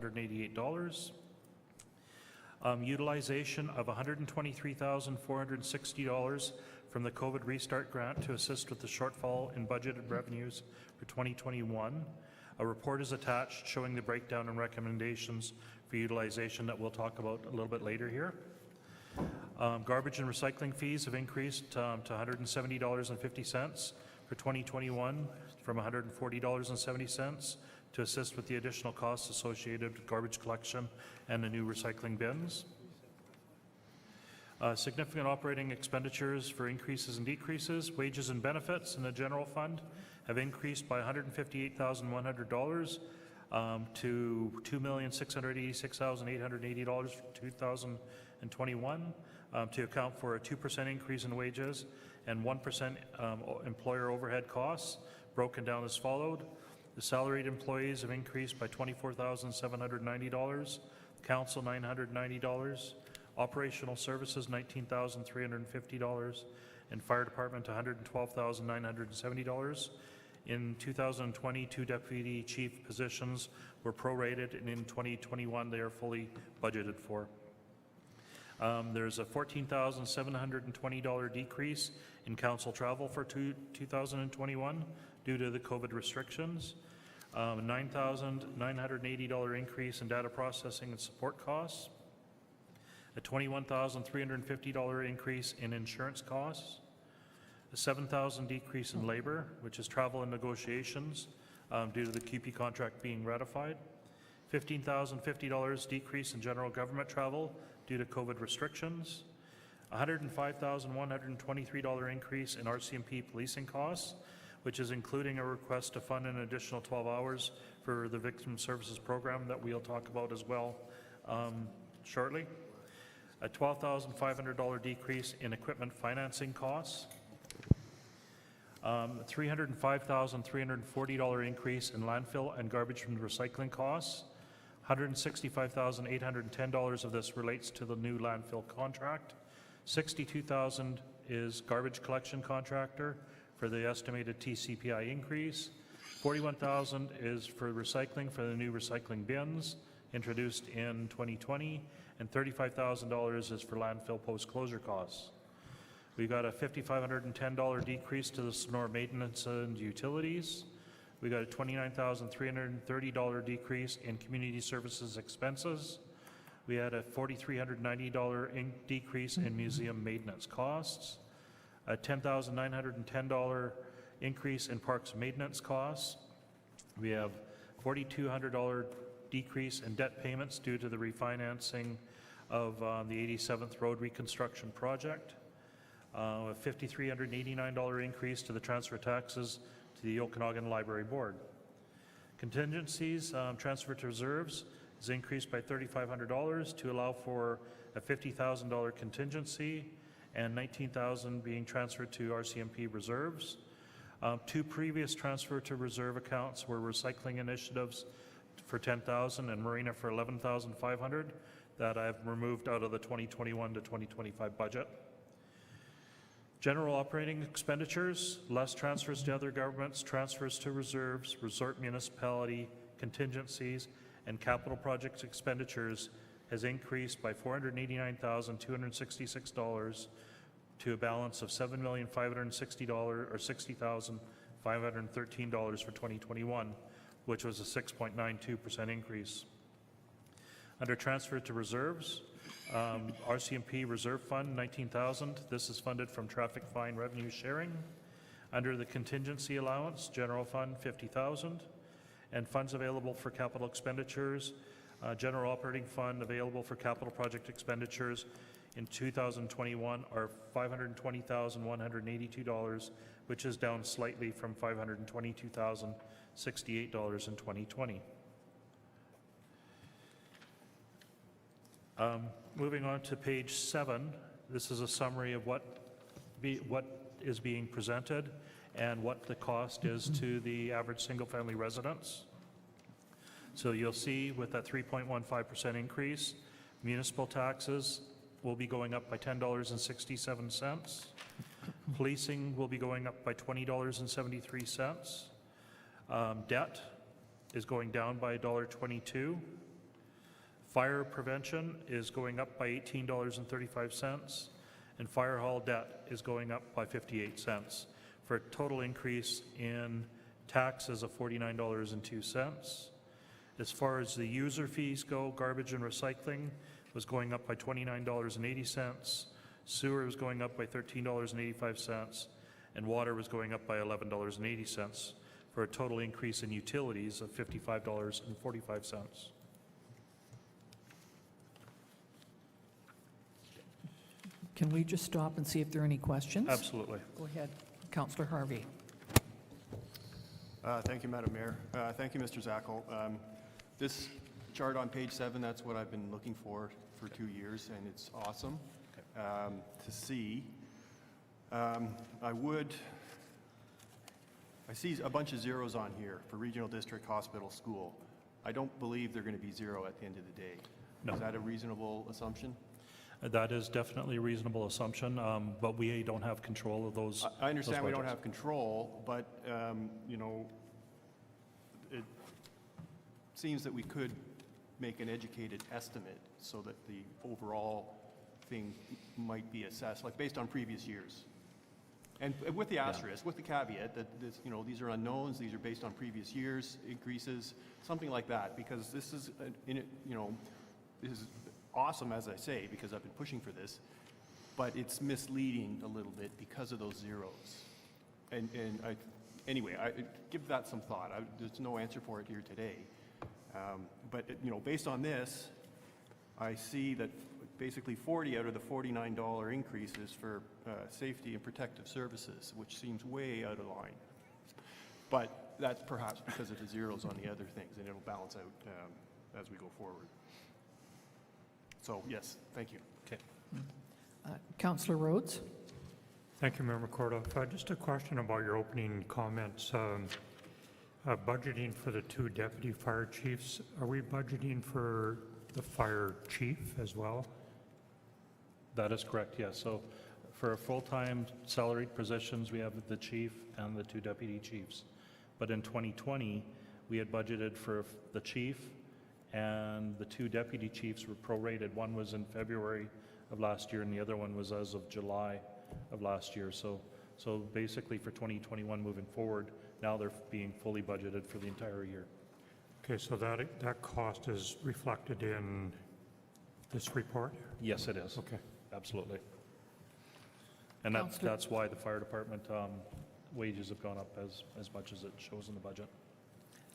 $188. Utilization of $123,460 from the COVID Restart Grant to assist with the shortfall in budgeted revenues for 2021. A report is attached showing the breakdown and recommendations for utilization that we'll talk about a little bit later here. Garbage and recycling fees have increased to $170.50 for 2021 from $140.70 to assist with the additional costs associated with garbage collection and the new recycling bins. Significant operating expenditures for increases and decreases. Wages and benefits in the general fund have increased by $158,100 to $2,686,880 for 2021 to account for a 2% increase in wages and 1% employer overhead costs, broken down as followed. The salaried employees have increased by $24,790, council $990, operational services $19,350, and fire department $112,970. In 2020, 2 deputy chief positions were prorated, and in 2021 they are fully budgeted for. There's a $14,720 decrease in council travel for 2021 due to the COVID restrictions. A $9,980 increase in data processing and support costs. A $21,350 increase in insurance costs. A $7,000 decrease in labor, which is travel and negotiations due to the QP contract being ratified. $15,050 decrease in general government travel due to COVID restrictions. $105,123 increase in RCMP policing costs, which is including a request to fund an additional 12 hours for the Victim Services Program that we'll talk about as well shortly. A $12,500 decrease in equipment financing costs. $305,340 increase in landfill and garbage and recycling costs. $165,810 of this relates to the new landfill contract. $62,000 is garbage collection contractor for the estimated TCPI increase. $41,000 is for recycling for the new recycling bins introduced in 2020, and $35,000 is for landfill post-closure costs. We got a $5,510 decrease to the Sonora maintenance and utilities. We got a $29,330 decrease in community services expenses. We had a $4,390 decrease in museum maintenance costs. A $10,910 increase in parks maintenance costs. We have $4,200 decrease in debt payments due to the refinancing of the 87th Road Reconstruction Project. A $5,389 increase to the transfer taxes to the Okanagan Library Board. Contingencies, transfer to reserves is increased by $3,500 to allow for a $50,000 contingency and $19,000 being transferred to RCMP reserves. 2 previous transfer to reserve accounts were recycling initiatives for $10,000 and marina for $11,500 that I've removed out of the 2021 to 2025 budget. General operating expenditures, less transfers to other governments, transfers to reserves, resort municipality, contingencies, and capital projects expenditures has increased by $489,266 to a balance of $7,560,000 or $60,513 for 2021, which was a 6.92% increase. Under transfer to reserves, RCMP Reserve Fund, $19,000. This is funded from traffic fine revenue sharing. Under the contingency allowance, general fund, $50,000. And funds available for capital expenditures, general operating fund available for capital project expenditures in 2021 are $520,182, which is down slightly from $522,068 in 2020. Moving on to page 7, this is a summary of what is being presented and what the cost is to the average single-family residence. So you'll see with that 3.15% increase, municipal taxes will be going up by $10.67. Policing will be going up by $20.73. Debt is going down by $1.22. Fire prevention is going up by $18.35, and fire hall debt is going up by 58 cents, for a total increase in taxes of $49.02. As far as the user fees go, garbage and recycling was going up by $29.80, sewer was going up by $13.85, and water was going up by $11.80, for a total increase in utilities of $55.45. Can we just stop and see if there are any questions? Absolutely. Go ahead, Councillor Harvey. Thank you, Madam Mayor. Thank you, Mr. Zackel. This chart on page 7, that's what I've been looking for 2 years, and it's awesome to see. I see a bunch of zeros on here for regional district, hospital, school. I don't believe they're going to be zero at the end of the day. No. Is that a reasonable assumption? That is definitely a reasonable assumption, but we don't have control of those. I understand we don't budgets. have control, but you know, it seems that we could make an educated estimate so that the overall thing might be assessed, like based on previous years. And with the asterisk, with the caveat that this, you know, these are unknowns, these are based on previous years, increases, something like that, because this is, you know, this is awesome, as I say, because I've been pushing for this, but it's misleading a little bit because of those zeros. Anyway, I give that some thought. There's no answer for it here today. But you know, based on this, I see that basically 40 out of the $49 increases for safety and protective services, which seems way out of line. But that's perhaps because of the zeros on the other things, and it'll balance out as we go forward. So, yes, thank you. Okay. Councillor Rhodes. Thank you, Mayor McCorduff. Just a question about your opening comments. Budgeting for the 2 deputy fire chiefs, are we budgeting for the fire chief as well? That is correct, yes. So for full-time salaried positions, we have the chief and the 2 deputy chiefs. But in 2020, we had budgeted for the chief, and the 2 deputy chiefs were prorated. One was in February of last year, and the other one was as of July of last year. So basically for 2021 moving forward, now they're being fully budgeted for the entire year. Okay, so that cost is reflected in this report? Yes, it is. Okay. Absolutely. And Councillor- that's why the fire department wages have gone up as much as it shows in the budget.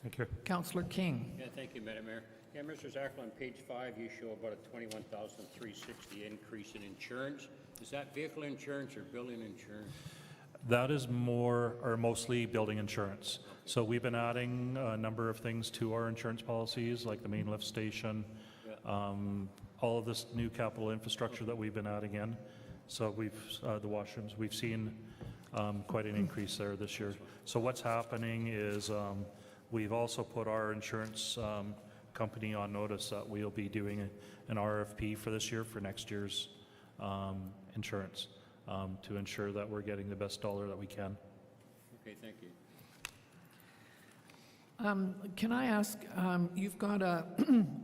Thank you. Councillor King. Yeah, thank you, Madam Mayor. Yeah, Mr. Zackel, on page 5, you show about a $21,360 increase in insurance. Is that vehicle insurance or building insurance? That is more or mostly building insurance. So we've been adding a number of things to our insurance policies, like the main lift station, all of this new capital infrastructure that we've been adding in. So we've, the washrooms, we've seen quite an increase there this year. So what's happening is we've also put our insurance company on notice that we'll be doing an RFP for this year for next year's insurance to ensure that we're getting the best dollar that we can. Okay, thank you. Can I ask, you've got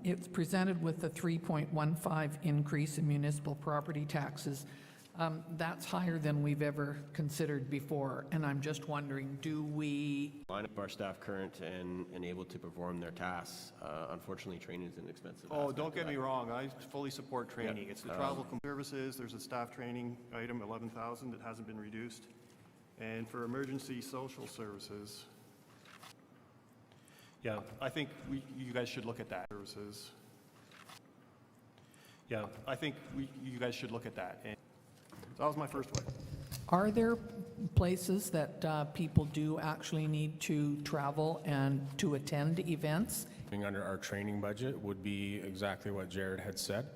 it's presented with a 3.15 increase in municipal property taxes. That's higher than we've ever considered before, and I'm just wondering, do we... Line up our staff current and able to perform their tasks. Unfortunately, training is an expensive Oh, aspect don't of get me that. wrong. I fully support training. Yeah. It's the travel services. There's a staff training item, 11,000, that hasn't been reduced. And for emergency social services, Yeah, I think you guys should look at that. Services. yeah. I think you guys should look at that. And so that was my first one. Are there places that people do actually need to travel and to attend events? Under our training budget would be exactly what Jared had said,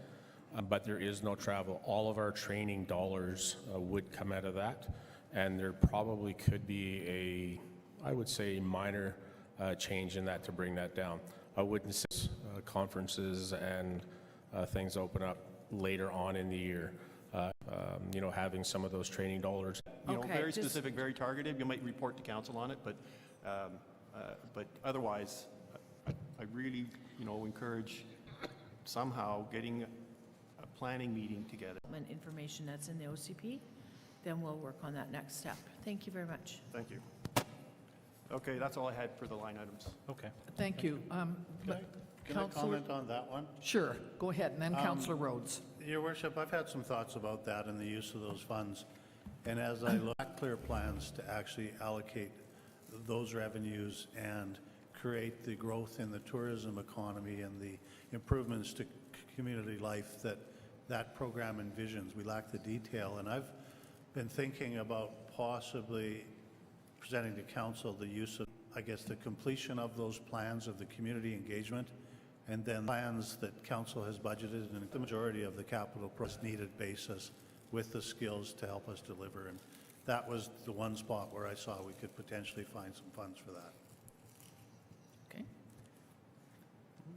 but there is no travel. All of our training dollars would come out of that, and there probably could be I would say, minor change in that to bring that down. I wouldn't say conferences and things open up later on in the year. You know, having some of those training dollars. You know, Okay, very just- specific, very targeted. You might report to council on it, but otherwise, I really, you know, encourage somehow getting a planning meeting together. Information that's in the OCP, then we'll work on that next step. Thank you very much. Thank you. Okay, that's all I had for the line items. Okay. Thank you. But Can I Councillor- comment on that one? Sure, go ahead, and then Councillor Rhodes. Your worship, I've had some thoughts about that and the use of those funds. And as I look at clear plans to actually allocate those revenues and create the growth in the tourism economy and the improvements to community life that that program envisions, we lack the detail. And I've been thinking about possibly presenting to council the use of, I guess, the completion of those plans of the community engagement, and then plans that council has budgeted and the majority of the capital projects needed basis with the skills to help us deliver. And that was the one spot where I saw we could potentially find some funds for that. Okay.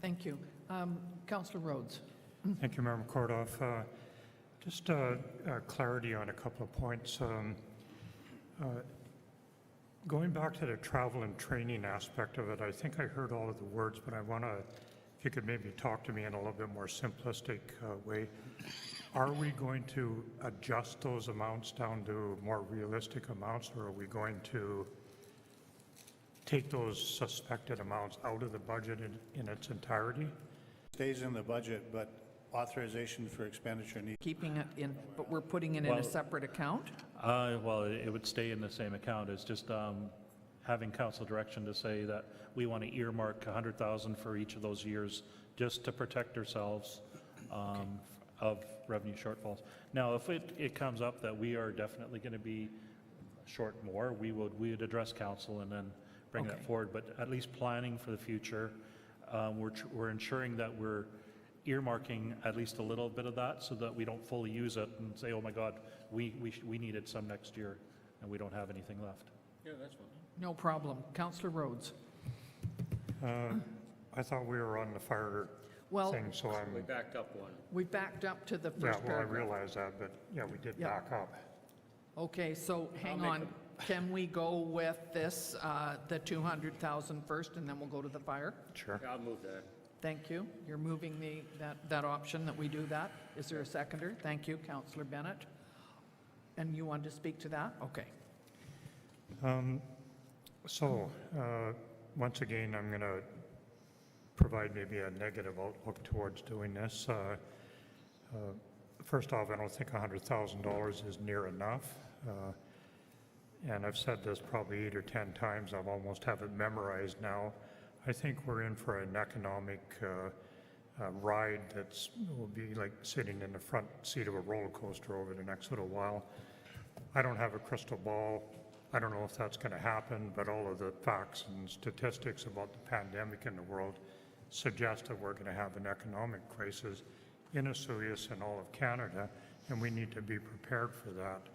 Thank you. Councillor Rhodes. Thank you, Member Kordoff. Just clarity on a couple of points. Going back to the travel and training aspect of it, I think I heard all of the words, but I want to, if you could maybe talk to me in a little bit more simplistic way. Are we going to adjust those amounts down to more realistic amounts, or are we going to take those suspected amounts out of the budget in its entirety? Stays in the budget, but authorization for expenditure needs. Keeping it in, but we're putting it in a Well- separate account? Well, it would stay in the same account. It's just having council direction to say that we want to earmark 100,000 for each of those years just to protect ourselves of revenue shortfalls. Now, if it comes up that we are definitely going to be short more, we would address council and then bring that Okay. forward. But at least planning for the future, we're ensuring that we're earmarking at least a little bit of that so that we don't fully use it and say, oh my God, we needed some next year and we don't have anything left. Yeah, that's fine. No problem. Councillor Rhodes. I thought we were on the fire Well, thing, so I'm, We backed up one. we backed up to the yeah, first well, I paragraph. realize that, but yeah, we did Yeah. back up. Okay, so hang make on. Can we go with this, the 200,000 first, and then we'll go to the fire? Sure. Yeah, I'll move that. Thank you. You're moving that option that we do that. Is there a seconder? Thank you, Councillor Bennett. And you want to speak to that? Okay. Once again, I'm going to provide maybe a negative outlook towards doing this. First off, I don't think $100,000 is near enough. And I've said this probably 8 or 10 times. I've almost have it memorized now. I think we're in for an economic ride will be like sitting in the front seat of a roller coaster over the next little while. I don't have a crystal ball. I don't know if that's going to happen, but all of the facts and statistics about the pandemic in the world suggest that we're going to have an economic crisis in Osoyoos and all of Canada, and we need to be prepared for that.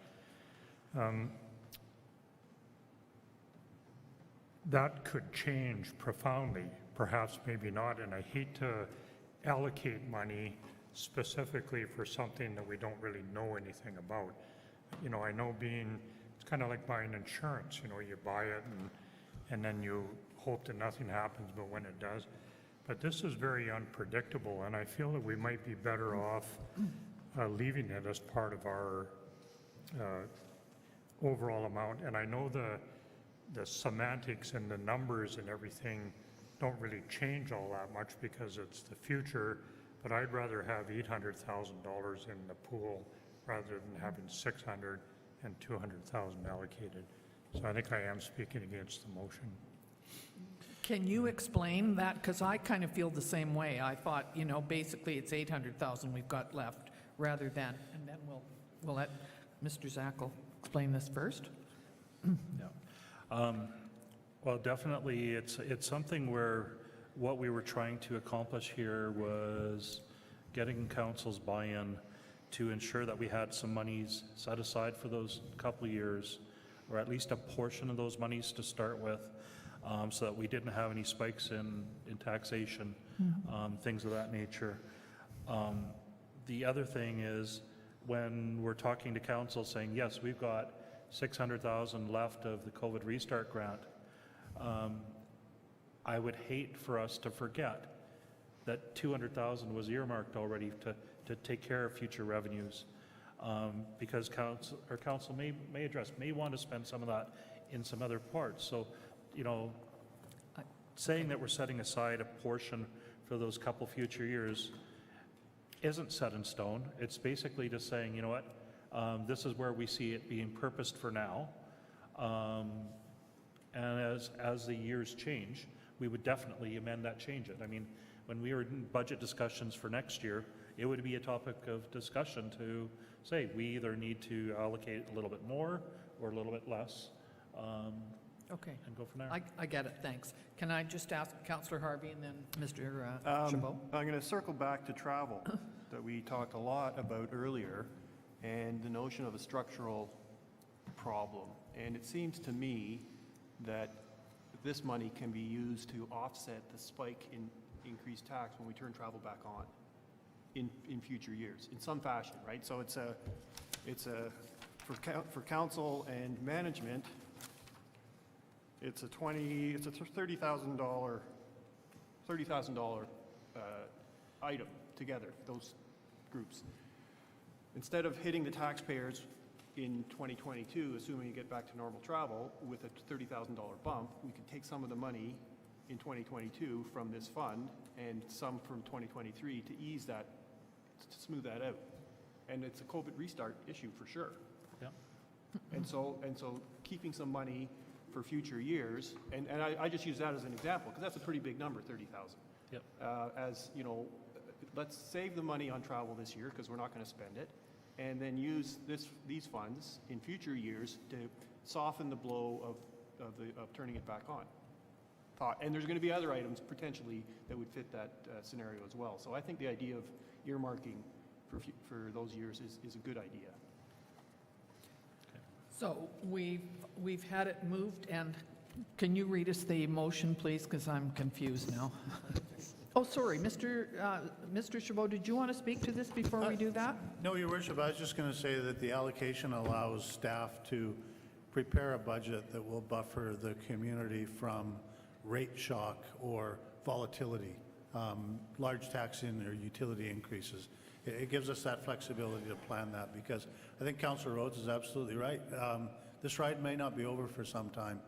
That could change profoundly, perhaps maybe not, and I hate to allocate money specifically for something that we don't really know anything about. You know, I know it's kind of like buying insurance, you know, you buy it and then you hope that nothing happens, but when it does. But this is very unpredictable, and I feel that we might be better off leaving it as part of our overall amount. And I know the semantics and the numbers and everything don't really change all that much because it's the future, but I'd rather have $800,000 in the pool rather than having 600 and 200,000 allocated. So I think I am speaking against the motion. Can you explain that? Because I kind of feel the same way. I thought, you know, basically it's 800,000 we've got left rather than, and then we'll let Mr. Zackel explain this first. Yeah. Well, definitely, it's something where what we were trying to accomplish here was getting council's buy-in to ensure that we had some monies set aside for those couple of years, or at least a portion of those monies to start with, so that we didn't have any spikes in taxation, things of that nature. The other thing is, when we're talking to council saying, yes, we've got 600,000 left of the COVID restart grant, I would hate for us to forget that 200,000 was earmarked already to take care of future revenues. Because council may want to spend some of that in some other parts. So, you know, saying that we're setting aside a portion for those couple future years isn't set in stone. It's basically just saying, you know what, this is where we see it being purposed for now. And as the years change, we would definitely amend that, change it. I mean, when we were in budget discussions for next year, it would be a topic of discussion to say we either need to allocate a little bit more or a little bit less, Okay. and go from there. I get it, thanks. Can I just ask Councillor Harvey and then Mr. Chabot? I'm going to circle back to travel that we talked a lot about earlier, and the notion of a structural problem. And it seems to me that this money can be used to offset the spike in increased tax when we turn travel back on in future years, in some fashion, right? So it's for council and management, it's a $30,000 item together, those groups. Instead of hitting the taxpayers in 2022, assuming you get back to normal travel, with a $30,000 bump, we could take some of the money in 2022 from this fund and some from 2023 to ease that, to smooth that out. And it's a COVID restart issue for sure. Yeah. And so keeping some money for future years, and I just use that as an example, because that's a pretty big number, 30,000. Yep. As, you know, let's save the money on travel this year, because we're not going to spend it, and then use these funds in future years to soften the blow of turning it back on. And there's going to be other items potentially that would fit that scenario as well. So I think the idea of earmarking for those years is a good idea. So we've had it moved, and can you read us the motion, please, because I'm confused now. Oh, sorry, Mr. Chabot, did you want to speak to this before we do that? No, Your Worship, I was just going to say that the allocation allows staff to prepare a budget that will buffer the community from rate shock or volatility, large taxing or utility increases. It gives us that flexibility to plan that, because I think Councillor Rhodes is absolutely right. This ride may not be over for some time,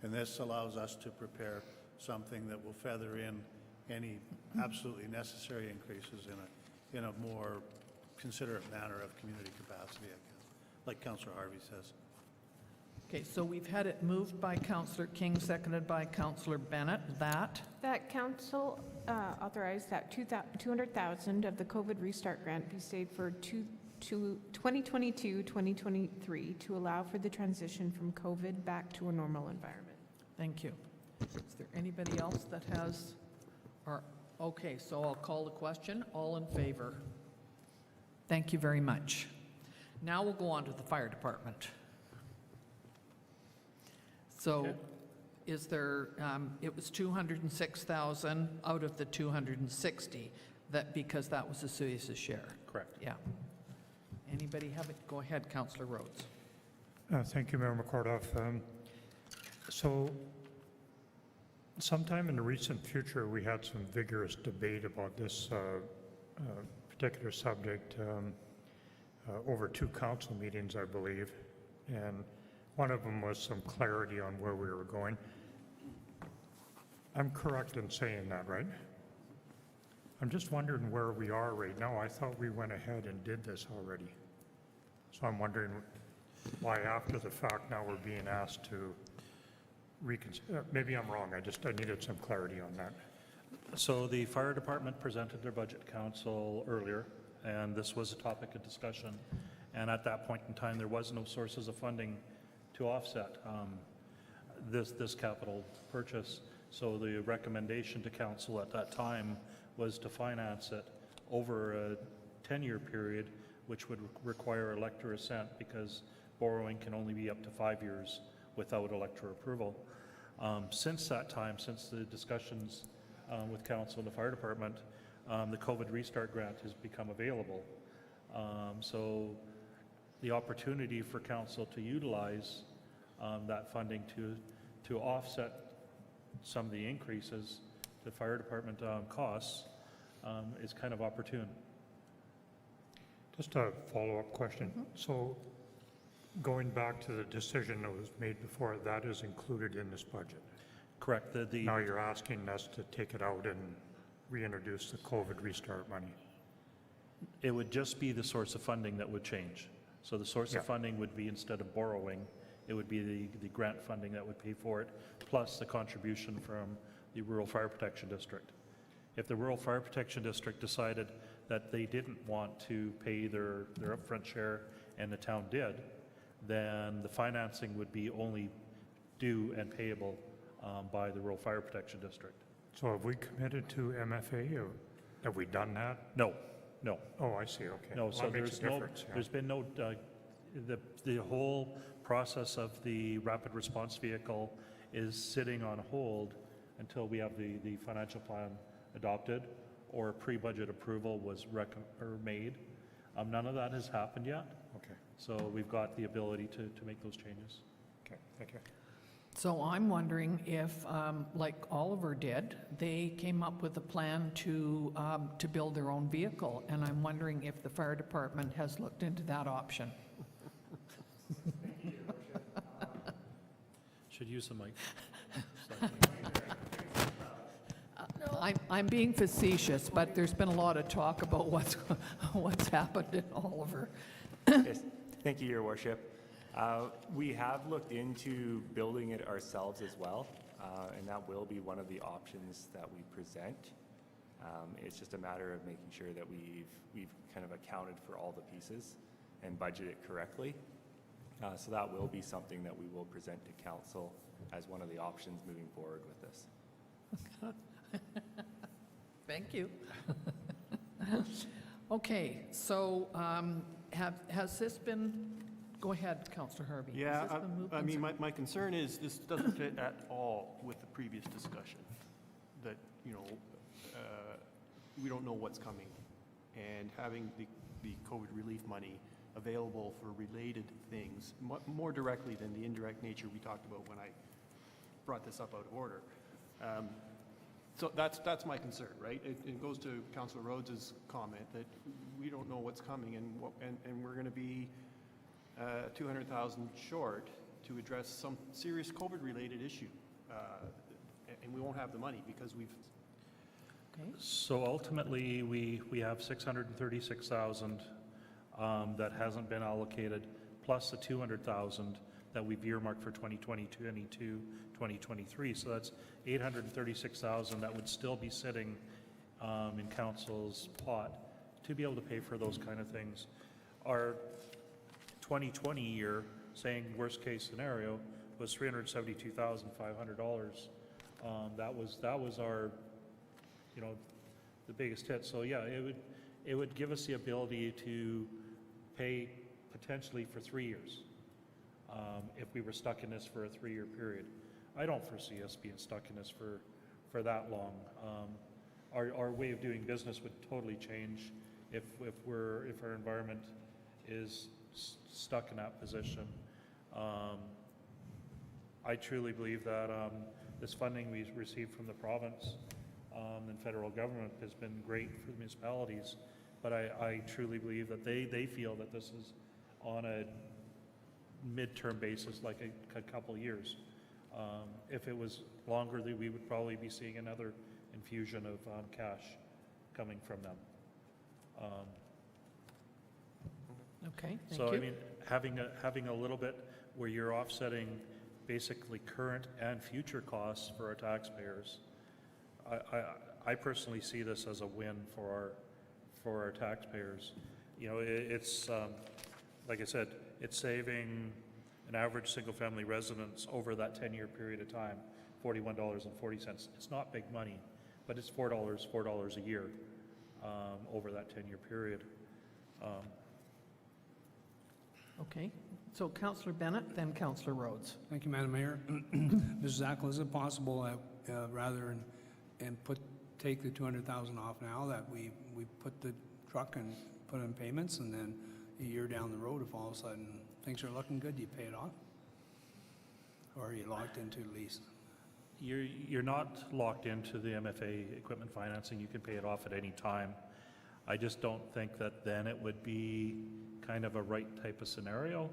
and this allows us to prepare something that will feather in any absolutely necessary increases in a more considerate manner of community capacity, I guess, like Councillor Harvey says. Okay, so we've had it moved by Councillor King, seconded by Councillor Bennett, that council authorized that 200,000 of the COVID restart grant be saved for 2022-2023 to allow for the transition from COVID back to a normal environment. Thank you. Is there anybody else that has, okay, so I'll call the question. All in favor? Thank you very much. Now we'll go on to the fire department. So Okay. is there, it was 206,000 out of the 260, because that was the Suez's share. Correct. Yeah. Anybody have it? Go ahead, Councillor Rhodes. Thank you, Mayor McCordoff. So sometime in the recent future, we had some vigorous debate about this particular subject over 2 council meetings, I believe, and one of them was some clarity on where we were going. I'm correct in saying that, right? I'm just wondering where we are right now. I thought we went ahead and did this already. So I'm wondering why after the fact now we're being asked to reconsider. Maybe I'm wrong. I needed some clarity on that. So the fire department presented their budget to council earlier, and this was a topic of discussion. And at that point in time, there was no sources of funding to offset this capital purchase. So the recommendation to council at that time was to finance it over a 10-year period, which would require elector assent, because borrowing can only be up to 5 years without elector approval. Since that time, since the discussions with council and the fire department, the COVID restart grant has become available. So the opportunity for council to utilize that funding to offset some of the increases to fire department costs is kind of opportune. Just a follow-up question. So going back to the decision that was made before, that is included in this budget? Correct. Now you're asking us to take it out and reintroduce the COVID restart money? It would just be the source of funding that would change. So the source of funding would be, instead of borrowing, it would be the grant funding that would pay for it, plus the contribution from the Rural Fire Protection District. If the Rural Fire Protection District decided that they didn't want to pay their upfront share and the town did, then the financing would be only due and payable by the Rural Fire Protection District. So have we committed to MFA, or have we done that? No. Oh, I see, okay. No, Well, so that makes a difference, yeah. there's been no, the whole process of the rapid response vehicle is sitting on hold until we have the financial plan adopted or pre-budget approval was made. None of that has happened yet. Okay, So we've got the ability to make those changes. okay, thank you. So I'm wondering if, like Oliver did, they came up with a plan to build their own vehicle, and I'm wondering if the fire department has looked into that option. Should use the mic. I'm being facetious, but there's been a lot of talk about what's happened in Oliver. Yes, thank you, Your Worship. We have looked into building it ourselves as well, and that will be one of the options that we present. It's just a matter of making sure that we've kind of accounted for all the pieces and budget it correctly. So that will be something that we will present to council as one of the options moving forward with this. Thank you. Okay, so has this been, go ahead, Councillor Harvey. Has Yeah, this been moved I and mean, seconded? my concern is this doesn't fit at all with the previous discussion, that, you know, we don't know what's coming, and having the COVID relief money available for related things, more directly than the indirect nature we talked about when I brought this up out of order. So that's my concern, right? It goes to Councillor Rhodes's comment that we don't know what's coming, and we're going to be 200,000 short to address some serious COVID-related issue, and we won't have the money because we've. Okay. So ultimately, we have 636,000 that hasn't been allocated, plus the 200,000 that we've earmarked for 2022, 2023. So that's 836,000 that would still be sitting in council's pot to be able to pay for those kind of things. Our 2020 year, saying worst case scenario, was $372,500. That was our, you know, the biggest hit. So yeah, it would give us the ability to pay potentially for 3 years if we were stuck in this for a 3-year period. I don't foresee us being stuck in this for that long. Our way of doing business would totally change if our environment is stuck in that position. I truly believe that this funding we received from the province and federal government has been great for the municipalities, but I truly believe that they feel that this is on a midterm basis, like a couple years. If it was longer, we would probably be seeing another infusion of cash coming from them. Okay, thank So you. I mean, having a little bit where you're offsetting basically current and future costs for our taxpayers, I personally see this as a win for our taxpayers. You know, it's like I said, it's saving an average single-family residence over that 10-year period of time, $41.40. It's not big money, but it's $4 a year over that 10-year period. Okay, so Councillor Bennett, then Councillor Rhodes. Thank you, Madam Mayor. Mrs. Ackland, is it possible that rather than take the 200,000 off now, that we put the truck and put in payments, and then a year down the road, if all of a sudden things are looking good, do you pay it off? Or are you locked into lease? you're not locked into the MFA equipment financing. You can pay it off at any time. I just don't think that then it would be kind of a right type of scenario.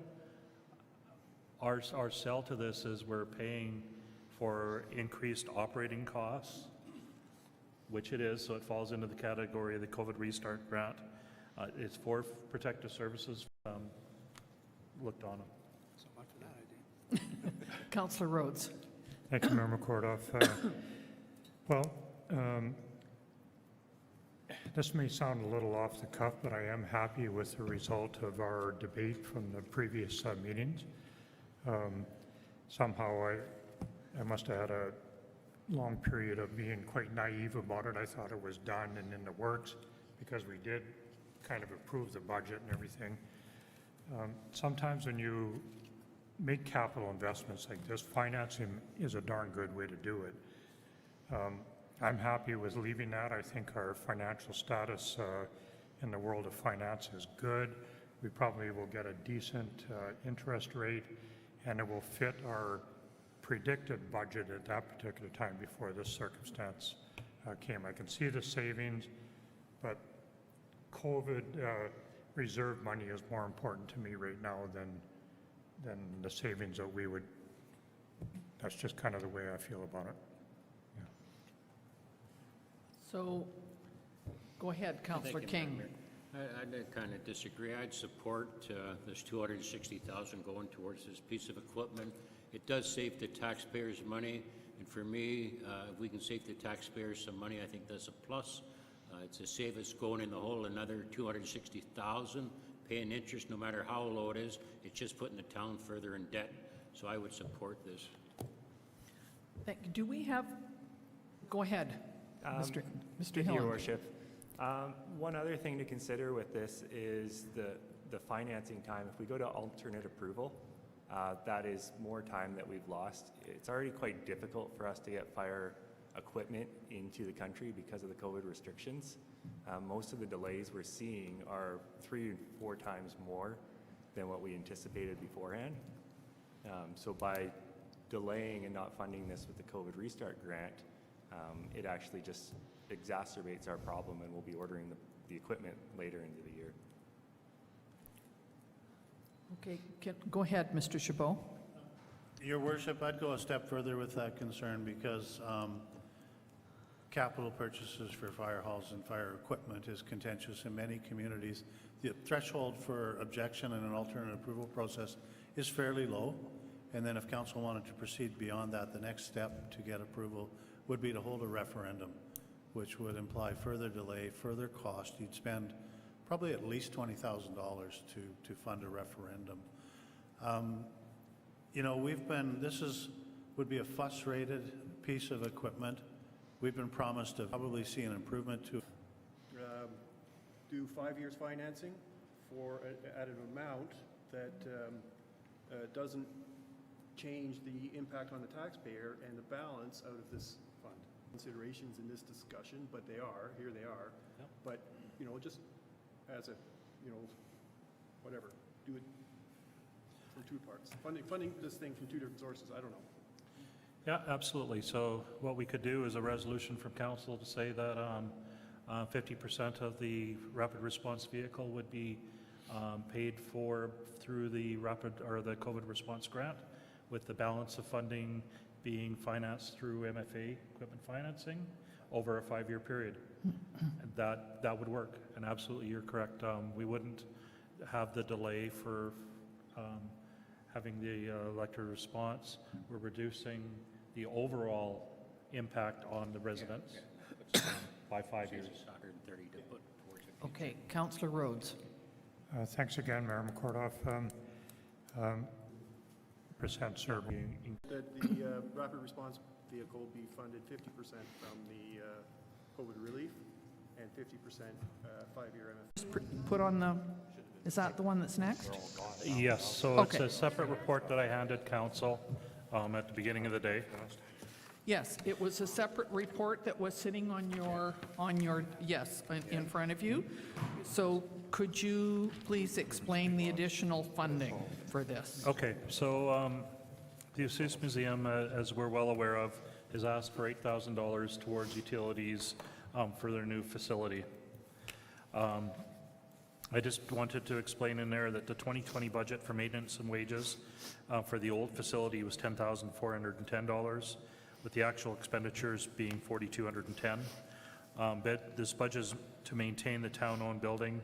Our sell to this is we're paying for increased operating costs, which it is, so it falls into the category of the COVID Restart Grant. It's for protective services. Looked on them. So much for that idea. Councillor Rhodes. Thank you, Member Kordoff. Well, this may sound a little off the cuff, but I am happy with the result of our debate from the previous meetings. Somehow I must have had a long period of being quite naive about it. I thought it was done and in the works because we did kind of approve the budget and everything. Sometimes when you make capital investments like this, financing is a darn good way to do it. I'm happy with leaving that. I think our financial status in the world of finance is good. We probably will get a decent interest rate, and it will fit our predicted budget at that particular time before this circumstance came. I can see the savings, but COVID reserve money is more important to me right now than the savings that we would. That's just kind of the way I feel about it. Yeah. So, go ahead, Councillor King. I'd kind of disagree. I'd support this $260,000 going towards this piece of equipment. It does save the taxpayers money, and for me, if we can save the taxpayers some money, I think that's a plus. It's a save us going in the hole another $260,000, paying interest no matter how low it is. It's just putting the town further in debt. So I would support this. Do we have, go ahead, Mr. Thank you, Hillen. Your Worship. One other thing to consider with this is the financing time. If we go to alternate approval, that is more time that we've lost. It's already quite difficult for us to get fire equipment into the country because of the COVID restrictions. Most of the delays we're seeing are 3 or 4 times more than what we anticipated beforehand. So by delaying and not funding this with the COVID Restart Grant, it actually just exacerbates our problem, and we'll be ordering the equipment later into the year. Okay, go ahead, Mr. Chabot. Your Worship, I'd go a step further with that concern because capital purchases for fire halls and fire equipment is contentious in many communities. The threshold for objection in an alternate approval process is fairly low, and then if council wanted to proceed beyond that, the next step to get approval would be to hold a referendum, which would imply further delay, further cost. You'd spend probably at least $20,000 to fund a referendum. You know, would be a fuss-rated piece of equipment. We've been promised to probably see an improvement to do 5 years financing at an amount that doesn't change the impact on the taxpayer and the balance out of this fund. Considerations in this discussion, but here they are. Yep. But, you know, just as a, you know, whatever, do it from 2 parts. Funding this thing from 2 different sources, I don't know. Yeah, absolutely. So what we could do is a resolution from council to say that 50% of the rapid response vehicle would be paid for through the the COVID response grant, with the balance of funding being financed through MFA equipment financing over a 5-year period. And that would work. And absolutely, you're correct. We wouldn't have the delay for having the electric response. We're reducing the overall impact on the residents by 5 years. Okay, Councillor Rhodes. Thanks again, Mayor McCordoff. Percent, sir. The rapid response vehicle will be funded 50% from the COVID relief and 50% 5-year MFA. Put on the, is that the one that's next? Yes, so Okay. It's a separate report that I handed council at the beginning of the day. Yes, it was a separate report that was sitting on your yes, in front of you. So could you please explain the additional funding for this? Okay, so the Osseous Museum, as we're well aware of, is asked for $8,000 towards utilities for their new facility. I just wanted to explain in there that the 2020 budget for maintenance and wages for the old facility was $10,410, with the actual expenditures being $4,210. This budget is to maintain the town-owned building,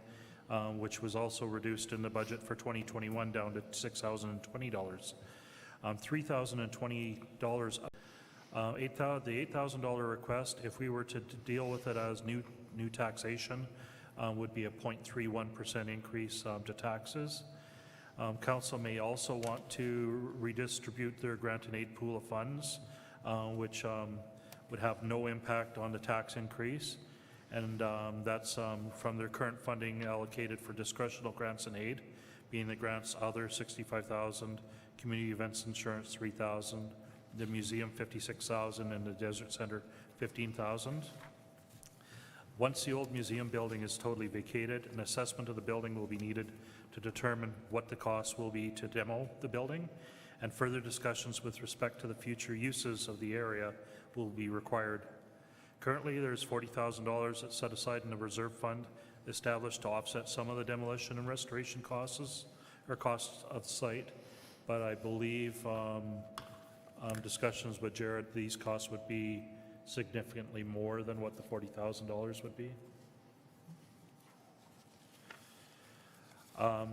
which was also reduced in the budget for 2021 down to $6,020. $3,020, the $8,000 request, if we were to deal with it as new taxation, would be a 0.31% increase to taxes. Council may also want to redistribute their grant and aid pool of funds, which would have no impact on the tax increase. And that's from their current funding allocated for discretional grants and aid, being the grants other $65,000, community events insurance $3,000, the museum $56,000, and the desert center $15,000. Once the old museum building is totally vacated, an assessment of the building will be needed to determine what the cost will be to demo the building, and further discussions with respect to the future uses of the area will be required. Currently, there's $40,000 that's set aside in the reserve fund established to offset some of the demolition and restoration costs of the site, but I believe discussions with Jared, these costs would be significantly more than what the $40,000 would be.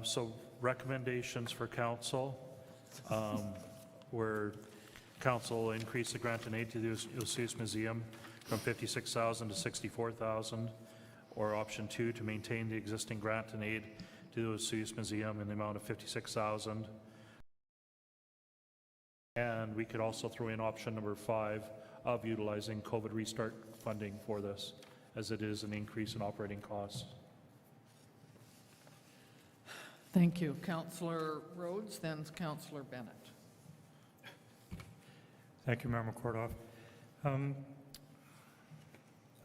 So recommendations for council, where council increase the grant and aid to the Osseous Museum from $56,000 to $64,000, or option 2, to maintain the existing grant and aid to the Osseous Museum in the amount of $56,000. And we could also throw in option number 5 of utilizing COVID restart funding for this, as it is an increase in operating costs. Thank you. Councillor Rhodes, then Councillor Bennett. Thank you, Member Kordoff. I'm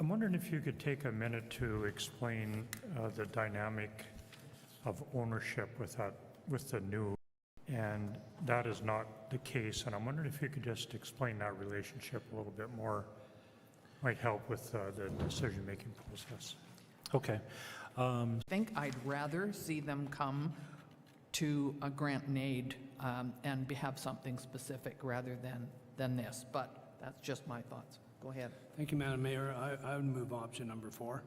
wondering if you could take a minute to explain the dynamic of ownership with the new, and that is not the case. And I'm wondering if you could just explain that relationship a little bit more. Might help with the decision-making process. Okay. I think I'd rather see them come to a grant and aid and have something specific rather than this, but that's just my thoughts. Go ahead. Thank you, Madam Mayor. I would move option number 4.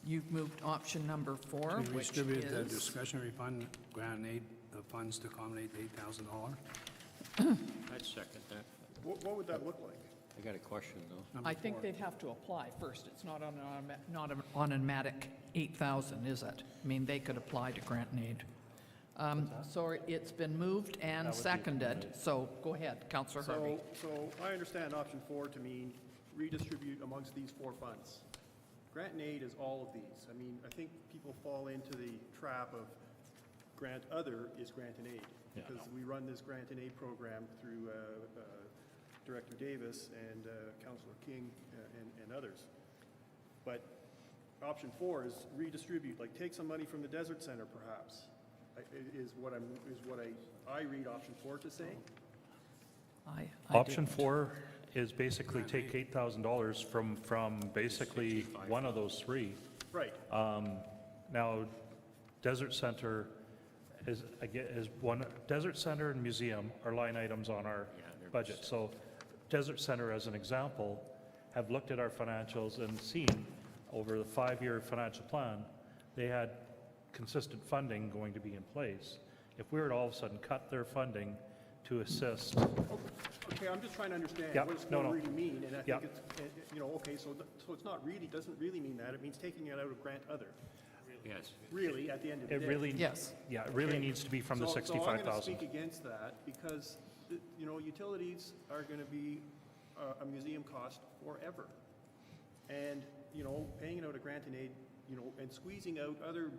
You've moved option number 4, To which distribute the is... discretionary fund, grant and aid, the funds to accommodate $8,000. I'd second that. What would that look like? I got a question, though. Number I think 4. they'd have to apply first. It's not an automatic 8,000, is it? I mean, they could apply to grant and aid. So it's been moved and seconded. So go ahead, Councillor Harvey. So I understand option 4 to mean redistribute amongst these 4 funds. Grant and aid is all of these. I mean, I think people fall into the trap of grant other is grant and aid, because we run this grant and aid program through Director Davis and Councillor King and others. But option 4 is redistribute, like take some money from the Desert Center perhaps, is what I read option 4 to say. Option 4 is basically take $8,000 from basically one of those 3. Right. Now, Desert Center is one. Desert Center and Museum are line items on our budget. So, Desert Center, as an example, have looked at our financials and seen over the 5-year financial plan, they had consistent funding going to be in place. If we were to all of a sudden cut their funding to assist. Okay, I'm just trying to understand what does it really mean, and I think it's, okay, so it's not really, doesn't really mean that. It means taking it out of grant other. Yes. Really, at the end of the day. It really, Yes. Yeah, it really needs to be from the 65,000. So I'm going to speak against that because, utilities are going to be a museum cost forever. And, paying it out of grant and aid, and squeezing out other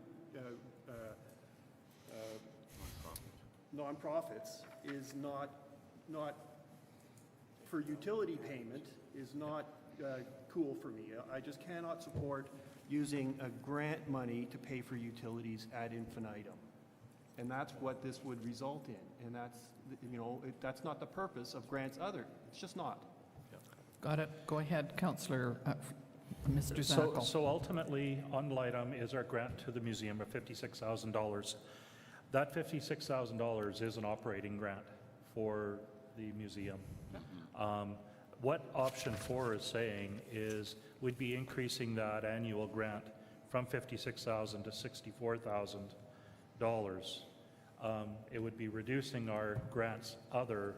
nonprofits is not for utility payment is not cool for me. I just cannot support using a grant money to pay for utilities ad infinitum. And that's what this would result in. And that's, that's not the purpose of grants other, It's just not. Got it. Go ahead, Councillor, Mr. So, Zackel. so ultimately, on light item is our grant to the museum of $56,000. That $56,000 is an operating grant for the museum. What option 4 is saying is we'd be increasing that annual grant from $56,000 to $64,000. It would be reducing our grants other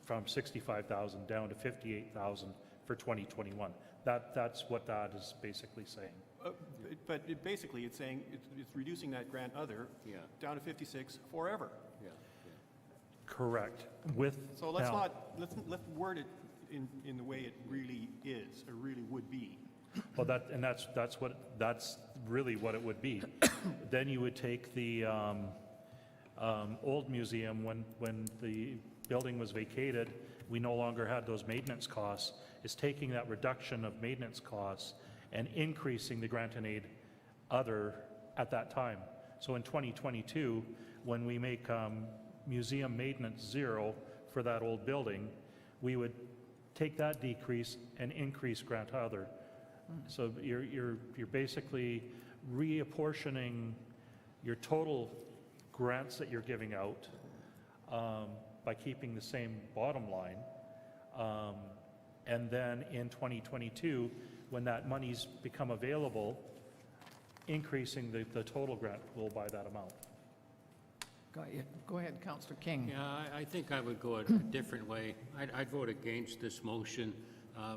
from $65,000 down to $58,000 for 2021. That's what that is basically saying. But basically, it's saying it's reducing that grant other down to 56 forever. Correct. So let's let's word it in the way it really is, or really would be. Well, that's really what it would be. Then you would take the old museum, when the building was vacated, we no longer had those maintenance costs. It's taking that reduction of maintenance costs and increasing the grant and aid other at that time. So in 2022, when we make museum maintenance 0 for that old building, we would take that decrease and increase grant other. So you're basically reapportioning your total grants that you're giving out by keeping the same bottom line. And then in 2022, when that money's become available, increasing the total grant pool by that amount. Got you. Go ahead, Councillor King. Yeah, I think I would go a different way. I'd vote against this motion,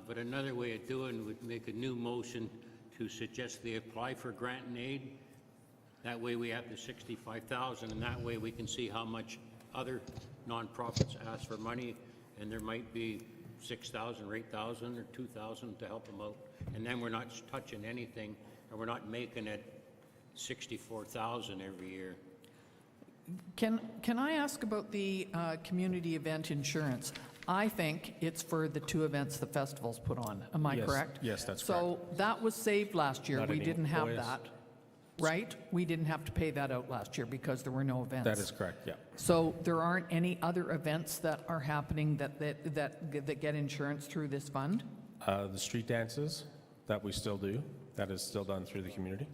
but another way of doing would make a new motion to suggest they apply for grant and aid. That way we have the $65,000, and that way we can see how much other nonprofits ask for money, and there might be $6,000 or $8,000 or $2,000 to help them out. And then we're not touching anything, and we're not making it $64,000 every year. Can I ask about the community event insurance? I think it's for the 2 events the festival's put on. Am I Yes. correct? Yes, that's So that was saved last year. Not We any- didn't have oh, yes. that, right? We didn't have to pay that out last year because there were no events. That is correct, yeah. So there aren't any other events that are happening that get insurance through this fund? The street dances that we still do, that is still done through the community.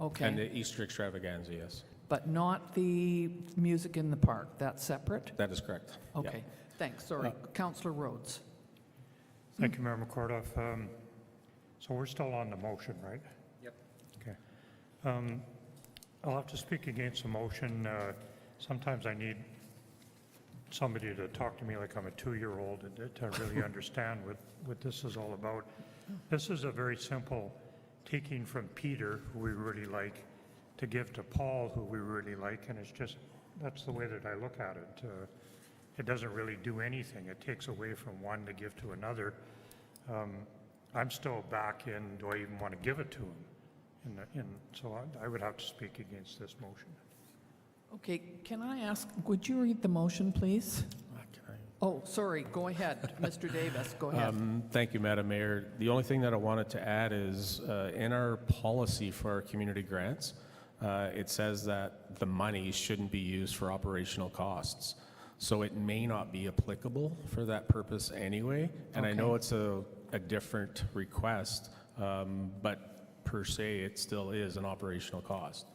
Okay. And the Easter extravaganza, yes. But not the music in the park, that's separate? That is correct. yeah. Okay, thanks, sorry. Councillor Rhodes. Thank you, Mayor McCordoff. So we're still on the motion, right? Yep. Okay. I'll have to speak against the motion. Sometimes I need somebody to talk to me like I'm a 2-year-old to really understand what this is all about. This is a very simple taking from Peter, who we really like, to give to Paul, who we really like, and it's just, that's the way that I look at it. It doesn't really do anything. It takes away from one to give to another. I'm still back in, do I even want to give it to him? So I would have to speak against this motion. Okay, can I ask, would you read the motion, please? Oh, sorry, go ahead. Mr. Davis, go ahead. Thank you, Madam Mayor. The only thing that I wanted to add is in our policy for our community grants, it says that the money shouldn't be used for operational costs. So it may not be applicable for that purpose anyway. And I know it's a different request, but per se, it still is an operational cost.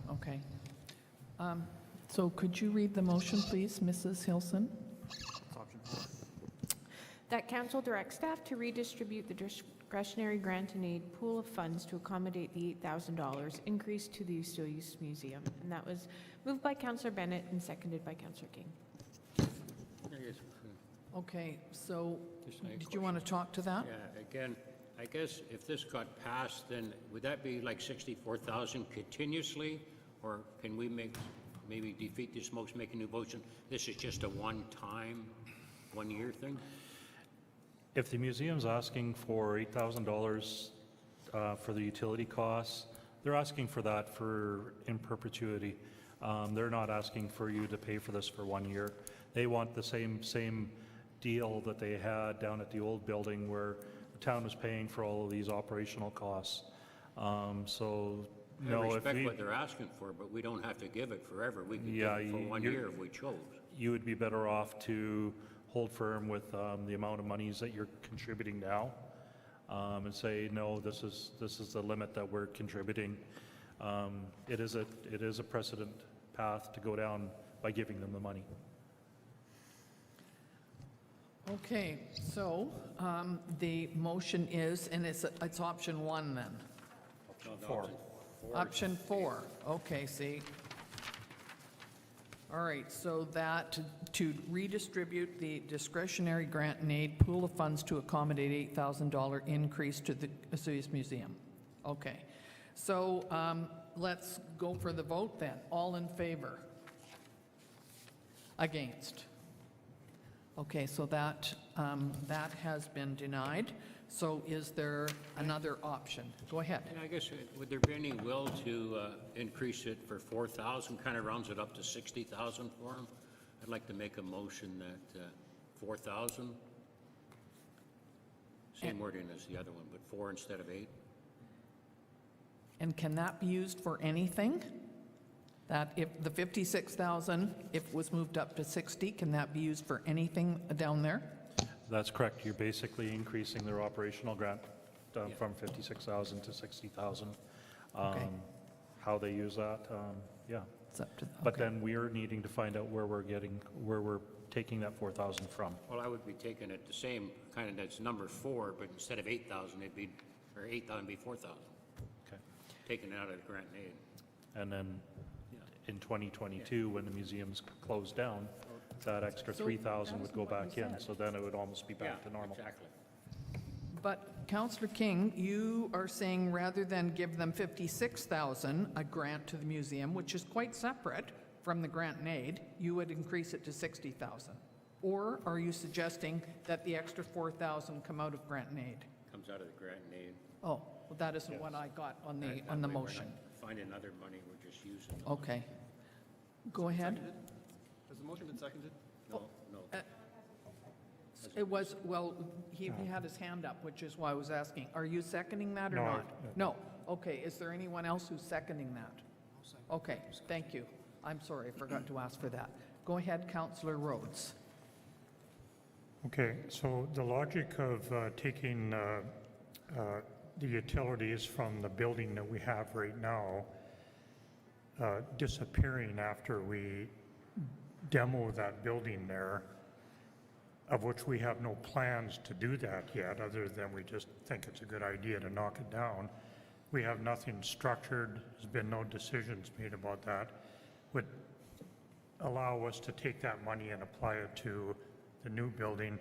Okay. So could you read the motion, please, Mrs. Hilson? That council directs staff to redistribute the discretionary grant and aid pool of funds to accommodate the $8,000 increase to the Still Use Museum. And that was moved by Councillor Bennett and seconded by Councillor King. Okay, so Just a did you want to talk to that? Yeah, again, I guess if this got passed, then would that be like 64,000 continuously? Or can we maybe defeat this motion, make a new motion? This is just a one-time, one-year thing? If the museum's asking for $8,000 for the utility costs, they're asking for that for in perpetuity. They're not asking for you to pay for this for 1 year. They want the same deal that they had down at the old building where the town was paying for all of these operational costs. So, no, I if respect we, what they're asking for, but we don't have to give it forever. We can give Yeah, it for 1 year if we chose. you would be better off to hold firm with the amount of monies that you're contributing now, and say, no, this is the limit that we're contributing. It is a precedent path to go down by giving them the money. Okay, so the motion is, and it's option 1 then? No, the Four. Option 4, okay, see. All right, so that to redistribute the discretionary grant and aid pool of funds to accommodate $8,000 increase to the Vesuvius Museum. Okay, so let's go for the vote then. All in favor? Against? Okay, so that has been denied. So is there another option? Go ahead. And I guess, would there be any will to increase it for 4,000, kind of rounds it up to 60,000 for them? I'd like to make a motion that 4,000, same wording as the other one, but 4 instead of 8. And can that be used for anything? That if the 56,000, if it was moved up to 60, can that be used for anything down there? That's correct. You're basically increasing their operational grant from 56,000 to 60,000. Okay. How they use that, yeah. It's up to, But okay. then we are needing to find out where we're taking that 4,000 from. Well, I would be taking it the same, kind of, that's number 4, but instead of 8,000, it'd be, or 8,000 would be 4,000. Okay. Taken out of the grant and aid. And then in 2022, when the museum's closed down, that extra 3,000 would go back in, so then it would almost be back to normal. Exactly. But Councillor King, you are saying rather than give them 56,000, a grant to the museum, which is quite separate from the grant and aid, you would increase it to 60,000. Or are you suggesting that the extra 4,000 come out of grant and aid? Comes out of the grant and aid. Oh, well, that isn't what I got on the, That on the way we're not motion. finding other money, we're just using. the Okay. Go ahead. Has the motion been seconded? money. No, no. It was, well, he had his hand up, which is why I was asking. Are you seconding that or No, not? No. Okay, is there anyone else who's seconding that? Okay, thank you. I'm sorry, I forgot to ask for that. Go ahead, Councillor Rhodes. Okay, so the logic of taking the utilities from the building that we have right now, disappearing after we demo that building there, of which we have no plans to do that yet, other than we just think it's a good idea to knock it down. We have nothing structured, there's been no decisions made about that, would allow us to take that money and apply it to the new building.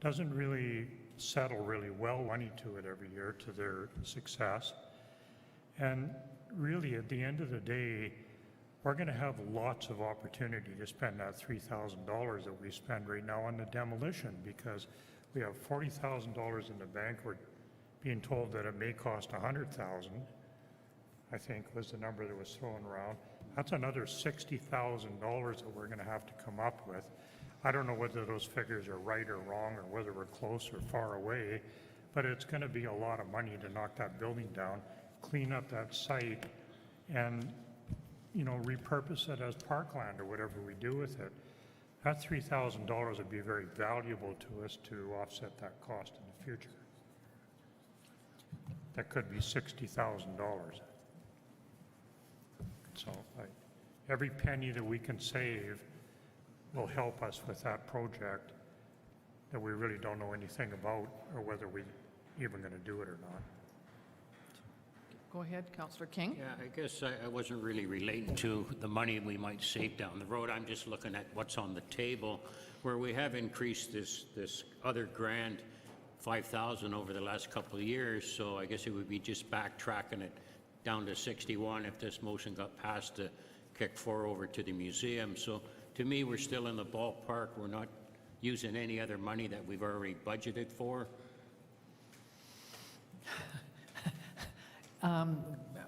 Doesn't really settle really well money to it every year to their success. And really, at the end of the day, we're going to have lots of opportunity to spend that $3,000 that we spend right now on the demolition, because we have $40,000 in the bank. We're being told that it may cost $100,000, I think was the number that was thrown around. That's another $60,000 that we're going to have to come up with. I don't know whether those figures are right or wrong, or whether we're close or far away, but it's going to be a lot of money to knock that building down, clean up that site, and repurpose it as parkland or whatever we do with it. That $3,000 would be very valuable to us to offset that cost in the future. That could be $60,000. So every penny that we can save will help us with that project that we really don't know anything about, or whether we're even going to do it or not. Go ahead, Councillor King. Yeah, I guess I wasn't really relating to the money we might save down the road. I'm just looking at what's on the table, where we have increased this other grant, 5,000 over the last couple of years. So I guess it would be just backtracking it down to 61 if this motion got passed to kick 4 over to the museum. So to me, we're still in the ballpark. We're not using any other money that we've already budgeted for.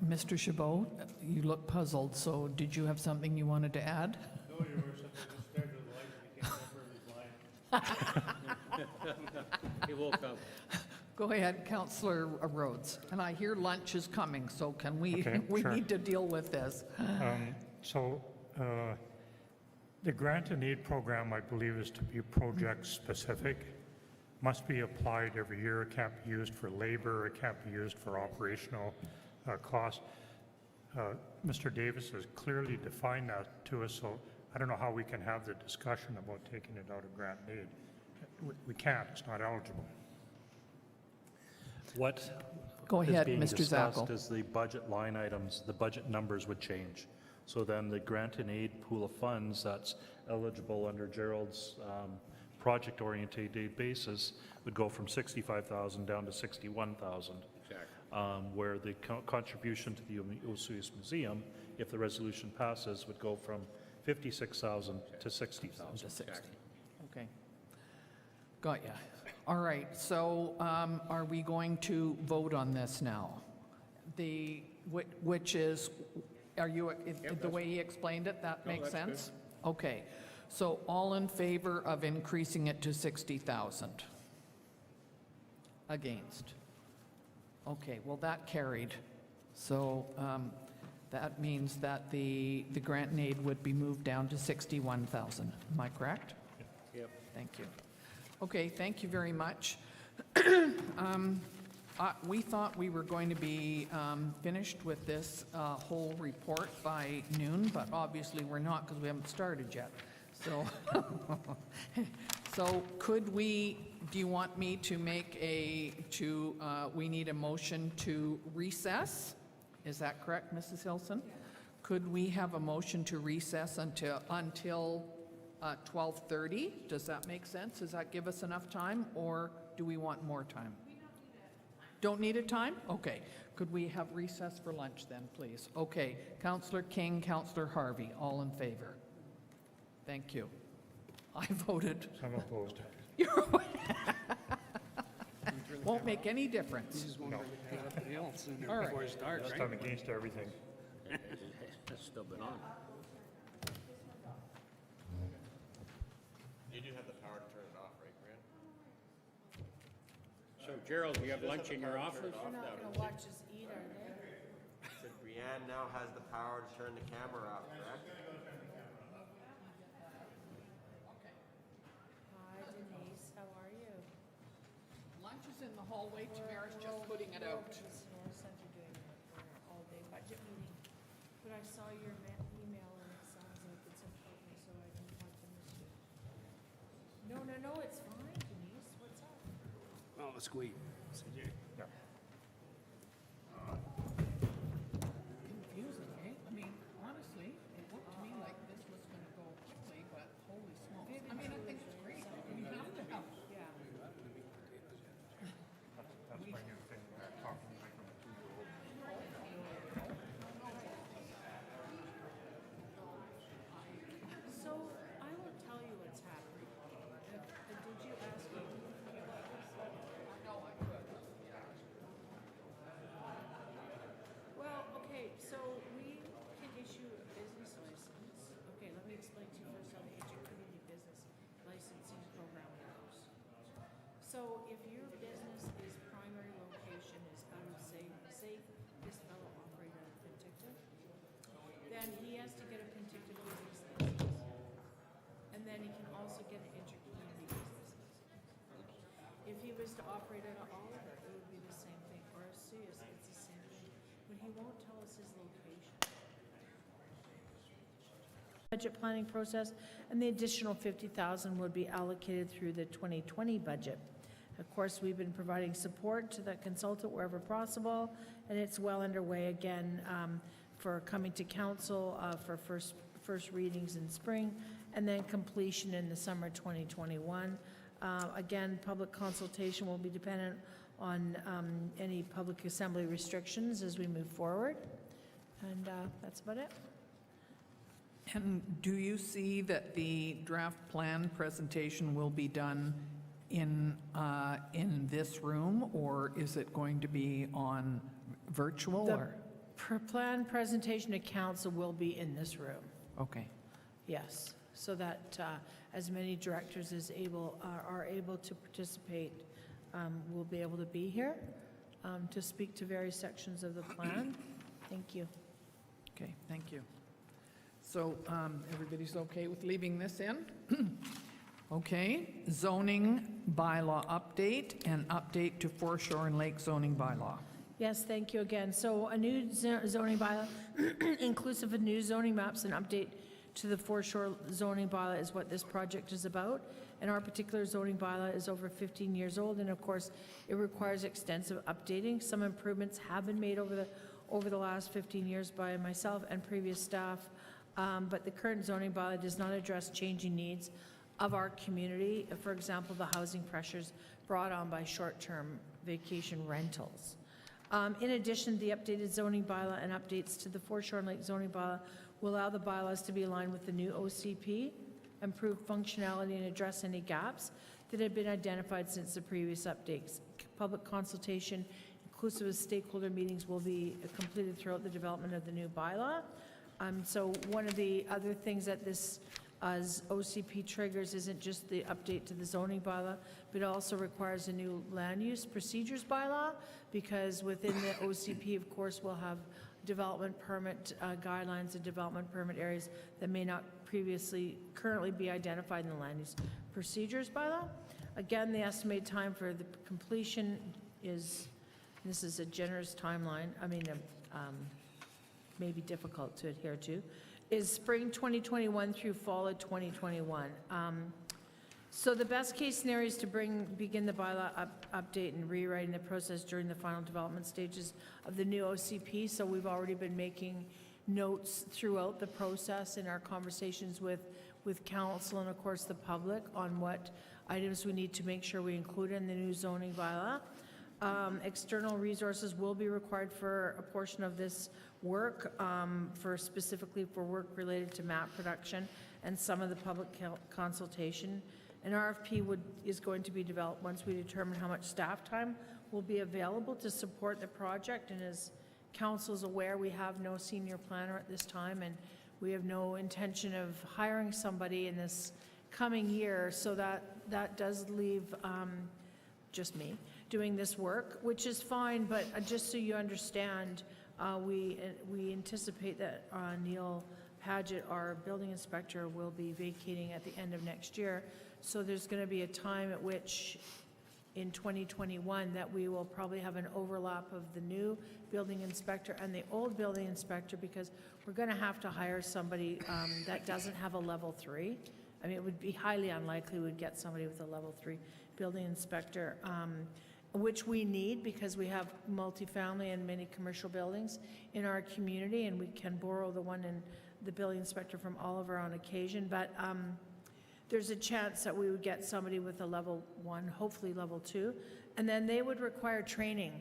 Mr. Chabot, you look puzzled, so did you have something you wanted to add? No, Your Worship, I just stared at the light and became temporarily blind. He woke up. Go ahead, Councillor Rhodes. And I hear lunch is coming, so can we, Okay, we sure. need to deal with this. The grant and aid program, I believe, is to be project-specific, must be applied every year. It can't be used for labor, it can't be used for operational costs. Mr. Davis has clearly defined that to us, so I don't know how we can have the discussion about taking it out of grant and aid. We can't, it's not eligible. What Go is ahead, being Mr. discussed Zackel. is the budget line items, the budget numbers would change. So then the grant and aid pool of funds that's eligible under Gerald's project-oriented aid basis would go from 65,000 down to 61,000. Exactly. Where the contribution to the Osoyoos Museum, if the resolution passes, would go from 56,000 to 60,000. To 60. Okay. Got ya. All right, so are we going to vote on this now? Which is, are you, the way he explained it, that makes that's good. sense? Okay, so all in favor of increasing it to 60,000? Against? Okay, well, that carried. So that means that the grant and aid would be moved down to 61,000. Am I correct? Yep. Thank you. Okay, thank you very much. We thought we were going to be finished with this whole report by noon, but obviously we're not because we haven't started yet. So, so could we, do you want me to make we need a motion to recess? Is that correct, Mrs. Hilson? Could we have a motion to recess until 12:30? Does that make sense? Does that give us enough time, or do we want more time? Don't need a time? Okay. Could we have recess for lunch then, please? Okay. Councillor King, Councillor Harvey, all in favor? Thank you. I voted. I'm opposed. Won't make any difference. Just wondering if you got anything else in All there right. before it starts, Just right? I'm against everything. That's still been on. You do have the power to turn it off, right, Grant? So Gerald, you have lunch in your office? They're not gonna watch us eat, are they? So Brianne now has the power to turn the camera off, correct? Hi Denise, how are you? Lunch is in the hallway. Tamara's just putting it out. This North Center doing an all-day budget meeting. But I saw your email and it sounds like it's important, so I didn't want to miss you. No, it's fine, Denise, what's up? Oh, let's wait. Confusing, eh? I mean, honestly, it looked to me like this was going to go quickly, but holy smokes. I mean, I think it's great. We have to have. Yeah. That's my new thing, talking like I'm a 2-year-old. So I will tell you what's happening. Did you ask me about this? No, I could. Well, okay, so we can issue a business license. Okay, let me explain to you first how the intercommunity business licensing program works. So if your business's primary location is out of, say this fellow operator out of Penticton, then he has to get a Penticton business license. And then he can also get an intercommunity business license. If he was to operate out of Oliver, it would be the same thing, or Osoyoos, it's the same thing, but he won't tell us his location. Budget planning process, and the additional 50,000 would be allocated through the 2020 budget. Of course, we've been providing support to the consultant wherever possible, and it's well underway again for coming to council for first readings in spring, and then completion in the summer 2021. Again, public consultation will be dependent on any public assembly restrictions as we move forward. And that's about it. And do you see that the draft plan presentation will be done in this room, or is it going to be on virtual, The or? plan presentation to council will be in this room, Okay. yes, so that as many directors as are able to participate will be able to be here to speak to various sections of the plan. Thank you. Okay, thank you. So everybody's okay with leaving this in? Okay, zoning bylaw update and update to foreshore and lake zoning bylaw. Yes, thank you again. So a new zoning bylaw, inclusive of new zoning maps and update to the foreshore zoning bylaw is what this project is about. And our particular zoning bylaw is over 15 years old, and of course, it requires extensive updating. Some improvements have been made over the last 15 years by myself and previous staff, but the current zoning bylaw does not address changing needs of our community. For example, the housing pressures brought on by short-term vacation rentals. In addition, the updated zoning bylaw and updates to the foreshore and lake zoning bylaw will allow the bylaws to be aligned with the new OCP, improve functionality, and address any gaps that have been identified since the previous updates. Public consultation, inclusive of stakeholder meetings, will be completed throughout the development of the new bylaw. So one of the other things that this OCP triggers isn't just the update to the zoning bylaw, but it also requires a new land use procedures bylaw, because within the OCP, of course, we'll have development permit guidelines and development permit areas that may not currently be identified in the land use procedures bylaw. Again, the estimated time for the completion is, this is a generous timeline, may be difficult to adhere to, is spring 2021 through fall of 2021. So the best case scenario is to begin the bylaw update and rewriting the process during the final development stages of the new OCP. So we've already been making notes throughout the process in our conversations with council and of course the public on what items we need to make sure we include in the new zoning bylaw. External resources will be required for a portion of this work, specifically for work related to map production and some of the public consultation. An RFP is going to be developed once we determine how much staff time will be available to support the project. And as council is aware, we have no senior planner at this time, and we have no intention of hiring somebody in this coming year. So that does leave just me doing this work, which is fine, but just so you understand, we anticipate that Neil Paget, our building inspector, will be vacating at the end of next year. So there's going to be a time at which in 2021 that we will probably have an overlap of the new building inspector and the old building inspector, because we're going to have to hire somebody that doesn't have a level 3. It would be highly unlikely we'd get somebody with a level 3 building inspector, which we need because we have multifamily and many commercial buildings in our community, and we can borrow the one in the building inspector from Oliver on occasion. But there's a chance that we would get somebody with a level 1, hopefully level 2, and then they would require training,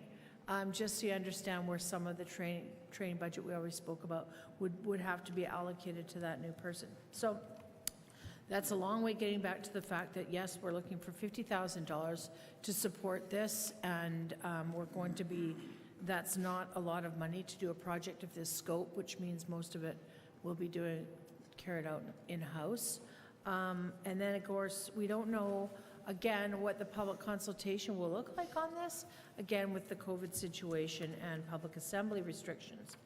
just so you understand where some of the training budget we always spoke about would have to be allocated to that new person. So that's a long way getting back to the fact that, yes, we're looking for $50,000 to support this, and we're going to be, that's not a lot of money to do a project of this scope, which means most of it will be carried out in-house. And then, of course, we don't know, again, what the public consultation will look like on this, again, with the COVID situation and public assembly restrictions.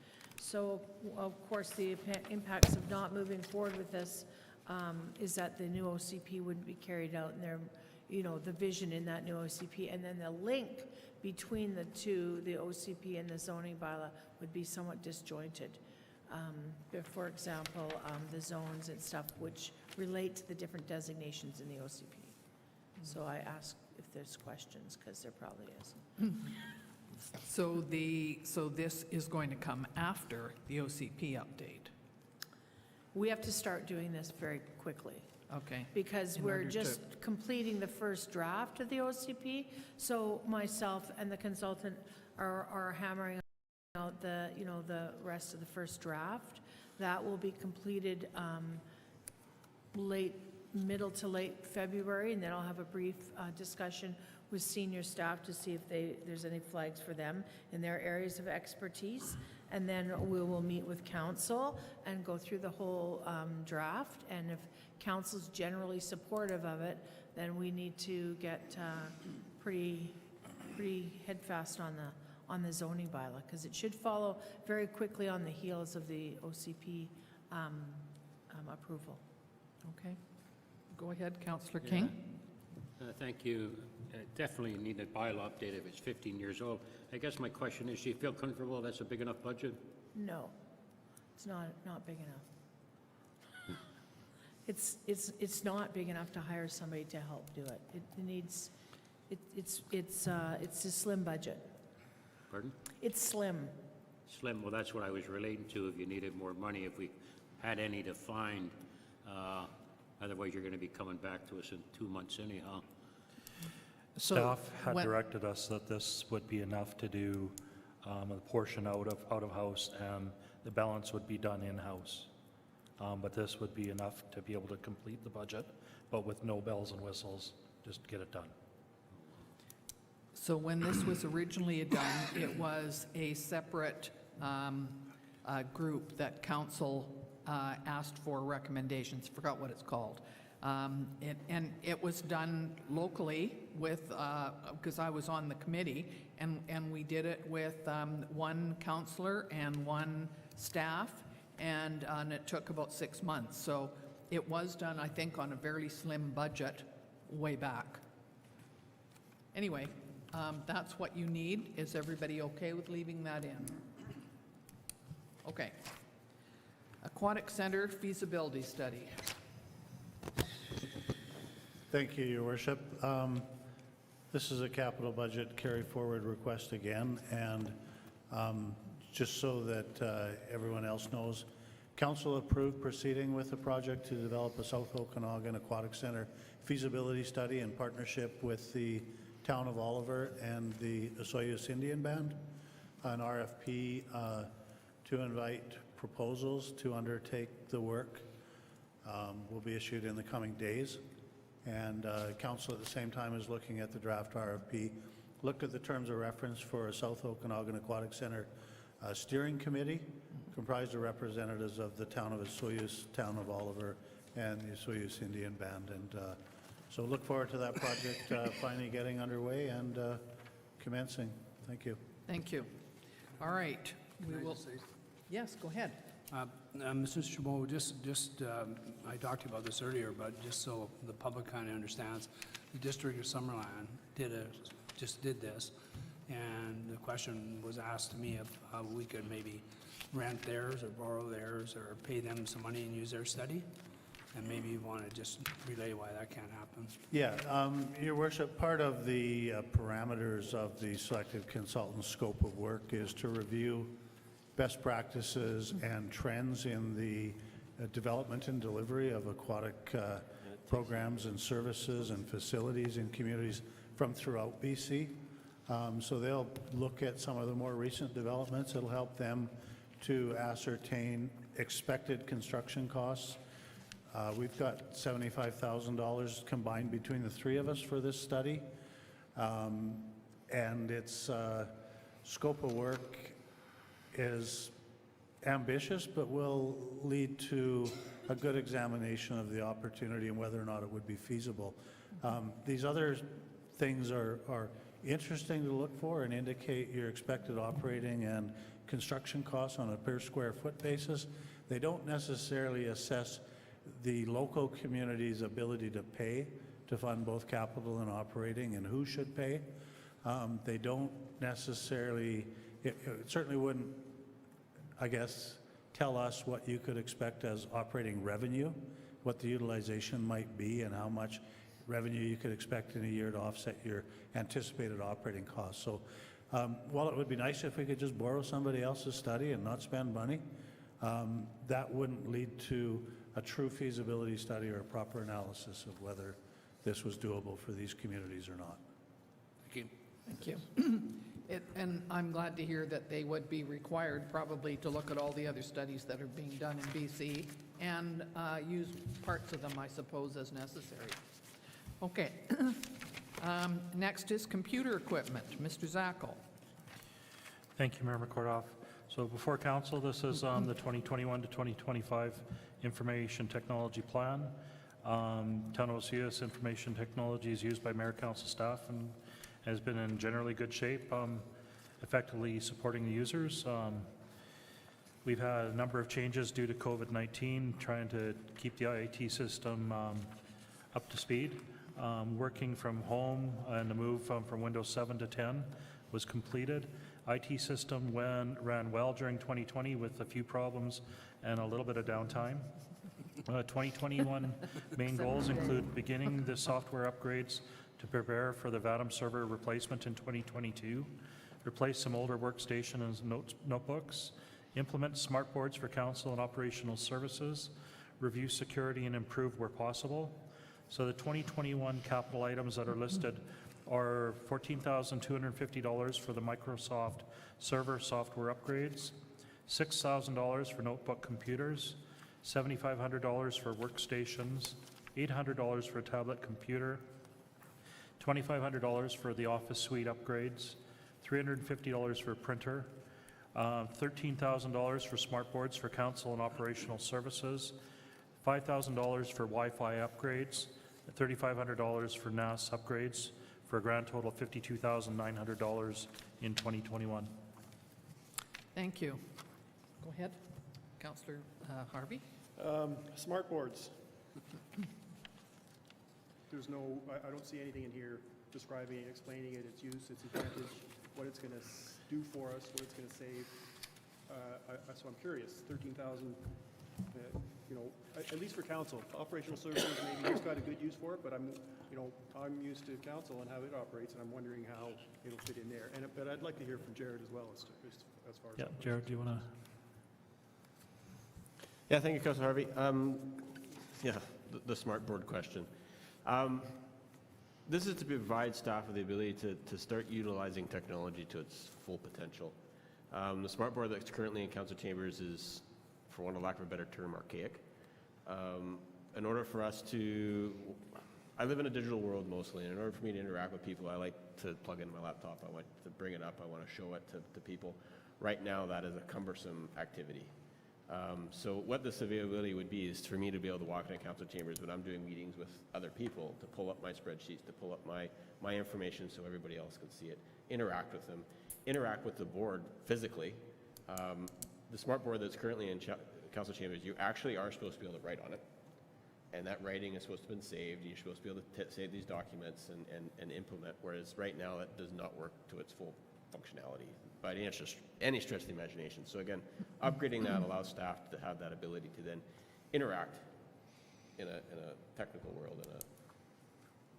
So, of course, the impacts of not moving forward with this is that the new OCP wouldn't be carried out, and there, the vision in that new OCP, and then the link between the two, the OCP and the zoning bylaw, would be somewhat disjointed. For example, the zones and stuff which relate to the different designations in the OCP. So I ask if there's questions, because there probably is. So this is going to come after the OCP update. We have to start doing this very quickly. Okay. Because we're just completing the first draft of the OCP. So myself and the consultant are hammering out the rest of the first draft. That will be completed middle to late February, and then I'll have a brief discussion with senior staff to see if there's any flags for them in their areas of expertise. And then we will meet with council and go through the whole draft. And if council's generally supportive of it, then we need to get pretty headfast on the zoning bylaw, because it should follow very quickly on the heels of the OCP approval. Okay. Go ahead, Councillor King. Thank you. Definitely need a bylaw update if it's 15 years old. I guess my question is, do you feel comfortable that's a big enough budget? No, it's not big enough. It's not big enough to hire somebody to help do it. It needs, it's a slim budget. Pardon? It's slim. Slim, well, that's what I was relating to, if you needed more money, if we had any to find. Otherwise, you're going to be coming back to us in 2 months anyhow. So Staff had when- directed us that this would be enough to do a portion out of house, and the balance would be done in-house. But this would be enough to be able to complete the budget, but with no bells and whistles, just get it done. So when this was originally done, it was a separate group that council asked for recommendations, forgot what it's called. And it was done locally with, because I was on the committee, and we did it with one councillor and one staff, and it took about 6 months. So it was done, I think, on a very slim budget way back. Anyway, that's what you need. Is everybody okay with leaving that in? Okay. Aquatic Center feasibility study. Thank you, Your Worship. This is a capital budget carry-forward request again, and just so that everyone else knows, Council approved proceeding with the project to develop a South Okanagan Aquatic Center feasibility study in partnership with the Town of Oliver and the Soyuz Indian Band, an RFP to invite proposals to undertake the work will be issued in the coming days. And Council at the same time is looking at the draft RFP, looked at the terms of reference for a South Okanagan Aquatic Center steering committee comprised of representatives of the Town of Soyuz, Town of Oliver, and the Soyuz Indian Band. And so look forward to that project finally getting underway and commencing. Thank you. Thank you. All right. We will. Yes, go ahead. Mr. Chabot, I talked to you about this earlier, but just so the public kind of understands, the District of Summerland just did this, and the question was asked to me if we could maybe rent theirs or borrow theirs or pay them some money and use their study, and maybe you want to just relay why that can't happen. Yeah, Your Worship, part of the parameters of the selected consultant's scope of work is to review best practices and trends in the development and delivery of aquatic programs and services and facilities in communities from throughout BC. So they'll look at some of the more recent developments. It'll help them to ascertain expected construction costs. We've got $75,000 combined between the three of us for this study. And its scope of work is ambitious, but will lead to a good examination of the opportunity and whether or not it would be feasible. These other things are interesting to look for and indicate your expected operating and construction costs on a per square foot basis. They don't necessarily assess the local community's ability to pay to fund both capital and operating and who should pay. They don't necessarily, it certainly wouldn't, I guess, tell us what you could expect as operating revenue, what the utilization might be, and how much revenue you could expect in a year to offset your anticipated operating costs. So while it would be nice if we could just borrow somebody else's study and not spend money, that wouldn't lead to a true feasibility study or a proper analysis of whether this was doable for these communities or not. Thank you. Thank you. And I'm glad to hear that they would be required probably to look at all the other studies that are being done in BC and use parts of them, I suppose, as necessary. Okay. Next is computer equipment. Mr. Zackel. Thank you, Mayor McCordoff. So before council, this is the 2021 to 2025 Information Technology Plan. Town of Oceus information technology is used by Mayor Council staff and has been in generally good shape, effectively supporting the users. We've had a number of changes due to COVID-19, trying to keep the IT system up to speed. Working from home and the move from Windows 7 to 10 was completed. IT system ran well during 2020 with a few problems and a little bit of downtime. 2021 main goals include beginning the software upgrades to prepare for the VATM server replacement in 2022, replace some older workstation and notebooks, implement smart boards for council and operational services, review security and improve where possible. So the 2021 capital items that are listed are $14,250 for the Microsoft server software upgrades, $6,000 for notebook computers, $7,500 for workstations, $800 for a tablet computer, $2,500 for the office suite upgrades, $350 for a printer, $13,000 for smart boards for council and operational services, $5,000 for Wi-Fi upgrades, $3,500 for NAS upgrades, for a grand total of $52,900 in 2021. Thank you. Go ahead, Councillor Harvey. Smart boards. There's no, I don't see anything in here describing it, explaining it, its use, its advantage, what it's going to do for us, what it's going to save. So I'm curious, 13,000, you know, at least for council. Operational services, maybe it's got a good use for it, but I'm used to council and how it operates, and I'm wondering how it'll fit in there. But I'd like to hear from Jared as well as far as. Yeah, Jared, do you want to? Yeah, thank you, Councilor Harvey. Yeah, the smart board question. This is to provide staff with the ability to start utilizing technology to its full potential. The smart board that's currently in council chambers is, for want of lack of a better term, archaic. In order for us to, I live in a digital world mostly, and in order for me to interact with people, I like to plug in my laptop, I want to bring it up, I want to show it to people. Right now, that is a cumbersome activity. So what this availability would be is for me to be able to walk into council chambers when I'm doing meetings with other people, to pull up my spreadsheets, to pull up my information so everybody else can see it, interact with them, interact with the board physically. The smart board that's currently in council chambers, you actually are supposed to be able to write on it, and that writing is supposed to have been saved, and you're supposed to be able to save these documents and implement, whereas right now that does not work to its full functionality by any stretch of the imagination. So again, upgrading that allows staff to have that ability to then interact in a technical world, in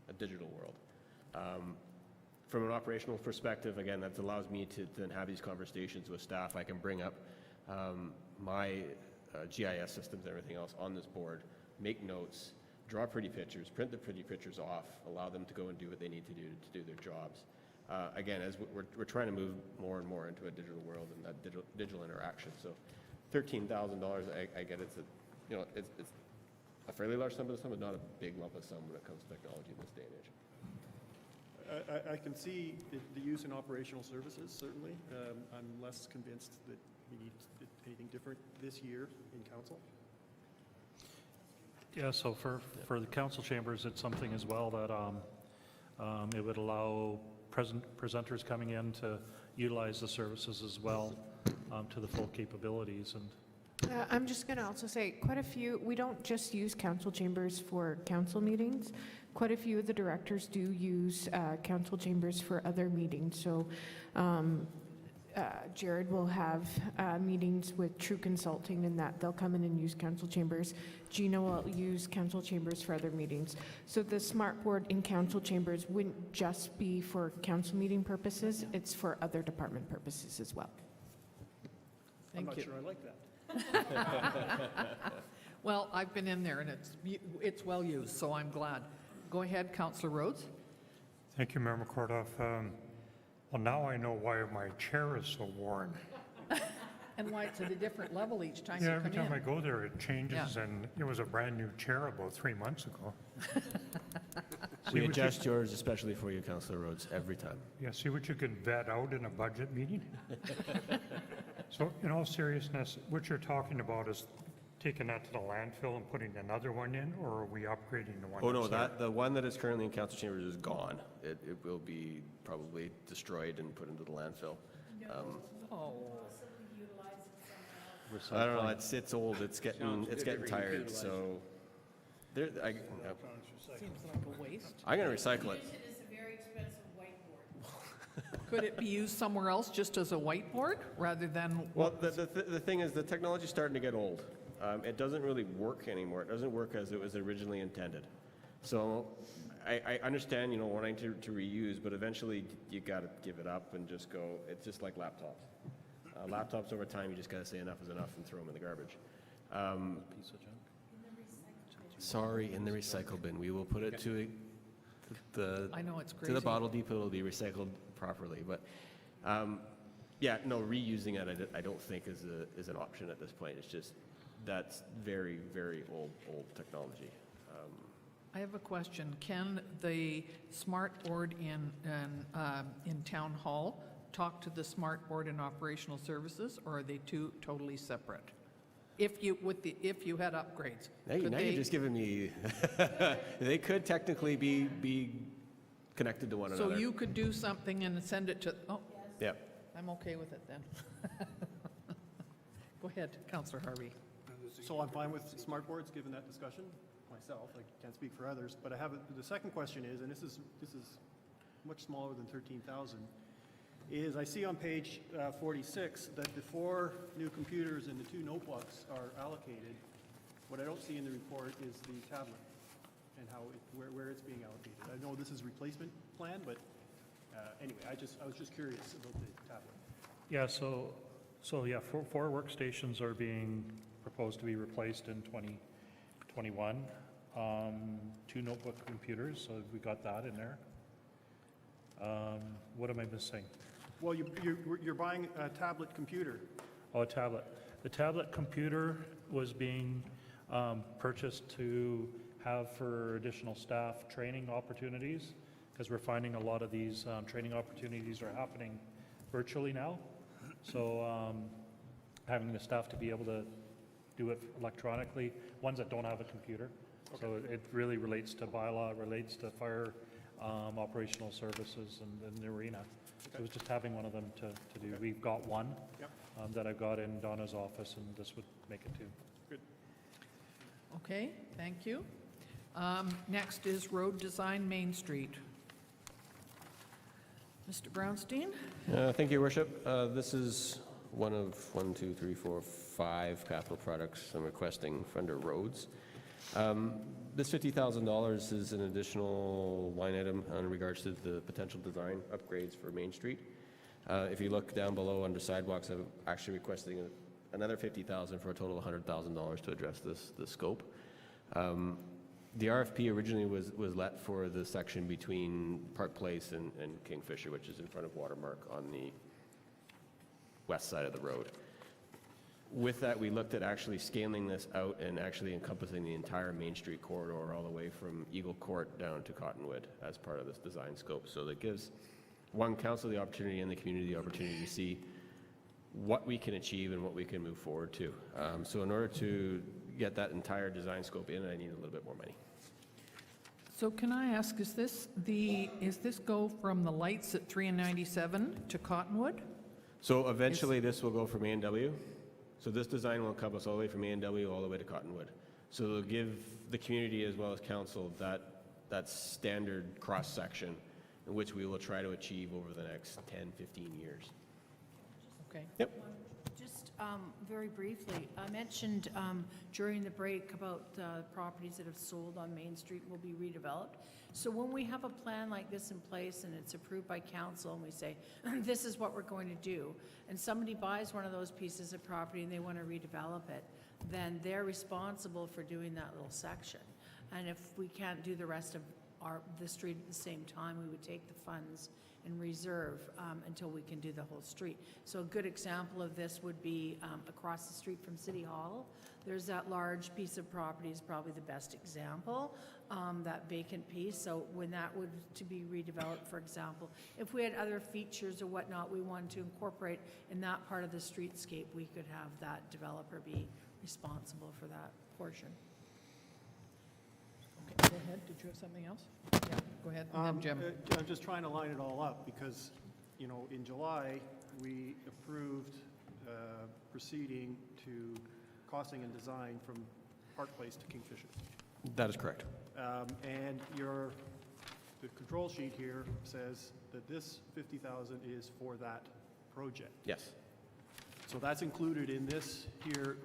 a digital world. From an operational perspective, again, that allows me to then have these conversations with staff. I can bring up my GIS systems and everything else on this board, make notes, draw pretty pictures, print the pretty pictures off, allow them to go and do what they need to do their jobs. Again, as we're trying to move more and more into a digital world and that digital interaction. So $13,000, I get it's a fairly large sum, but not a big lump of sum when it comes to technology in this day and age. I can see the use in operational services, certainly. I'm less convinced that we need anything different this year in council. Yeah, so for the council chambers, it's something as well that it would allow presenters coming in to utilize the services as well to the full capabilities. And I'm just going to also say quite a few, we don't just use council chambers for council meetings. Quite a few of the directors do use council chambers for other meetings. So Jared will have meetings with True Consulting and that they'll come in and use council chambers. Gina will use council chambers for other meetings. So the smart board in council chambers wouldn't just be for council meeting purposes, it's for other department purposes as well. I'm Thank not you. sure I like that. Well, I've been in there and it's well used, so I'm glad. Go ahead, Councillor Rhodes. Thank you, Mayor McCordoff. Well, now I know why my chair is so worn. And why it's at a different level each time Yeah, you every come time I in. go there, it changes, Yeah. and it was a brand-new chair about 3 months ago. We adjust yours especially for you, Councillor Rhodes, every time. Yeah, see what you can vet out in a budget meeting? So, in all seriousness, what you're talking about is taking that to the landfill and putting another one in, or are we upgrading the one Oh, no, that's there? the one that is currently in council chambers is gone. It will be probably destroyed and put into the landfill. Oh, I don't know, recycling. it's old, it's getting tired, so. There, Seems like a waste. I'm gonna recycle it. Use it as a very expensive whiteboard. Could it be used somewhere else, just as a whiteboard, rather than? Well, the thing is, the technology's starting to get old. It doesn't really work anymore. It doesn't work as it was originally intended. So I understand, you know, wanting to reuse, but eventually you gotta give it up and just go, it's just like laptops. Laptops over time, you just gotta say enough is enough and throw them in the garbage. Piece of junk. Sorry, in the recycle bin. We will put it to the I know, it's to crazy. the bottle depot. It'll be recycled properly. But yeah, no, reusing it I don't think is an option at this point. It's just that's very, very old technology. I have a question. Can the smart board in town hall talk to the smart board in operational services, or are they two totally separate? If you had upgrades, Now, could now they? you're just giving me. They could technically be connected to one So another. you could do something and send it to, oh, Yeah. I'm okay with it then. Go ahead, Councillor Harvey. So I'm fine with smart boards, given that discussion myself. I can't speak for others, but I have, the second question is, and this is much smaller than 13,000, is I see on page 46 that the 4 new computers and the 2 notebooks are allocated. What I don't see in the report is the tablet and how where it's being allocated. I know this is replacement plan, but anyway, I was just curious about the tablet. Yeah, so yeah, 4 workstations are being proposed to be replaced in 2021. 2 notebook computers, so we got that in there. What am I missing? Well, you're buying a tablet computer. Oh, a tablet. The tablet computer was being purchased to have for additional staff training opportunities, because we're finding a lot of these training opportunities are happening virtually now. So having the staff to be able to do it electronically, ones that don't have a computer. Okay. So it really relates to bylaw, it relates to fire operational services and the arena. Okay. So it was just having one of them to do. Okay. We've got one. Yep. That I've got in Donna's office, and this would make it 2. Good. Okay, thank you. Next is road design, Main Street. Mr. Brownstein? Thank you, Your Worship. This is one of 5 capital projects I'm requesting for under roads. This $50,000 is an additional line item in regards to the potential design upgrades for Main Street. If you look down below under sidewalks, I'm actually requesting another $50,000 for a total of $100,000 to address this scope. The RFP originally was let for the section between Park Place and Kingfisher, which is in front of Watermark on the west side of the road. With that, we looked at actually scaling this out and actually encompassing the entire Main Street corridor all the way from Eagle Court down to Cottonwood as part of this design scope. So that gives council the opportunity and the community the opportunity to see what we can achieve and what we can move forward to. So in order to get that entire design scope in, I need a little bit more money. So can I ask, is this go from the lights at 3 and 97 to Cottonwood? So eventually this will go from A&W. So this design will encompass all the way from A&W all the way to Cottonwood. So it'll give the community as well as council that standard cross-section in which we will try to achieve over the next 10, 15 years. Okay. Yep. Just very briefly, I mentioned during the break about properties that have sold on Main Street will be redeveloped. So when we have a plan like this in place and it's approved by council and we say, this is what we're going to do, and somebody buys one of those pieces of property and they want to redevelop it, then they're responsible for doing that little section. And if we can't do the rest of the street at the same time, we would take the funds and reserve until we can do the whole street. So a good example of this would be across the street from City Hall. There's that large piece of property is probably the best example, that vacant piece. So when that would to be redeveloped, for example, if we had other features or whatnot we wanted to incorporate in that part of the streetscape, we could have that developer be responsible for that portion. Okay, go ahead. Did you have something else? Yeah, go ahead. And then Jim. I'm just trying to line it all up because, you know, in July, we approved proceeding to costing and design from Park Place to Kingfisher. That is correct. And the control sheet here says that this 50,000 is for that project. Yes. So that's included in this here.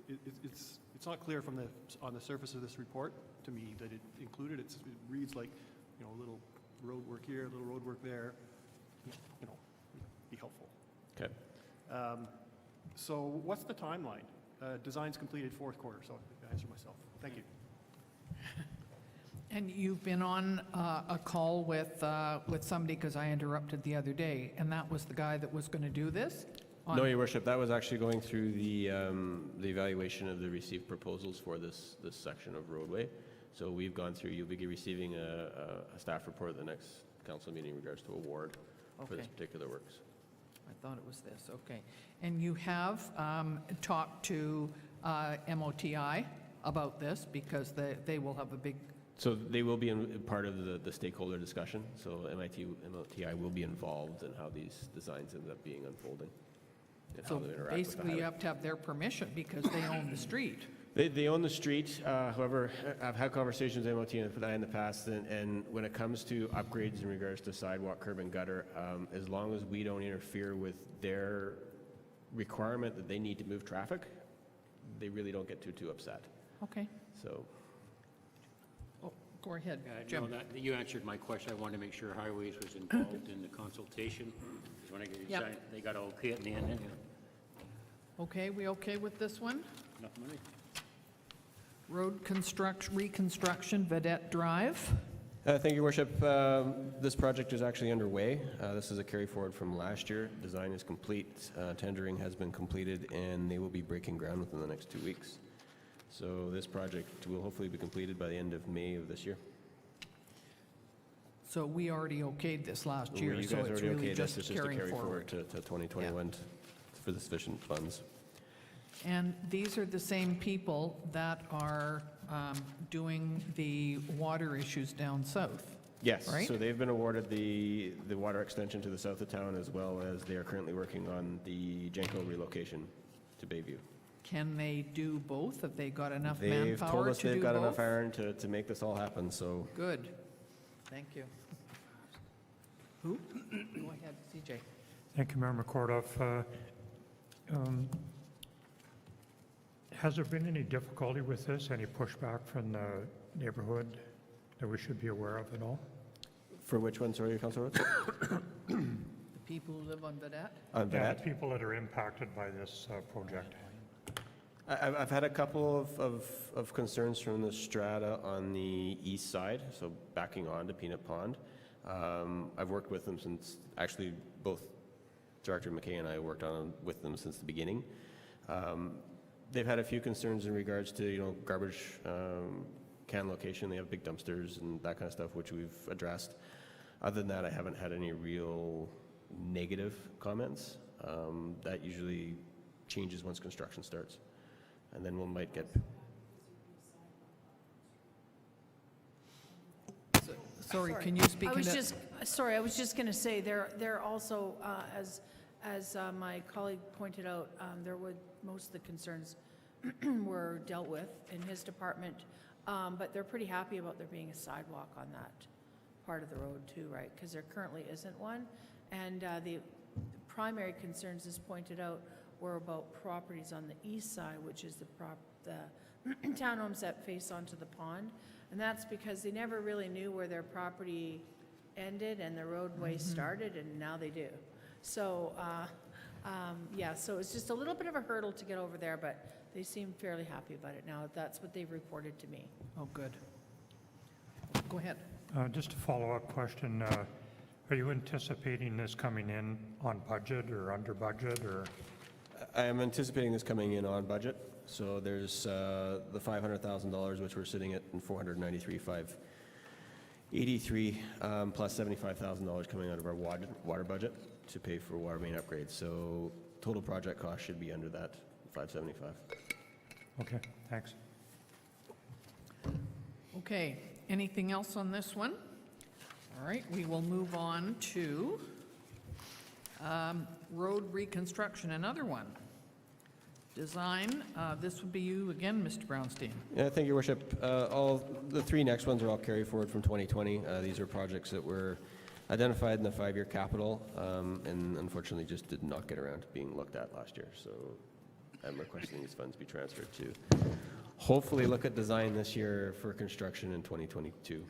It's not clear on the surface of this report to me that it included. It reads like, a little road work here, a little road work there. Be helpful. Okay. So what's the timeline? Design's completed fourth quarter, so I answer myself. Thank you. And you've been on a call with somebody, because I interrupted the other day, and that was the guy that was going to do this? No, Your Worship, that was actually going through the evaluation of the received proposals for this section of roadway. So we've gone through, you'll be receiving a staff report at the next council meeting in regards to award for this Okay. particular works. I thought it was this, okay. And you have talked to MOTI about this, because they will have a big, So they will be part of the stakeholder discussion. So MOTI will be involved in how these designs end up being unfolding and how so they interact with the basically you highway. have to have their permission, because they own the street. They own the street. However, I've had conversations with MOT in the past, and when it comes to upgrades in regards to sidewalk, curb, and gutter, as long as we don't interfere with their requirement that they need to move traffic, they really don't get too upset. Okay. So, Oh, go ahead, No, Jim. you answered my question. I wanted to make sure Highways was involved in the consultation. 'Cause when I get Yep. signed, they got to okay it in the end anyway. Okay, we okay with this one? Enough money. Road reconstruction, Vedette Drive. thank you, Your Worship. This project is actually underway. This is a carry forward from last year. Design is complete. Tendering has been completed, and they will be breaking ground within the next 2 weeks. So this project will hopefully be completed by the end of May of this year. So we already okayed this last year, You so guys it's already really okayed this. just It's just a carrying carry forward. forward to 2021 for the sufficient funds. And these are the same people that are doing the water issues down south. Yes, Right? so they've been awarded the water extension to the south of town, as well as they are currently working on the Jenko relocation to Bayview. Can they do both? Have they got enough They've told manpower us to they've do got enough both? iron to make this all happen, so. Good. Thank you. Who? Go ahead, CJ. Thank you, Member Kordoff. Has there been any difficulty with this, any pushback from the neighborhood that we should be aware of at all? For which one, sorry, Councilor Rhodes? The people who live on Vedette? On Yeah, that? people that are impacted by this project. I've had a couple of concerns from the strata on the east side, so backing on to Peanut Pond. I've worked with them since, actually, both Director McKay and I worked with them since the beginning. They've had a few concerns in regards to, garbage can location. They have big dumpsters and that kind of stuff, which we've addressed. Other than that, I haven't had any real negative comments. That usually changes once construction starts. And then we might get... Sorry, can you speak I was into? just, sorry, I was just going to say, they're also, as my colleague pointed out, most of the concerns were dealt with in his department, but they're pretty happy about there being a sidewalk on that part of the road too, right? Because there currently isn't one. And the primary concerns, as pointed out, were about properties on the east side, which is the townhomes that face onto the pond. And that's because they never really knew where their property ended and the roadway started, and now they do. So, yeah, so it's just a little bit of a hurdle to get over there, but they seem fairly happy about it now. That's what they've reported to me. Oh, good. Go ahead. Just a follow-up question. Are you anticipating this coming in on budget or under budget, or? I am anticipating this coming in on budget. So there's the $500,000, which we're sitting at in $493,583, plus $75,000 coming out of our water budget to pay for water main upgrades. So total project cost should be under that $575. Okay, thanks. Okay, anything else on this one? All right, we will move on to Road reconstruction, another one. Design, this would be you again, Mr. Brownstein. Yeah, thank you, Your Worship. All the three next ones are all carry forward from 2020. These are projects that were identified in the 5-year capital and unfortunately just did not get around to being looked at last year. So I'm requesting these funds be transferred to hopefully look at design this year for construction in 2022.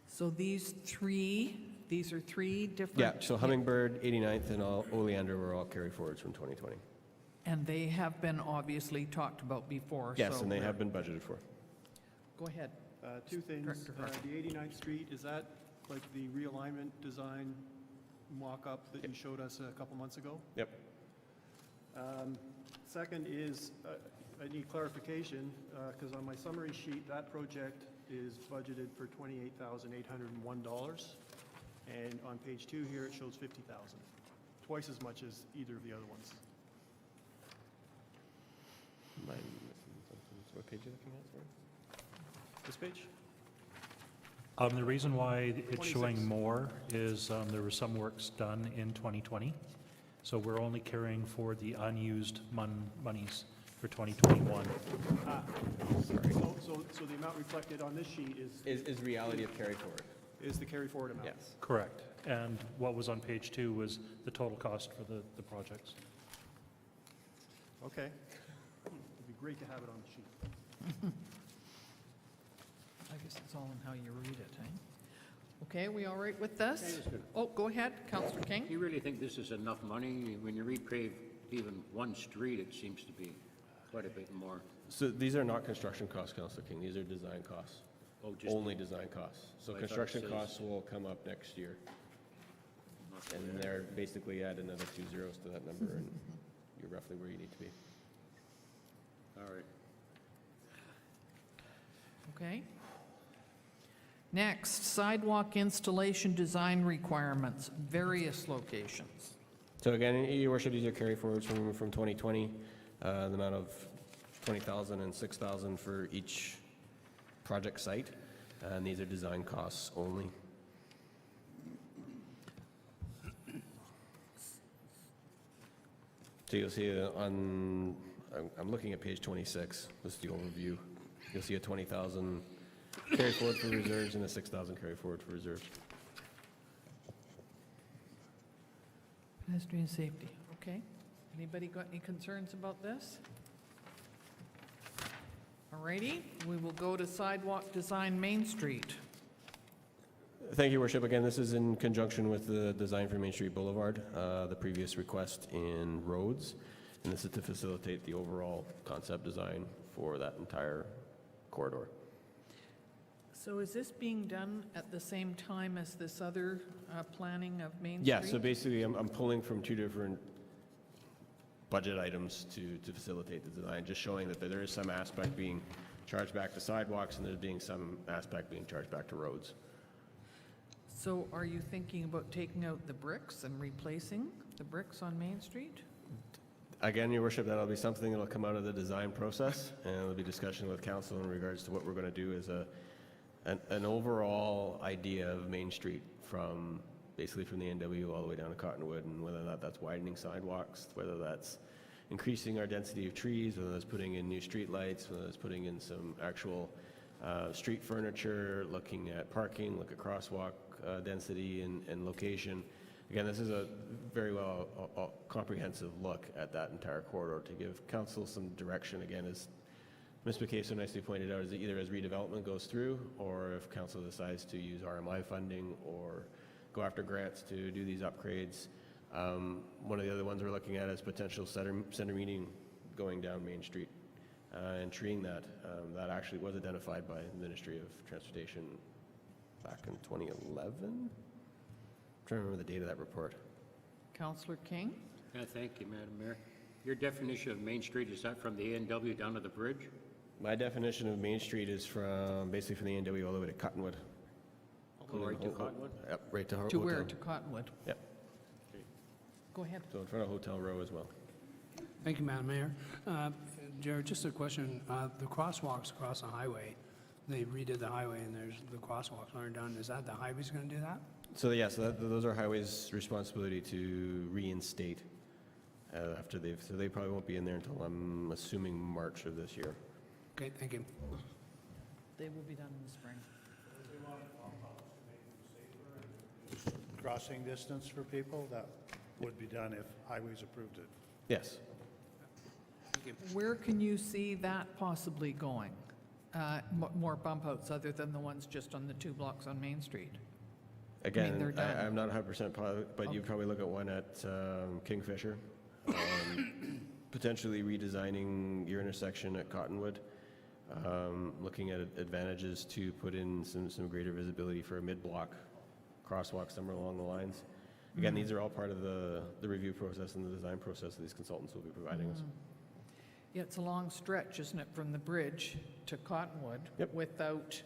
So these are three different... Yeah, so Hummingbird, 89th, and Oleander were all carry forwards from 2020. And they have been obviously talked about before, Yes, so and they we're- have been budgeted for. Go ahead. Two things. Director Hart. The 89th Street, is that like the realignment design mock-up that you showed us a couple months ago? Yep. Second is, I need clarification, because on my summary sheet, that project is budgeted for $28,801. And on page 2 here, it shows $50,000, twice as much as either of the other ones. Am I missing something? So what page are you looking at, sorry? This page? The reason why it's 26. showing more is there was some works done in 2020. So we're only carrying forward the unused monies for 2021. So the amount reflected on this sheet Is reality of carry forward. is the carry forward amount? Yes. Correct. And what was on page 2 was the total cost for the projects. Okay. It'd be great to have it on the sheet. I guess it's all in how you read it, eh? Okay, we all right with this? Yeah, that's good. Oh, go ahead, Councillor King. Do you really think this is enough money? When you repave even one street, it seems to be quite a bit more. So these are not construction costs, Councillor King. These are design costs. Oh, just Only design costs. So I thought it construction says- costs will come up next year. And they're basically add another 2 zeros to that number, and you're roughly where you need to be. All right. Okay. Next, sidewalk installation design requirements, various locations. So again, Your Worship, these are carry forwards from 2020, the amount of $20,000 and $6,000 for each project site, and these are design costs only. So you'll see on, I'm looking at page 26, this is the overview. You'll see a 20,000 carry forward for reserves and a 6,000 carry forward for reserves. Pedestrian safety, okay. Anybody got any concerns about this? All righty, we will go to sidewalk design Main Street. Thank you, Your Worship. Again, this is in conjunction with the design for Main Street Boulevard, the previous request in roads, and this is to facilitate the overall concept design for that entire corridor. So is this being done at the same time as this other planning of Main Street? Yeah, so basically I'm pulling from two different budget items to facilitate the design, just showing that there is some aspect being charged back to sidewalks and there's being some aspect being charged back to roads. So are you thinking about taking out the bricks and replacing the bricks on Main Street? Again, Your Worship, that'll be something that'll come out of the design process, and there'll be discussion with council in regards to what we're going to do as an overall idea of Main Street from basically from the NW all the way down to Cottonwood, and whether that's widening sidewalks, whether that's increasing our density of trees, whether that's putting in new street lights, whether that's putting in some actual street furniture, looking at parking, look at crosswalk density and location. Again, this is a very well comprehensive look at that entire corridor to give council some direction. Again, as Ms. McKay so nicely pointed out, is that either as redevelopment goes through, or if council decides to use RMI funding or go after grants to do these upgrades. One of the other ones we're looking at is potential center meeting going down Main Street and treeing that. That actually was identified by the Ministry of Transportation back in 2011. I'm trying to remember the date of that report. Councillor King? Yeah, thank you, Madam Mayor. Your definition of Main Street, is that from the A&W down to the bridge? My definition of Main Street is from basically from the NW all the way to Cottonwood. All the way to Cottonwood? Yep, right to To Hotel. where? To Cottonwood? Yep, Go ahead. so in front of Hotel Row as well. Thank you, Madam Mayor. Jared, just a question. The crosswalks across the highway, they redid the highway and the crosswalks aren't done. Is that the highway's going to do that? So yeah, so those are highways' responsibility to reinstate after so they probably won't be in there until, I'm assuming, March of this year. Okay, thank you. They will be done in the spring. Crossing distance for people, that would be done if highways approved it. Yes. Where can you see that possibly going? More bump outs other than the ones just on the 2 blocks on Main Street? Again, they're done. I'm not 100% positive, but you Okay. probably look at one at Kingfisher, potentially redesigning your intersection at Cottonwood, looking at advantages to put in some greater visibility for a mid-block crosswalk somewhere along the lines. Again, these are all part of the review process and the design process that these consultants will be providing us. Yeah, it's a long stretch, isn't it, from the bridge to Cottonwood? Yep. Without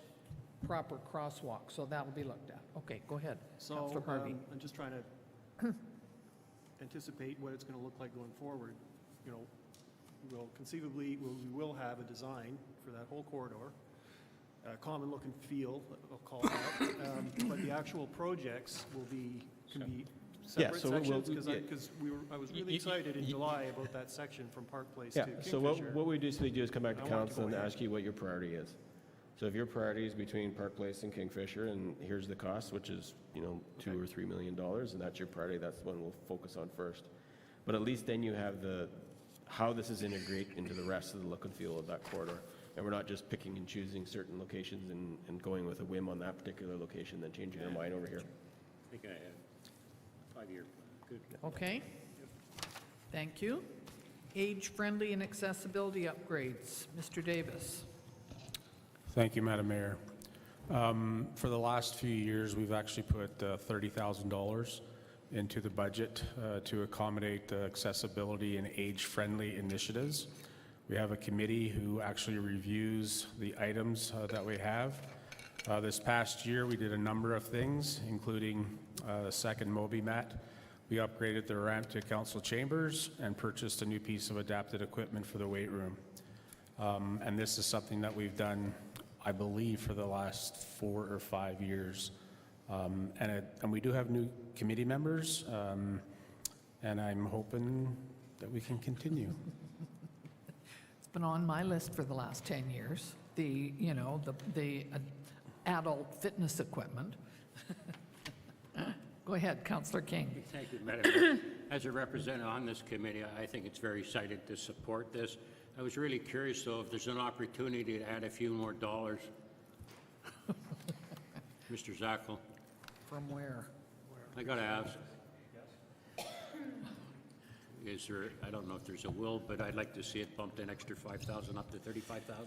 proper crosswalk, so that'll be looked at. Okay, go ahead. So Councillor Harvey. I'm just trying to anticipate what it's going to look like going forward. You know, we'll conceivably, we will have a design for that whole corridor, a common look and feel, I'll call it that. But the actual projects can be separate so sections, yeah. because I was really excited in July about that section from Park Place to Yeah, Kingfisher. so what we basically do is come back to I want it to council go and ahead. ask you what your priority is. So if your priority is between Park Place and Kingfisher, and here's the cost, which is, $2 or $3 million, and that's your priority, that's the one we'll focus on first. But at least then you have how this is integrate into the rest of the look and feel of that corridor. And we're not just picking and choosing certain locations and going with a whim on that particular location, then changing our mind over here. I think I had 5-year plan. Good. Okay. Thank you. Age-friendly and accessibility upgrades. Mr. Davis. Thank you, Madam Mayor. For the last few years, we've actually put $30,000 into the budget to accommodate accessibility and age-friendly initiatives. We have a committee who actually reviews the items that we have. This past year, we did a number of things, including the second Moby mat. We upgraded the ramp to council chambers and purchased a new piece of adapted equipment for the weight room. And this is something that we've done, I believe, for the last 4 or 5 years. And we do have new committee members, and I'm hoping that we can continue. It's been on my list for the last 10 years, the adult fitness equipment. Go ahead, Councillor King. Thank you, Madam Mayor. As a representative on this committee, I think it's very excited to support this. I was really curious, though, if there's an opportunity to add a few more dollars. Mr. Zackel, From where? I got to ask. Is there, I don't know if there's a will, but I'd like to see it bumped an extra 5,000 up to 35,000.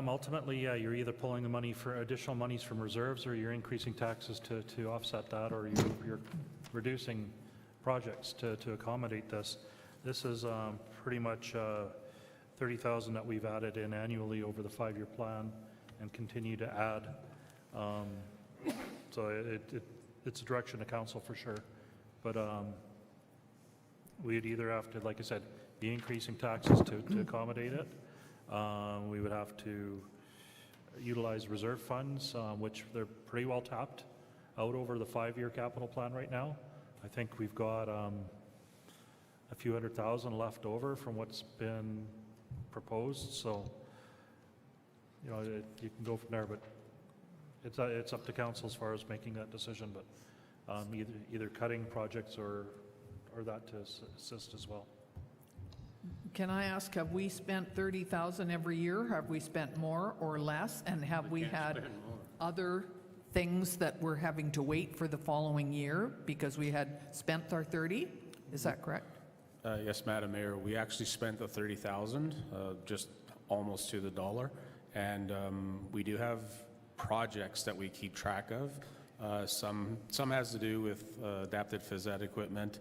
Ultimately, yeah, you're either pulling the money for additional monies from reserves, or you're increasing taxes to offset that, or you're reducing projects to accommodate this. This is pretty much 30,000 that we've added in annually over the 5-year plan and continue to add. So it's a direction of council for sure. But we'd either have to, like I said, be increasing taxes to accommodate it. We would have to utilize reserve funds, which they're pretty well tapped out over the 5-year capital plan right now. I think we've got a few $100,000 left over from what's been proposed, so you can go from there, but it's up to council as far as making that decision, but either cutting projects or that to assist as well. Can I ask, have we spent 30,000 every year? Have we spent more or less? And have we can't had spend more. other things that we're having to wait for the following year because we had spent our 30? Is that correct? Yes, Madam Mayor, we actually spent the 30,000, just almost to the dollar, and we do have projects that we keep track of. Some has to do with adapted phys ed equipment,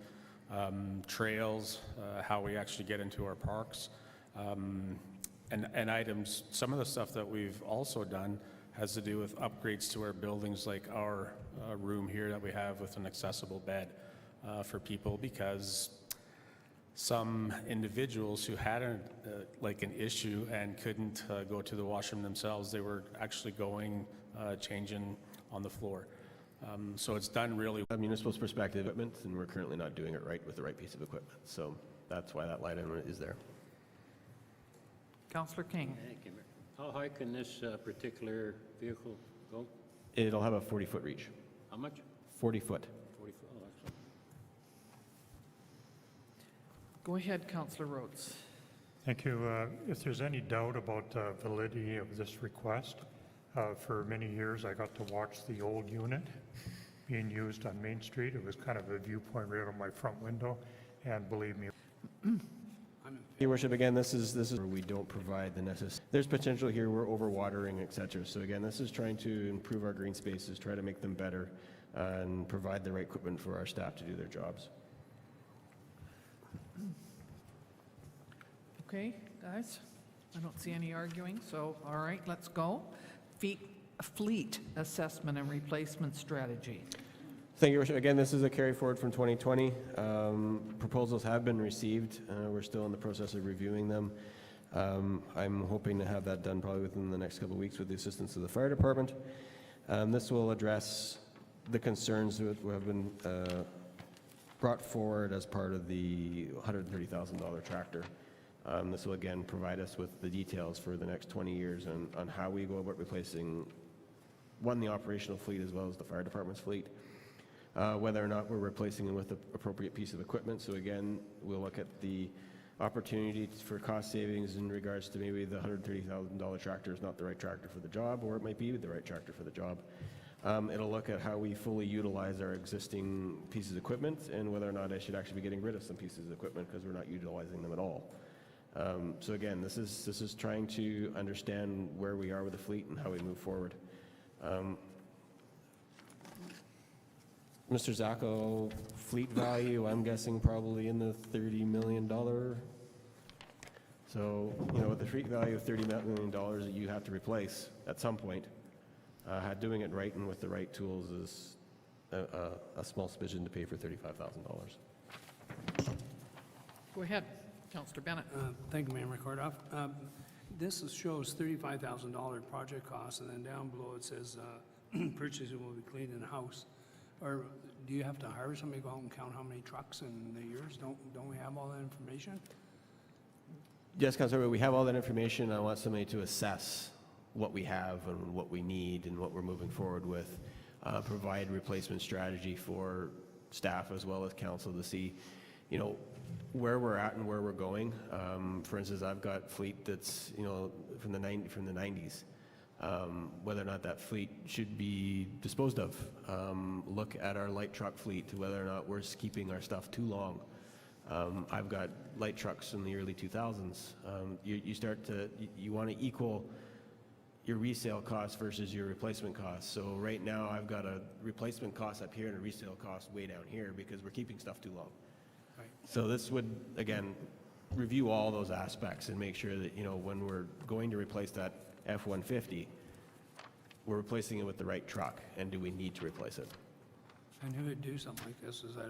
trails, how we actually get into our parks, and items. Some of the stuff that we've also done has to do with upgrades to our buildings, like our room here that we have with an accessible bed for people, because some individuals who had an issue and couldn't go to the washroom themselves, they were actually changing on the floor. So it's done really A municipal's perspective, equipment, and we're currently not doing it right with the right piece of equipment. So that's why that line item is there. Councillor King. Thank you, Mayor. How high can this particular vehicle go? It'll have a 40-foot reach. How much? 40 foot. 40 foot, oh, excellent. Go ahead, Councillor Rhodes. Thank you. If there's any doubt about the validity of this request, for many years I got to watch the old unit being used on Main Street. It was kind of a viewpoint right on my front window, and believe me, Your Worship, again, this is where we don't provide the necessary. There's potential here, we're overwatering, et cetera. So again, this is trying to improve our green spaces, try to make them better, and provide the right equipment for our staff to do their jobs. Okay, guys, I don't see any arguing, so, all right, let's go. Fleet assessment and replacement strategy. Thank you, Your Worship. Again, this is a carry forward from 2020. Proposals have been received. We're still in the process of reviewing them. I'm hoping to have that done probably within the next couple of weeks with the assistance of the fire department. This will address the concerns that have been brought forward as part of the $130,000 tractor. This will again provide us with the details for the next 20 years on how we go about replacing, one, the operational fleet as well as the fire department's fleet. Whether or not we're replacing it with the appropriate piece of equipment. So again, we'll look at the opportunity for cost savings in regards to maybe the $130,000 tractor is not the right tractor for the job, or it might be the right tractor for the job. It'll look at how we fully utilize our existing pieces of equipment and whether or not I should actually be getting rid of some pieces of equipment because we're not utilizing them at all. So again, this is trying to understand where we are with the fleet and how we move forward. Mr. Zacco, fleet value, I'm guessing probably in the $30 million. So, you know, with the fleet value of $30 million that you have to replace at some point, doing it right and with the right tools is a small smidgen to pay for $35,000. Go ahead, Councillor Bennett. Thank you, Mayor McCordoff. This shows $35,000 project cost, and then down below it says purchasing will be cleaned in-house. Or do you have to hire somebody to go out and count how many trucks in the years? Don't we have all that information? Yes, Councilor, we have all that information. I want somebody to assess what we have and what we need and what we're moving forward with. Provide replacement strategy for staff as well as council to see, you know, where we're at and where we're going. For instance, I've got fleet that's, you know, from the 90s. Whether or not that fleet should be disposed of. Look at our light truck fleet, whether or not we're keeping our stuff too long. I've got light trucks in the early 2000s. You want to equal your resale cost versus your replacement cost. So right now I've got a replacement cost up here and a resale cost way down here because we're keeping stuff too long. Right. So this would, again, review all those aspects and make sure that, you know, when we're going to replace that F-150, we're replacing it with the right truck, and do we need to replace it? And who would do something like this? Is that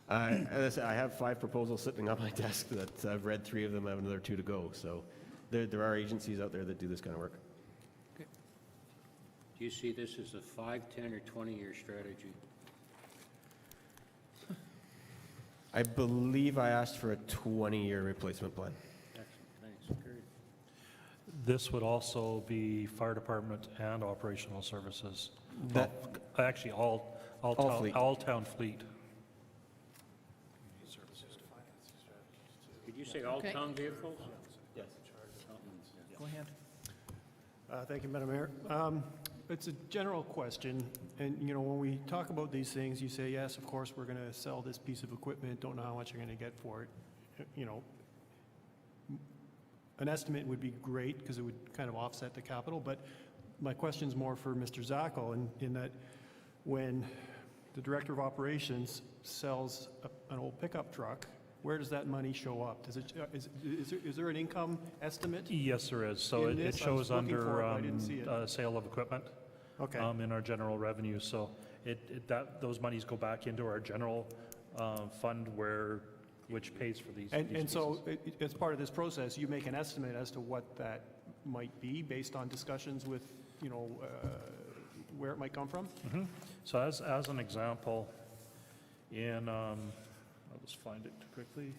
As I said, I have 5 proposals sitting on my desk that I've read 3 of them, I have another 2 to go. So there are agencies out there that do this kind of work. Do you see this as a 5, 10, or 20-year strategy? I believe I asked for a 20-year replacement plan. Excellent, thanks. Carried. This would also be fire department and operational services. That- Actually, all fleet. town fleet. Did you say all Okay. town vehicles? Yes. Go ahead. Thank you, Madam Mayor. It's a general question, and, you know, when we talk about these things, you say, yes, of course, we're going to sell this piece of equipment, don't know how much you're going to get for it. You know, an estimate would be great because it would kind of offset the capital, but my question's more for Mr. Zacco in that when the Director of Operations sells an old pickup truck, where does that money show up? Does it, is there an income estimate? Yes, there is. So In it this, I was shows looking for under it, but I didn't see it. sale of equipment Okay. in our general revenue. So those monies go back into our general fund which pays for these And so, pieces. as part of this process, you make an estimate as to what that might be based on discussions with, you know, where it might come from? So as an example, I'll just find it quickly.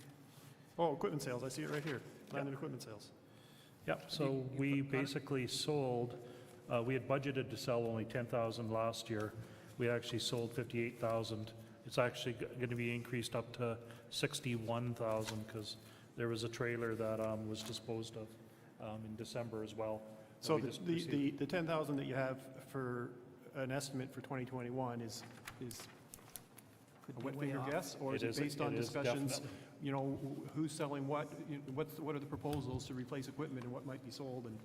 Oh, equipment sales, I see it right here, land and equipment sales. Yep, so we basically sold, we had budgeted to sell only 10,000 last year. We actually sold 58,000. It's actually going to be increased up to 61,000 because there was a trailer that was disposed of in December as well. that So we just received. the 10,000 that you have for an estimate for 2021 is a wet finger guess? Or is It it is- based on it is discussions, definitely. you know, who's selling what, what are the proposals to replace equipment and what might be sold and,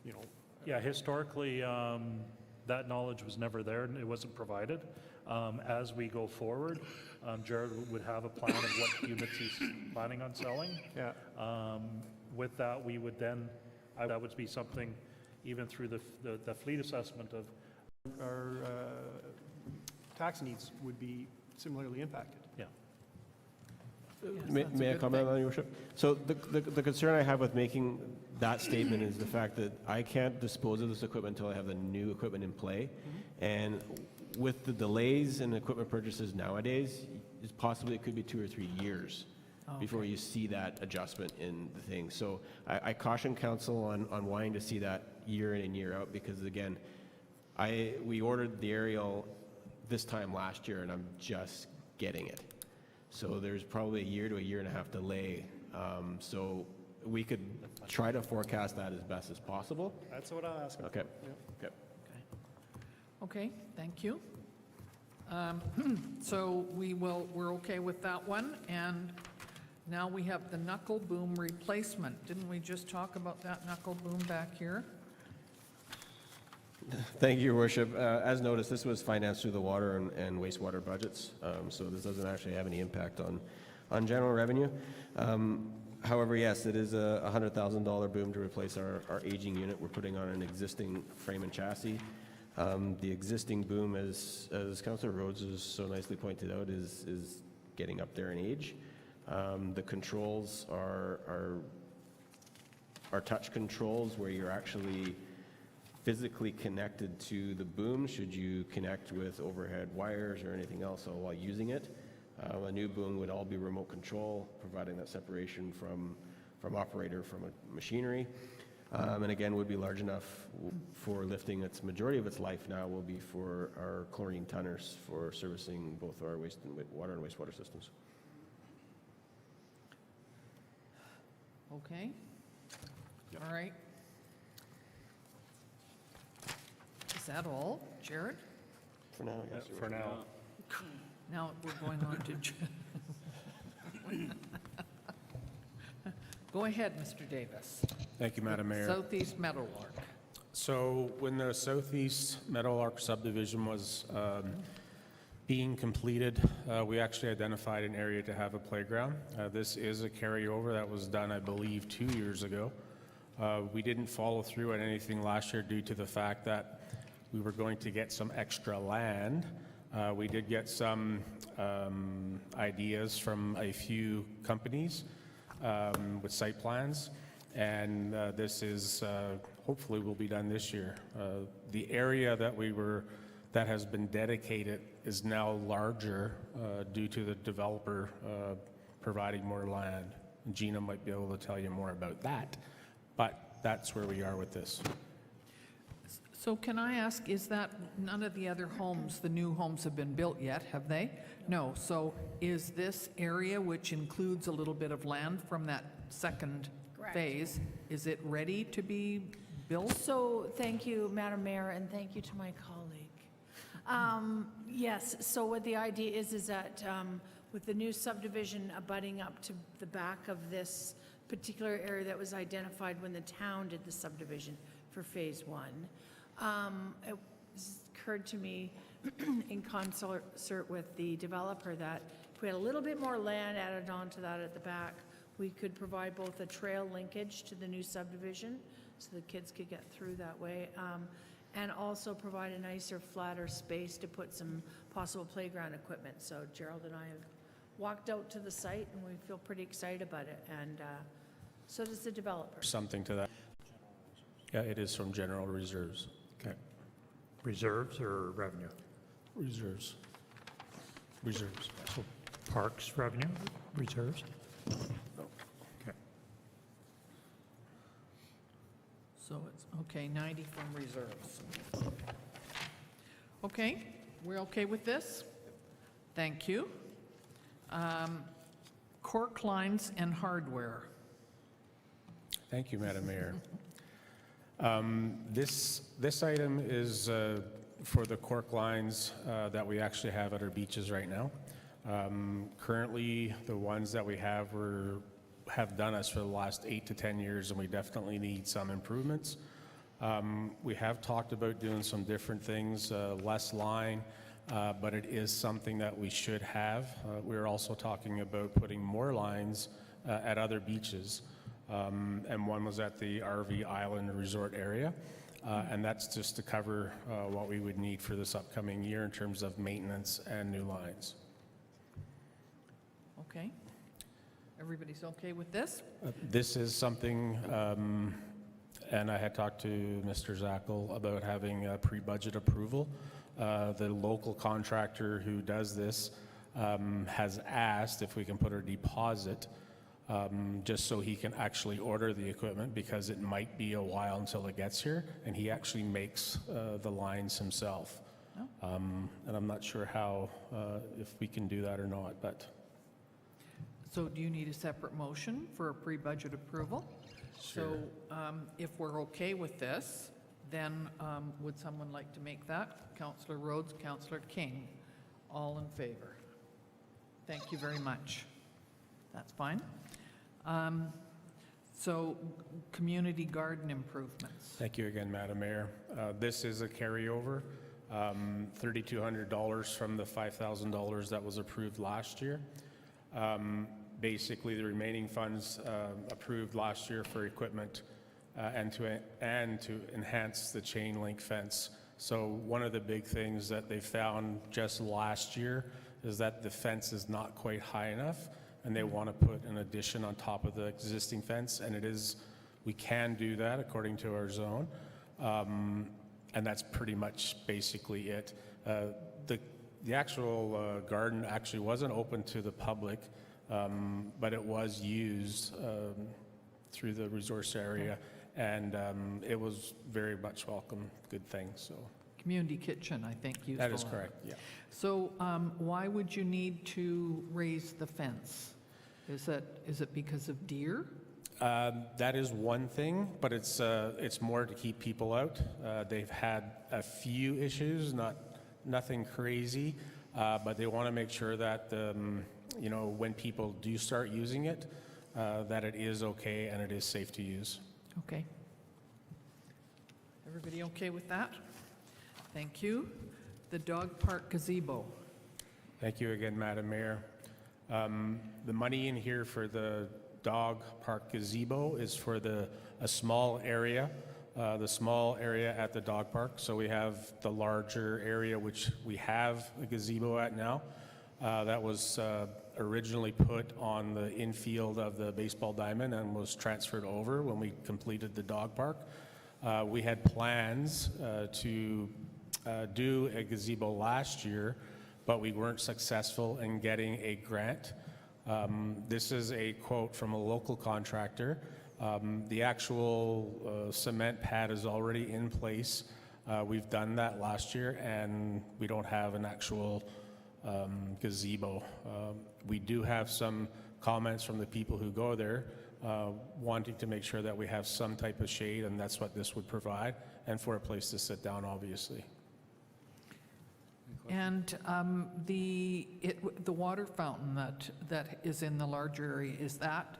you know? Yeah, historically, that knowledge was never there and it wasn't provided. As we go forward, Jared would have a plan of what units he's planning on selling. Yeah. With that, we would then, that would be something even through the fleet assessment of, Our tax needs would be similarly impacted. yeah. May that's a may I good comment thing. on that, Your Worship? So the concern I have with making that statement is the fact that I can't dispose of this equipment until I have the new equipment in play. And with the delays in equipment purchases nowadays, it's possibly it could be 2 or 3 years before you see that adjustment in the thing. So I caution council on wanting to see that year in and year out because again, we ordered the aerial this time last year and I'm just getting it. So there's probably a year to a year and a half delay. So we could try to forecast that as best as possible. That's what I'm asking. Okay. Okay. Okay, thank you. So we're okay with that one, and now we have the knuckle boom replacement. Didn't we just talk about that knuckle boom back here? Thank you, Your Worship. As noticed, this was financed through the water and wastewater budgets, so this doesn't actually have any impact on general revenue. However, yes, it is a $100,000 boom to replace our aging unit. We're putting on an existing frame and chassis. The existing boom, as Councillor Rhodes has so nicely pointed out, is getting up there in age. The controls are touch controls where you're actually physically connected to the boom should you connect with overhead wires or anything else while using it. A new boom would all be remote control, providing that separation from operator from machinery. And again, would be large enough for lifting. Its majority of its life now will be for our chlorine tonners for servicing both our water and wastewater systems. Okay. All right. Is that all, Jared? For now, yes. Your For Worship. now. Now we're going on to... Go ahead, Mr. Davis. Thank you, Madam Mayor. Southeast Meadowlark. So when the Southeast Meadowlark subdivision was being completed, we actually identified an area to have a playground. This is a carryover that was done, I believe, 2 years ago. We didn't follow through on anything last year due to the fact that we were going to get some extra land. We did get some ideas from a few companies with site plans, and this is hopefully will be done this year. The area that has been dedicated is now larger due to the developer providing more land. Gina might be able to tell you more about that, but that's where we are with this. So can I ask, is that none of the other homes, the new homes have been built yet, have they? No. So is this area, which includes a little bit of land from that second Correct. phase, is it ready to be built? So, thank you, Madam Mayor, and thank you to my colleague. Yes, so what the idea is that with the new subdivision abutting up to the back of this particular area that was identified when the town did the subdivision for Phase 1, it occurred to me in concert with the developer that if we had a little bit more land added onto that at the back, we could provide both a trail linkage to the new subdivision so the kids could get through that way, and also provide a nicer, flatter space to put some possible playground equipment. So Gerald and I have walked out to the site and we feel pretty excited about it, and so does the developer. Something to that. Yeah, it is from general reserves. Okay. Reserves or revenue? Reserves. Reserves. So parks revenue, reserves? Okay. So it's, okay, 90 from reserves. Okay, we're okay with this? Thank you. Cork lines and hardware. Thank you, Madam Mayor. This item is for the cork lines that we actually have at our beaches right now. Currently, the ones that we have done us for the last 8 to 10 years, and we definitely need some improvements. We have talked about doing some different things, less line, but it is something that we should have. We're also talking about putting more lines at other beaches, and one was at the RV Island Resort area, and that's just to cover what we would need for this upcoming year in terms of maintenance and new lines. Okay. Everybody's okay with this? This is something, and I had talked to Mr. Zackel about having a pre-budget approval. The local contractor who does this has asked if we can put a deposit just so he can actually order the equipment, because it might be a while until it gets here, and he actually makes the lines himself. And I'm not sure how, if we can do that or not, but. So do you need a separate motion for a pre-budget approval? Sure. So if we're okay with this, then would someone like to make that? Councillor Rhodes, Councillor King, all in favor? Thank you very much. That's fine. So community garden improvements. Thank you again, Madam Mayor. This is a carryover, $3,200 from the $5,000 that was approved last year. Basically, the remaining funds approved last year for equipment and to enhance the chain link fence. So one of the big things that they found just last year is that the fence is not quite high enough, and they want to put an addition on top of the existing fence, and we can do that according to our zone, and that's pretty much basically it. The actual garden actually wasn't open to the public, but it was used through the resource area, and it was very much welcome, good thing, so. Community kitchen, I think, used That a is lot. correct, yeah. So why would you need to raise the fence? Is it because of deer? That is one thing, but it's more to keep people out. They've had a few issues, nothing crazy, but they want to make sure that when people do start using it, that it is okay and it is safe to use. Okay. Everybody okay with that? Thank you. The dog park gazebo. Thank you again, Madam Mayor. The money in here for the dog park gazebo is for a small area, the small area at the dog park. So we have the larger area, which we have a gazebo at now. That was originally put on the infield of the baseball diamond and was transferred over when we completed the dog park. We had plans to do a gazebo last year, but we weren't successful in getting a grant. This is a quote from a local contractor. The actual cement pad is already in place. We've done that last year, and we don't have an actual gazebo. We do have some comments from the people who go there wanting to make sure that we have some type of shade, and that's what this would provide, and for a place to sit down, obviously. And the water fountain that is in the larger area, is that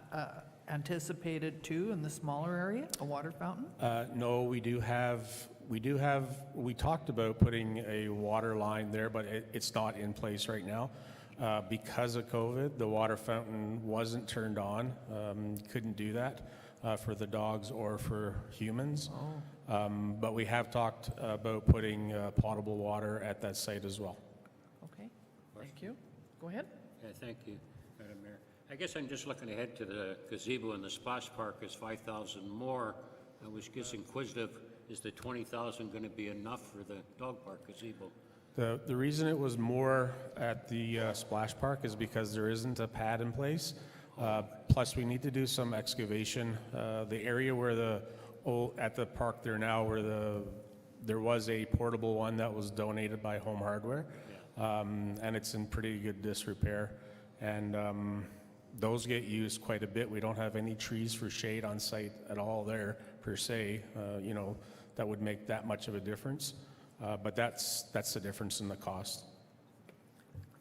anticipated too in the smaller area, a water fountain? No, we talked about putting a water line there, but it's not in place right now. Because of COVID, the water fountain wasn't turned on. Couldn't do that for the dogs or for humans. But we have talked about putting potable water at that site as well. Okay, thank you. Go ahead. Yeah, thank you, Madam Mayor. I guess I'm just looking ahead to the gazebo and the splash park is 5,000 more. I was just inquisitive is the 20,000 going to be enough for the dog park gazebo? The reason it was more at the splash park is because there isn't a pad in place. Plus, we need to do some excavation. The area where at the park there now, where there was a portable one that was donated by Home Hardware, and it's in pretty good disrepair. And those get used quite a bit. We don't have any trees for shade on site at all there, per se, that would make that much of a difference. But that's the difference in the cost.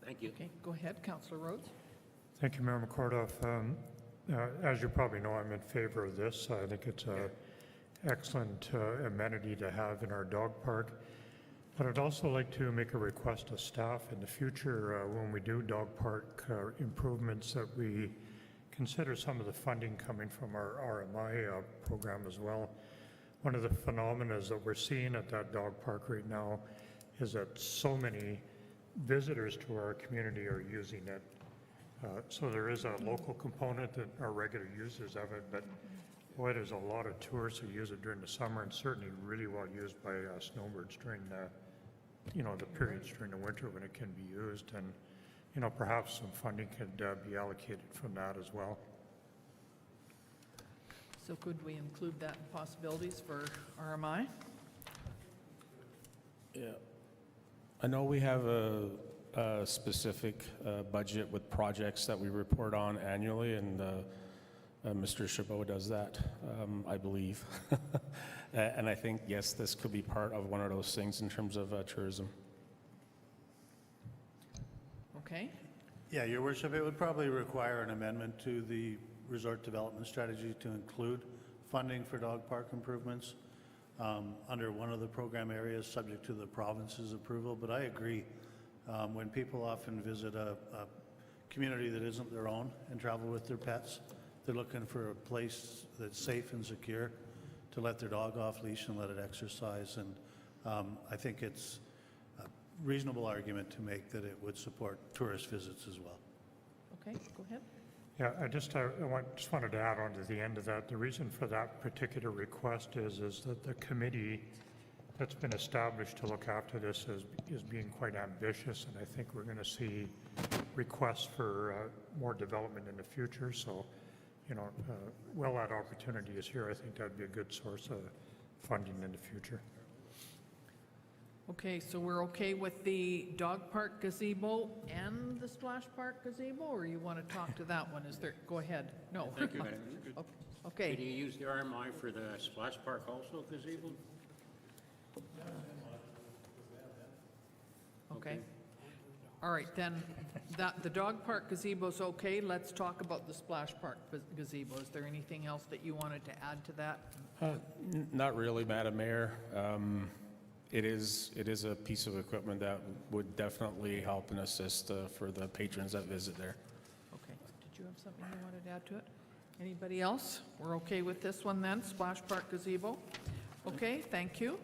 Thank you. Okay, go ahead, Councillor Rhodes. Thank you, Mayor McCordoff. As you probably know, I'm in favor of this. I think it's an excellent amenity to have in our dog park. But I'd also like to make a request of staff in the future when we do dog park improvements that we consider some of the funding coming from our RMI program as well. One of the phenomena that we're seeing at that dog park right now is that so many visitors to our community are using it. So there is a local component that are regular users of it, but boy, there's a lot of tourists who use it during the summer, and certainly really well used by snowbirds during the periods during the winter when it can be used. And perhaps some funding could be allocated from that as well. So could we include that in possibilities for RMI? Yeah. I know we have a specific budget with projects that we report on annually, and Mr. Chabot does that, I believe. And I think, yes, this could be part of one of those things in terms of tourism. Okay. Yeah, Your Worship, it would probably require an amendment to the resort development strategy to include funding for dog park improvements under one of the program areas subject to the province's approval. But I agree, when people often visit a community that isn't their own and travel with their pets, they're looking for a place that's safe and secure to let their dog off leash and let it exercise. And I think it's a reasonable argument to make that it would support tourist visits as well. Okay, go ahead. Yeah, I just wanted to add on to the end of that. The reason for that particular request is that the committee that's been established to look after this is being quite ambitious, and I think we're going to see requests for more development in the future. So, while that opportunity is here, I think that'd be a good source of funding in the future. Okay, so we're okay with the dog park gazebo and the splash park gazebo, or you want to talk to that one? Go ahead. No. Thank you, Madam. Okay. Can you use the RMI for the splash park also, gazebo? Okay. All right, then, the dog park gazebo's okay. Let's talk about the splash park gazebo. Is there anything else that you wanted to add to that? Not really, Madam Mayor. It is a piece of equipment that would definitely help and assist for the patrons that visit there. Okay. Did you have something you wanted to add to it? Anybody else? We're okay with this one then, splash park gazebo? Okay, thank you.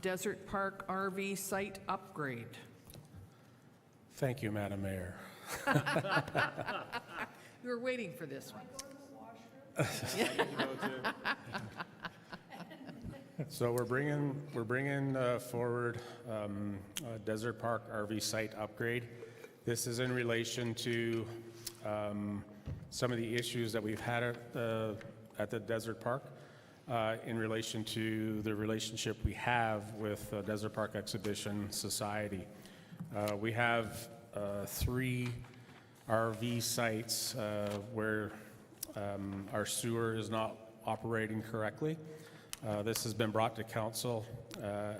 Desert Park RV site upgrade. Thank you, Madam Mayor. You were waiting for this one. So we're bringing forward Desert Park RV site upgrade. This is in relation to some of the issues that we've had at the Desert Park in relation to the relationship we have with Desert Park Exhibition Society. We have 3 RV sites where our sewer is not operating correctly. This has been brought to council,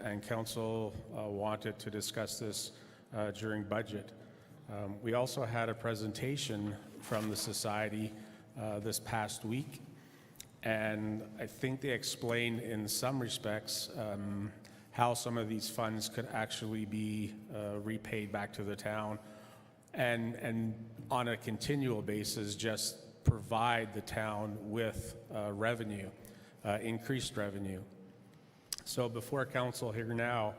and council wanted to discuss this during budget. We also had a presentation from the society this past week, and I think they explained in some respects how some of these funds could actually be repaid back to the town, and on a continual basis just provide the town with revenue. Increased revenue. So before council here now,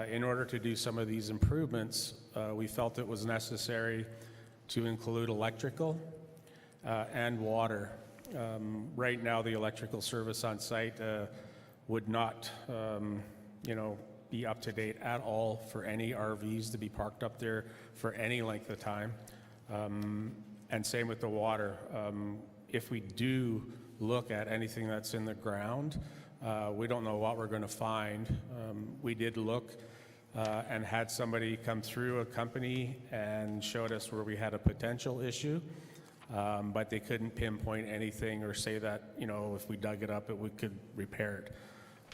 in order to do some of these improvements, we felt it was necessary to include electrical and water. Right now, the electrical service on site would not, be up to date at all for any RVs to be parked up there for any length of time. And same with the water. If we do look at anything that's in the ground, we don't know what we're going to find. We did look and had somebody come through, a company, and showed us where we had a potential issue, but they couldn't pinpoint anything or say that, if we dug it up, we could repair it.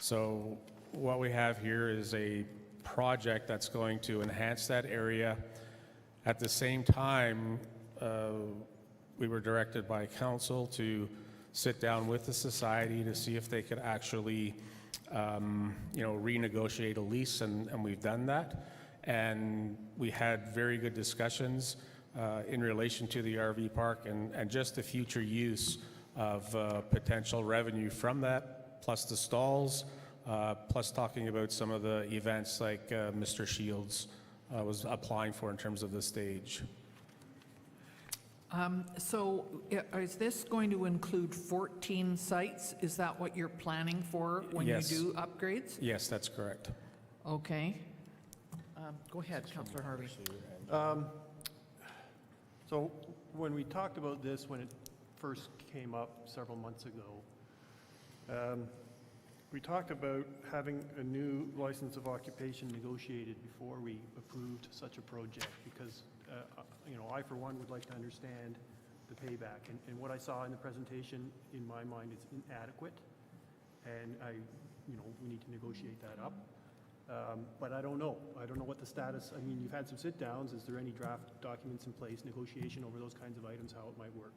So what we have here is a project that's going to enhance that area. At the same time, we were directed by council to sit down with the society to see if they could actually, renegotiate a lease, and we've done that. And we had very good discussions in relation to the RV park and just the future use of potential revenue from that, plus the stalls, plus talking about some of the events like Mr. Shields was applying for in terms of the stage. So is this going to include 14 sites? Is that what you're planning for when Yes. you do upgrades? Yes, that's correct. Okay. Go ahead, Councillor Harvey. So when we talked about this, when it first came up several months ago, we talked about having a new license of occupation negotiated before we approved such a project, because, I, for one, would like to understand the payback. And what I saw in the presentation, in my mind, is inadequate, and we need to negotiate that up. But I don't know. I don't know what the status, you've had some sit-downs. Is there any draft documents in place, negotiation over those kinds of items, how it might work?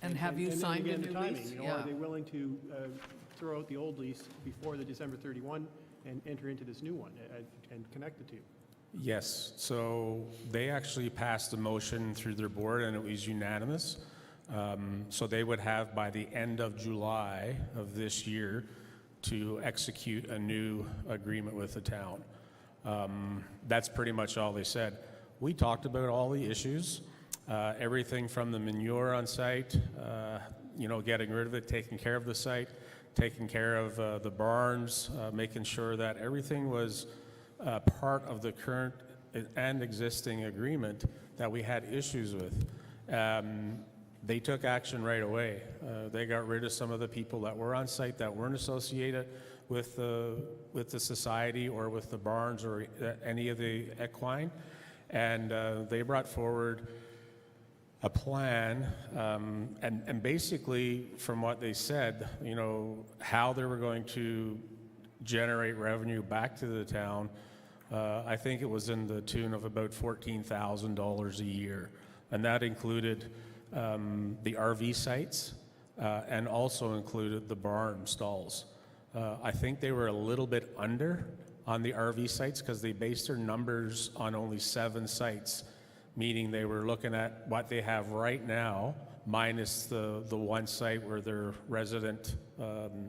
And have you then signed a again, the new timing, lease? Are they willing to throw out the old lease before the December 31 and enter into this new one and connect the two? Yes, so they actually passed a motion through their board and it was unanimous. So they would have by the end of July of this year to execute a new agreement with the town. That's pretty much all they said. We talked about all the issues, everything from the manure on site, getting rid of it, taking care of the site, taking care of the barns, making sure that everything was part of the current and existing agreement that we had issues with. They took action right away. They got rid of some of the people that were on site that weren't associated with the society or with the barns or any of the equine, and they brought forward a plan, and basically from what they said, how they were going to generate revenue back to the town. I think it was in the tune of about $14,000 a year, and that included the RV sites and also included the barn stalls. I think they were a little bit under on the RV sites because they based their numbers on only 7 sites, meaning they were looking at what they have right now minus the one site where their resident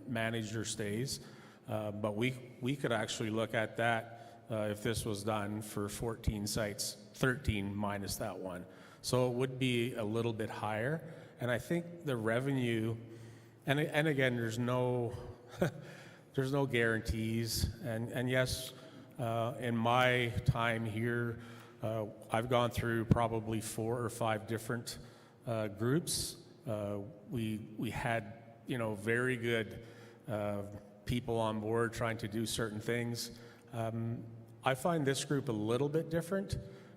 manager stays. But we could actually look at that if this was done for 14 sites, 13 minus that one. So it would be a little bit higher. And I think the revenue, and again, there's no there's no guarantees. And yes, in my time here, I've gone through probably 4 or 5 different groups. We had very good people on board trying to do certain things. I find this group a little bit different.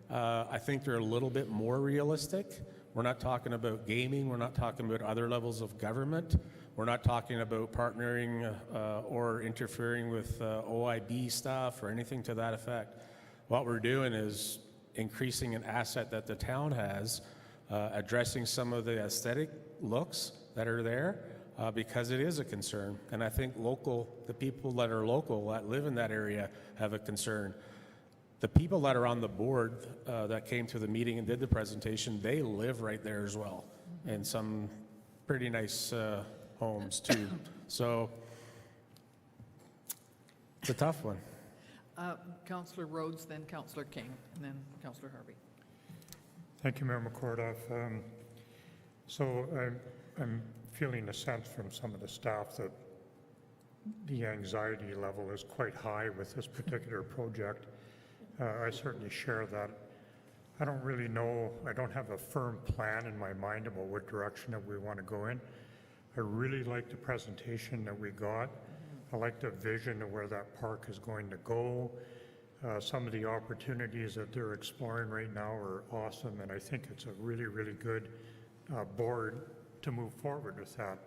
I think they're a little bit more realistic. We're not talking about gaming. We're not talking about other levels of government. We're not talking about partnering or interfering with OIB stuff or anything to that effect. What we're doing is increasing an asset that the town has, addressing some of the aesthetic looks that are there, because it is a concern. And I think the people that are local, that live in that area, have a concern. The people that are on the board that came to the meeting and did the presentation, they live right there as well, in some pretty nice homes too. So it's a tough one. Councillor Rhodes, then Councillor King, and then Councillor Harvey. Thank you, Mayor McCordoff. So I'm feeling a sense from some of the staff that the anxiety level is quite high with this particular project. I certainly share that. I don't really know, I don't have a firm plan in my mind about what direction that we want to go in. I really like the presentation that we got. I like the vision of where that park is going to go. Some of the opportunities that they're exploring right now are awesome, and I think it's a really, really good board to move forward with that.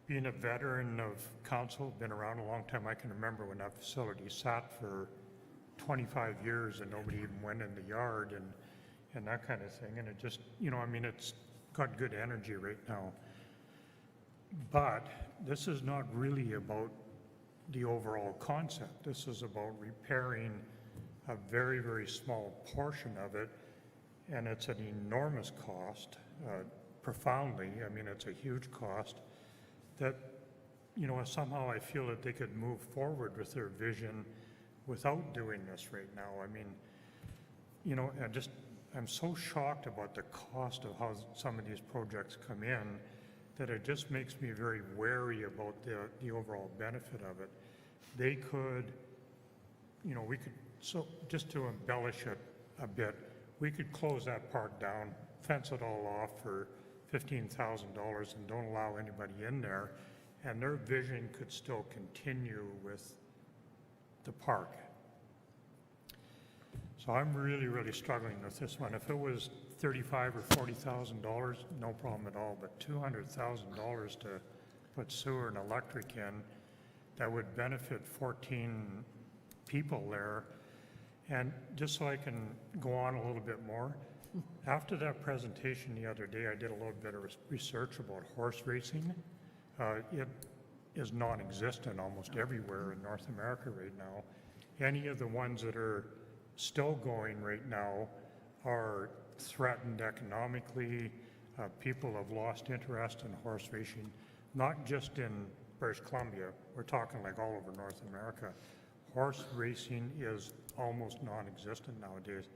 Being a veteran of council, been around a long time, I can remember when that facility sat for 25 years and nobody even went in the yard and that kind of thing. And it just, you know, I mean, it's got good energy right now. But this is not really about the overall concept. This is about repairing a very, very small portion of it, and it's an enormous cost, profoundly. I mean, it's a huge cost that, you know, somehow I feel that they could move forward with their vision without doing this right now. I mean, you know, I'm so shocked about the cost of how some of these projects come in that it just makes me very wary about the overall benefit of it. They could, you know, we could, so just to embellish it a bit, we could close that park down, fence it all off for $15,000 and don't allow anybody in there, and their vision could still continue with the park. So I'm really, really struggling with this one. If it was $35,000 or $40,000, no problem at all, but $200,000 to put sewer and electric in, that would benefit 14 people there. And just so I can go on a little bit more, after that presentation the other day, I did a little bit of research about horse racing. It is non-existent almost everywhere in North America right now. Any of the ones that are still going right now are threatened economically. People have lost interest in horse racing, not just in British Columbia. We're talking like all over North America. Horse racing is almost non-existent nowadays.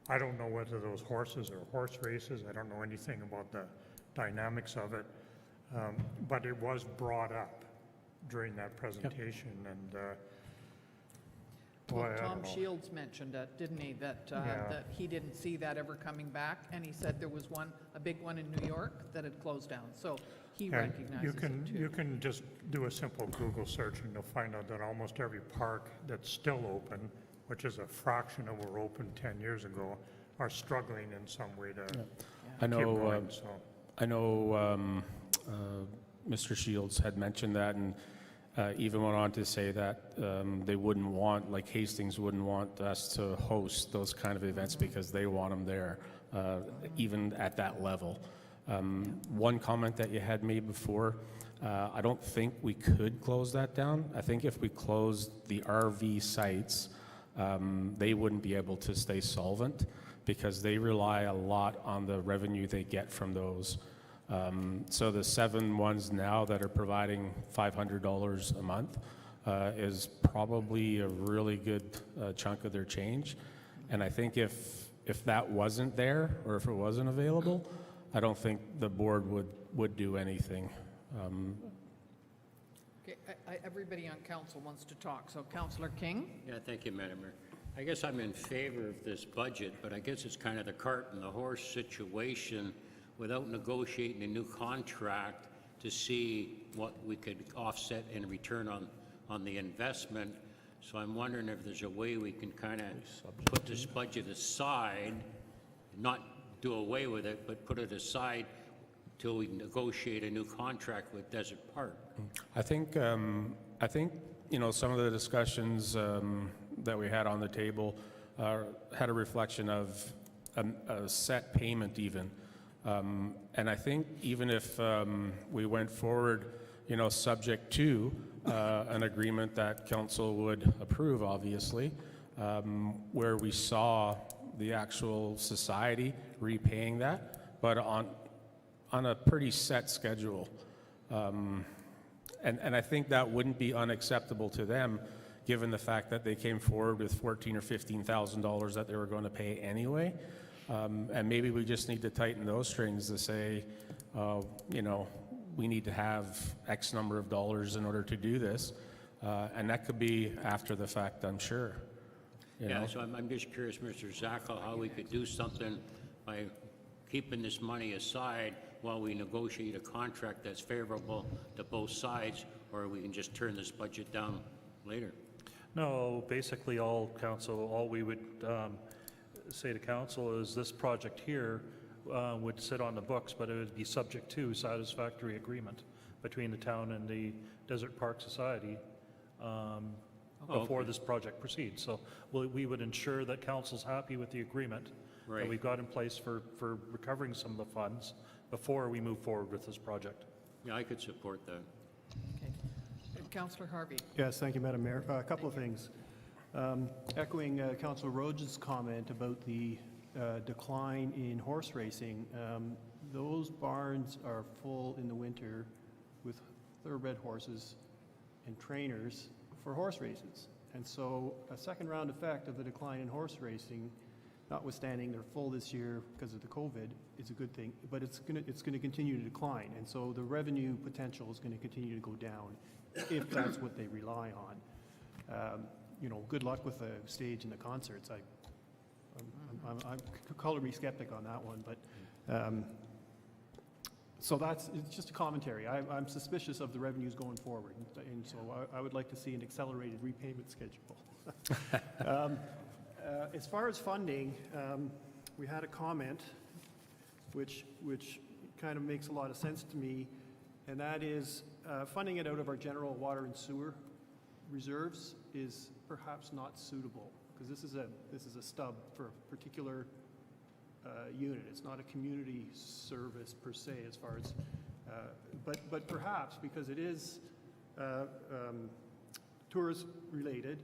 I don't know whether those horses are horse races. I don't know anything about the dynamics of it, but it was brought up during that presentation. And Well, boy, I Tom don't know. Shields mentioned it, didn't he, that, that he didn't see that ever coming back, and he said there was a big one in New York that had closed down, so he And recognizes it too. you can just do a simple Google search and you'll find out that almost every park that's still open, which is a fraction of what were open 10 years ago, are struggling in some way to I keep know, going. So Mr. Shields had mentioned that, and even went on to say that they wouldn't want, like Hastings wouldn't want us to host those kind of events because they want them there, even at that level. One comment that you had made before, I don't think we could close that down. I think if we closed the RV sites, they wouldn't be able to stay solvent because they rely a lot on the revenue they get from those. So the 7 ones now that are providing $500 a month is probably a really good chunk of their change. And I think if that wasn't there or if it wasn't available, I don't think the board would do anything. Okay, everybody on council wants to talk, so Councillor King? Yeah, thank you, Madam Mayor. I guess I'm in favor of this budget, but I guess it's kind of the cart and the horse situation without negotiating a new contract to see what we could offset in return on the investment. So I'm wondering if there's a way we can kind of put this budget aside, not do away with it, but put it aside till we negotiate a new contract with Desert Park. I think you know, some of the discussions that we had on the table had a reflection of a set payment even. And I think even if we went forward, you know, subject to an agreement that council would approve, obviously, where we saw the actual society repaying that, but on a pretty set schedule. And I think that wouldn't be unacceptable to them, given the fact that they came forward with $14,000 or $15,000 that they were going to pay anyway. And maybe we just need to tighten those strings to say, you know, we need to have X number of dollars in order to do this. And that could be after the fact, I'm sure. You Yeah, know? so I'm just curious, Mr. Zacco, how we could do something by keeping this money aside while we negotiate a contract that's favorable to both sides, or we can just turn this budget down later. No, basically all we would say to council is this project here would sit on the books, but it would be subject to satisfactory agreement between the town and the Desert Park Society before this project proceeds. So we would ensure that council's happy with the agreement that Right. we've got in place for recovering some of the funds before we move forward with this project. Yeah, I could support that. Okay. Councillor Harvey. Yes, thank you, Madam Mayor. A couple of things. Echoing Councillor Rhodes' comment about the decline in horse racing, those barns are full in the winter with thoroughbred horses and trainers for horse races. And so a second round effect of the decline in horse racing, notwithstanding they're full this year because of the COVID, is a good thing, but it's going to continue to decline. And so the revenue potential is going to continue to go down if that's what they rely on. You know, good luck with the stage and the concerts. I'm color me skeptic on that one, but so it's just a commentary. I'm suspicious of the revenues going forward, and so I would like to see an accelerated repayment schedule. As far as funding, we had a comment which kind of makes a lot of sense to me, and that is funding it out of our general water and sewer reserves is perhaps not suitable, because this is a stub for a particular unit. It's not a community service per se, as far as, but perhaps because it is tourist related,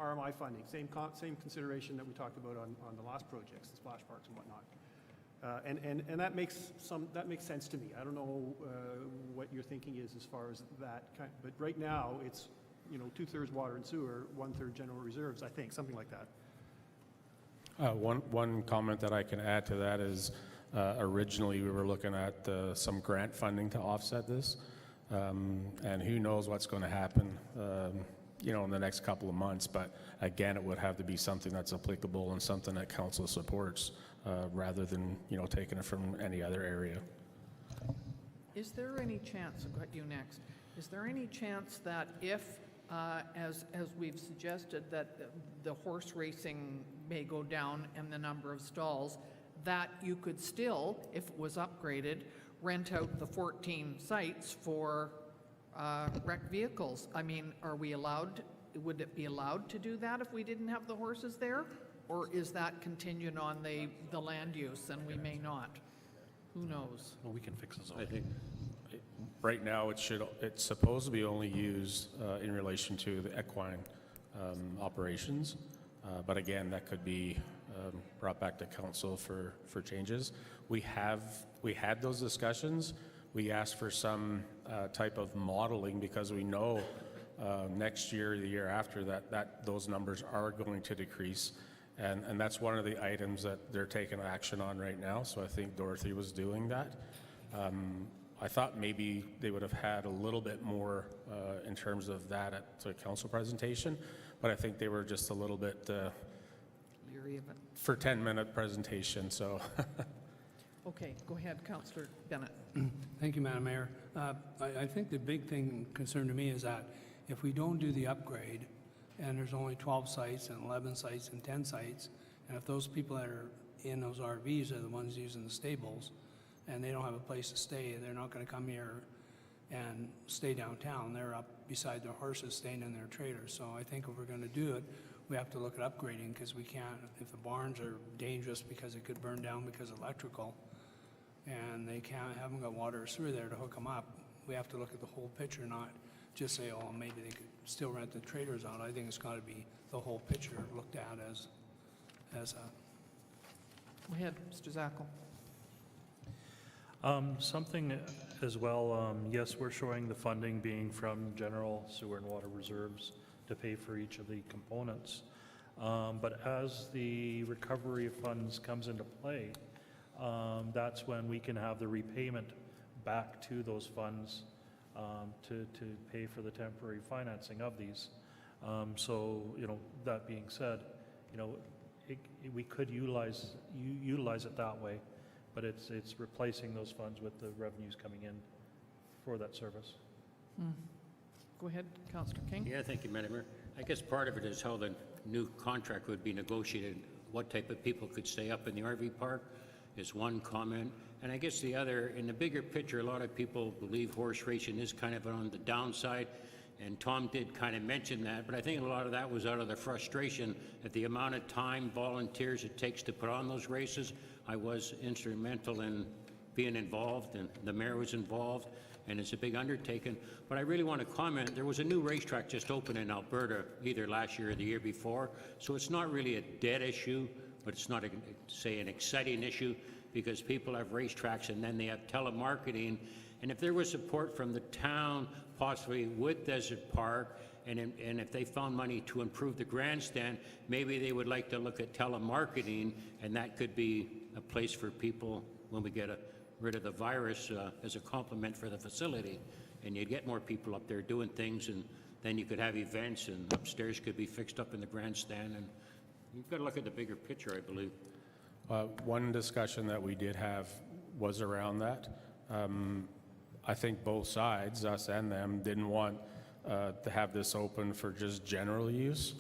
RMI funding, same consideration that we talked about on the last projects, the splash parks and whatnot. And that makes sense to me. I don't know what your thinking is as far as that kind, but right now it's, you know, 2/3 water and sewer, 1/3 general reserves, I think, something like that. One comment that I can add to that is originally we were looking at some grant funding to offset this, and who knows what's going to happen you know, in the next couple of months, but again, it would have to be something that's applicable and something that council supports rather than, you know, taking it from any other area. Is there any chance, I've got you next, is there any chance that if, as we've suggested, that the horse racing may go down and the number of stalls, that you could still, if it was upgraded, rent out the 14 sites for wrecked vehicles? I mean, are we allowed, would it be allowed to do that if we didn't have the horses there? Or is that contingent on the land use and we may not? Who knows? Well, we can fix this. I think, Right now, it's supposed to be only used in relation to the equine operations, but again, that could be brought back to council for changes. We had those discussions. We asked for some type of modeling because we know next year, the year after, that those numbers are going to decrease, and that's one of the items that they're taking action on right now. So I think Dorothy was doing that. I thought maybe they would have had a little bit more in terms of that at the council presentation, but I think they were just a little bit Leery of it. for 10-minute presentation, so. Okay, go ahead, Councillor Bennett. Thank you, Madam Mayor. I think the big thing concern to me is that if we don't do the upgrade, and there's only 12 sites and 11 sites and 10 sites, and if those people that are in those RVs are the ones using the stables, and they don't have a place to stay, they're not going to come here and stay downtown. They're up beside their horses, staying in their trailers. So I think if we're going to do it, we have to look at upgrading, because we can't, if the barns are dangerous because it could burn down because of electrical, and they haven't got water or sewer there to hook them up, we have to look at the whole picture, not just say, oh, maybe they could still rent the trailers out. I think it's got to be the whole picture looked at as a. Go ahead, Mr. Zackel. Something as well, yes, we're showing the funding being from general sewer and water reserves to pay for each of the components. But as the recovery of funds comes into play, that's when we can have the repayment back to those funds to pay for the temporary financing of these. So, that being said, we could utilize it that way, but it's replacing those funds with the revenues coming in for that service. Go ahead, Councillor King. Yeah, thank you, Madam Mayor. I guess part of it is how the new contract would be negotiated, what type of people could stay up in the RV park is one comment. And I guess the other, in the bigger picture, a lot of people believe horse racing is kind of on the downside, and Tom did kind of mention that, but I think a lot of that was out of the frustration at the amount of time, volunteers it takes to put on those races. I was instrumental in being involved, and the mayor was involved, and it's a big undertaking. But I really want to comment, there was a new racetrack just opened in Alberta either last year or the year before, so it's not really a dead issue, but it's not, say, an exciting issue, because people have racetracks and then they have telemarketing. And if there was support from the town, possibly with Desert Park, and if they found money to improve the grandstand, maybe they would like to look at telemarketing, and that could be a place for people when we get rid of the virus as a complement for the facility. And you'd get more people up there doing things, and then you could have events, and upstairs could be fixed up in the grandstand. And you've got to look at the bigger picture, I believe. One discussion that we did have was around that. I think both sides, us and them, didn't want to have this open for just general use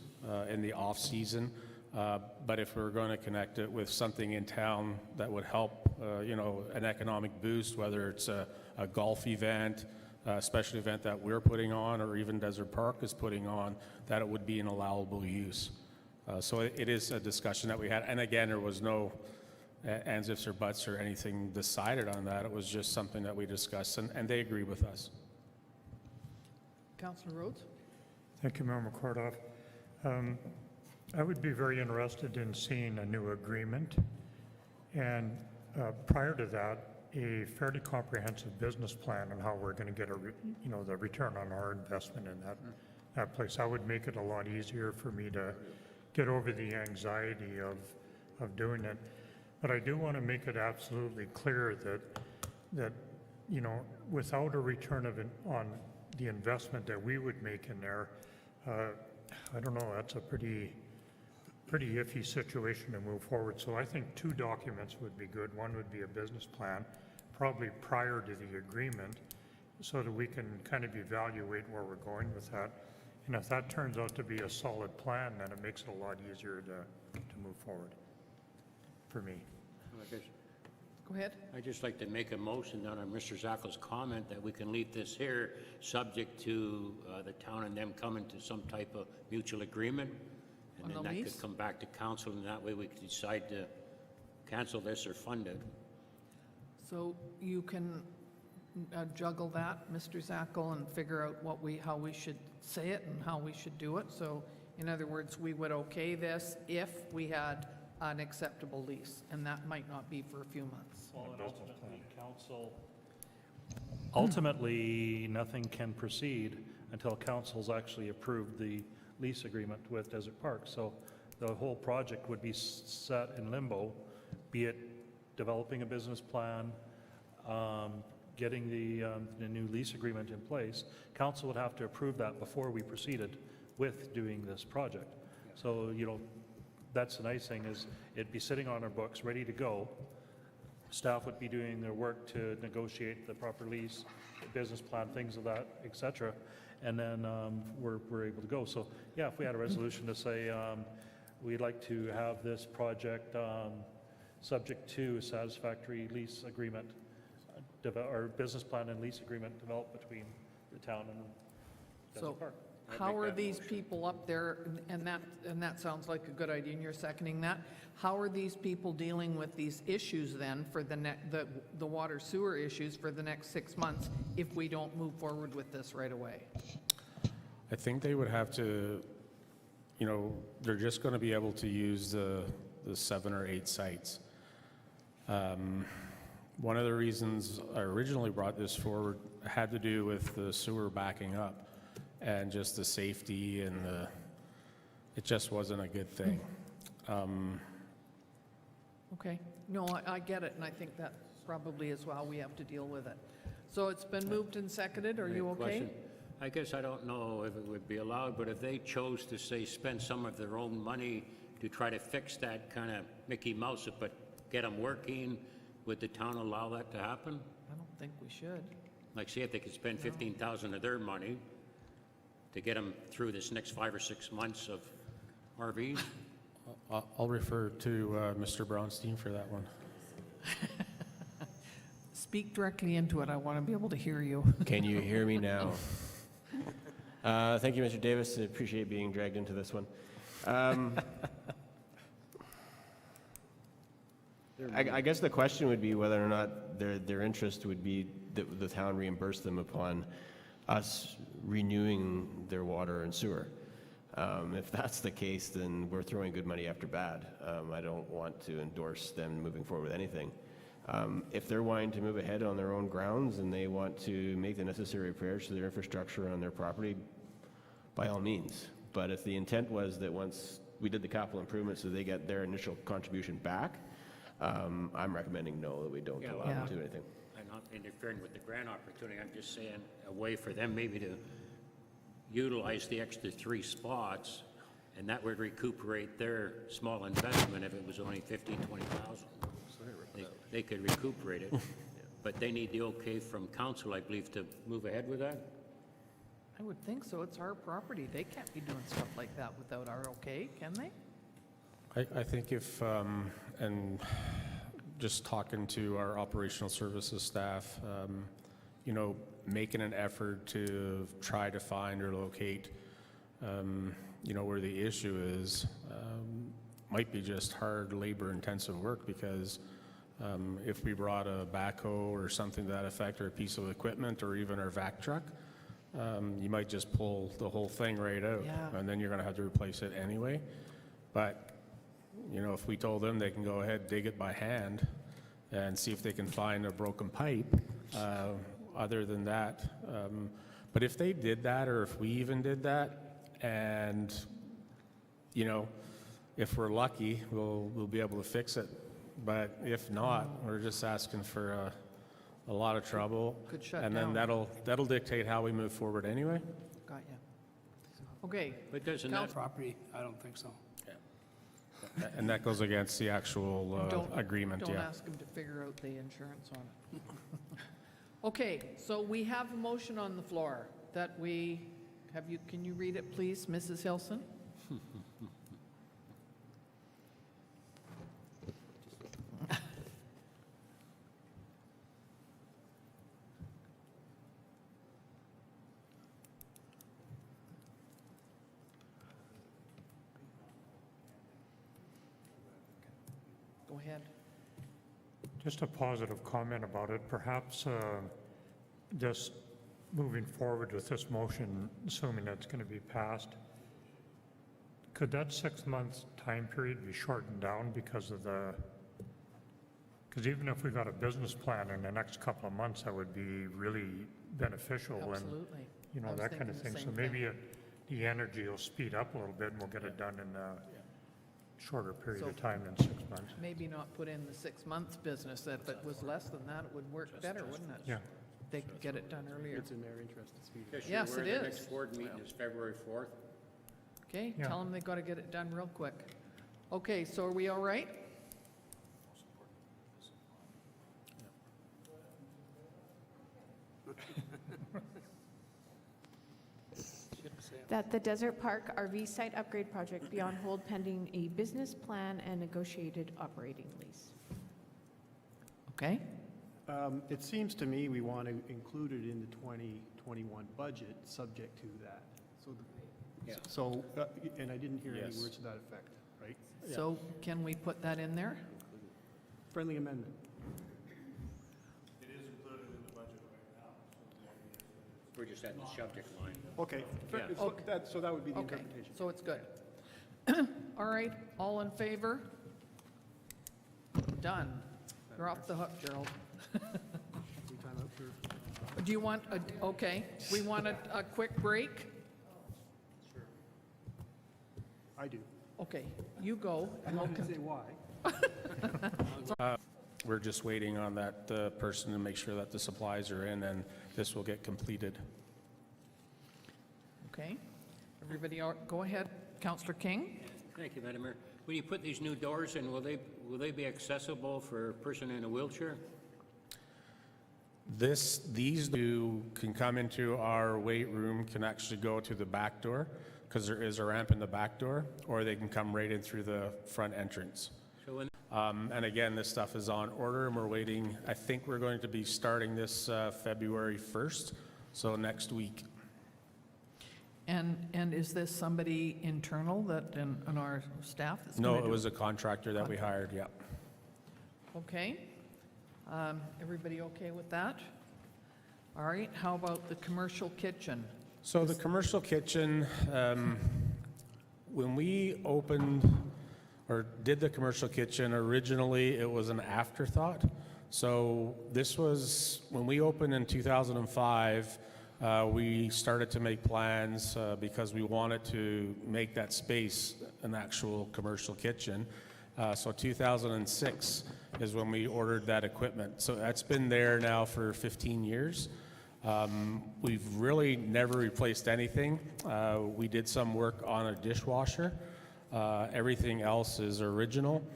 in the off-season. But if we were going to connect it with something in town that would help, an economic boost, whether it's a golf event, a special event that we're putting on, or even Desert Park is putting on, that it would be an allowable use. So it is a discussion that we had. And again, there was no ands, ifs, or buts or anything decided on that. It was just something that we discussed, and they agree with us. Councillor Rhodes? Thank you, Member Kordoff. I would be very interested in seeing a new agreement, and prior to that, a fairly comprehensive business plan on how we're going to get the return on our investment in that place. That would make it a lot easier for me to get over the anxiety of doing it. But I do want to make it absolutely clear that without a return on the investment that we would make in there, I don't know, that's a pretty iffy situation to move forward. So I think 2 documents would be good. One would be a business plan, probably prior to the agreement, so that we can kind of evaluate where we're going with that. And if that turns out to be a solid plan, then it makes it a lot easier to move forward for me. Go ahead. I'd just like to make a motion on Mr. Zackel's comment that we can leave this here subject to the town and them coming to some type of mutual agreement. And then that could come back to council, and that way we could decide to cancel this or fund it. So you can juggle that, Mr. Zackel, and figure out how we should say it and how we should do it. So in other words, we would okay this if we had an acceptable lease, and that might not be for a few months. Well, and ultimately, nothing can proceed until council's actually approved the lease agreement with Desert Park. So the whole project would be set in limbo, be it developing a business plan, getting the new lease agreement in place. Council would have to approve that before we proceeded with doing this project. So, that's the nice thing, is it'd be sitting on our books, ready to go. Staff would be doing their work to negotiate the proper lease, the business plan, things of that, et cetera. And then we're able to go. So, yeah, if we had a resolution to say we'd like to have this project subject to a satisfactory lease agreement, or business plan and lease agreement developed between the town and Desert Park. How are these people up there, and that sounds like a good idea, and you're seconding that. How are these people dealing with these issues then for the water sewer issues for the next 6 months if we don't move forward with this right away? I think they would have to, they're just going to be able to use the 7 or 8 sites. One of the reasons I originally brought this forward had to do with the sewer backing up and just the safety, and it just wasn't a good thing. Okay. No, I get it, and I think that probably is how we have to deal with it. So it's been moved and seconded. Are you okay? Question. I guess I don't know if it would be allowed, but if they chose to, say, spend some of their own money to try to fix that kind of Mickey Mouse, but get them working, would the town allow that to happen? I don't think we should. Like, see if they could spend 15,000 of their money to get them through this next 5 or 6 months of RVs? I'll refer to Mr. Brownstein for that one. Speak directly into it. I want to be able to hear you. Can you hear me now? Thank you, Mr. Davis. I appreciate being dragged into this one. I guess the question would be whether or not their interest would be that the town reimburse them upon us renewing their water and sewer. If that's the case, then we're throwing good money after bad. I don't want to endorse them moving forward with anything. If they're wanting to move ahead on their own grounds and they want to make the necessary repairs to their infrastructure on their property, by all means. But if the intent was that once we did the capital improvements so they get their initial contribution back, I'm recommending no, that we don't allow them to do anything. I'm not interfering with the grant opportunity. I'm just saying a way for them maybe to utilize the extra 3 spots, and that would recuperate their small investment if it was only 15, 20,000. They could recuperate it, but they need the okay from council, I believe, to move ahead with that. I would think so. It's our property. They can't be doing stuff like that without our okay, can they? I think if, and just talking to our operational services staff, you know, making an effort to try to find or locate, you know, where the issue is, might be just hard labor-intensive work because if we brought a backhoe or something to that effect, or a piece of equipment, or even our vac truck, you might just pull the whole thing right out, and then you're going to have to replace it anyway. But you know, if we told them they can go ahead, dig it by hand, and see if they can find a broken pipe, other than that. But if they did that, or if we even did that, and you know, if we're lucky, we'll be able to fix it. But if not, we're just asking for a lot of trouble. Could shut and down. then that'll dictate how we move forward anyway. Got you. Okay. But doesn't that, Property, I don't think so. And that goes against the actual agreement, Don't ask them to figure out the insurance on it. Okay, so we have a motion on the floor that we, can you read it, please, Mrs. Hilson? Go ahead. Just a positive comment about it. Perhaps just moving forward with this motion, assuming that's going to be passed, could that 6-month time period be shortened down because even if we got a business plan in the next couple of months, that would be really beneficial. Absolutely. And, you know, I was that kind of thinking thing. the So same maybe the energy will speed up a little bit and we'll get it done in a shorter period of time than 6 months. Maybe not put in the 6 months business. If it was less than that, it would work better, wouldn't it? Yeah. They could get it done earlier. It's in their interest to speed it up. Yes, it The is. next board meeting is February 4th. Okay, Yeah. tell them they got to get it done real quick. Okay, so are we all right? That the Desert Park RV site upgrade project be on hold pending a business plan and negotiated operating lease. Okay, It seems to me we want to include it in the 2021 budget, subject to that. Yeah. So, and I didn't hear any Yes. words to that effect, right? so can we put that in there? Friendly amendment. We're just adding the subject line. Okay. Yeah. So that would be the Okay, interpretation. so it's good. All right, all in favor? Done. You're off the hook, Gerald. We time out for- Do you want, okay, we want a quick break? I do. Okay, you go, and I'm we'll not going to say why. we're just waiting on that person to make sure that the supplies are in, and this will get completed. Okay. Everybody, go ahead. Councillor King? Thank you, Madam Mayor. When you put these new doors in, will they be accessible for a person in a wheelchair? These can come into our weight room, can actually go to the back door, because there is a ramp in the back door, or they can come right in through the front entrance. So when And again, this stuff is on order, and we're waiting. I think we're going to be starting this February 1st, so next week. And is this somebody internal that, in our staff? That's No, gonna it do was a contractor that we hired, yeah. Okay. Everybody okay with that? All right, how about the commercial kitchen? So the commercial kitchen, when we opened or did the commercial kitchen, originally it was an afterthought. So this was, when we opened in 2005, we started to make plans because we wanted to make that space an actual commercial kitchen. So 2006 is when we ordered that equipment. So that's been there now for 15 years. We've really never replaced anything. We did some work on a dishwasher. Everything else is original.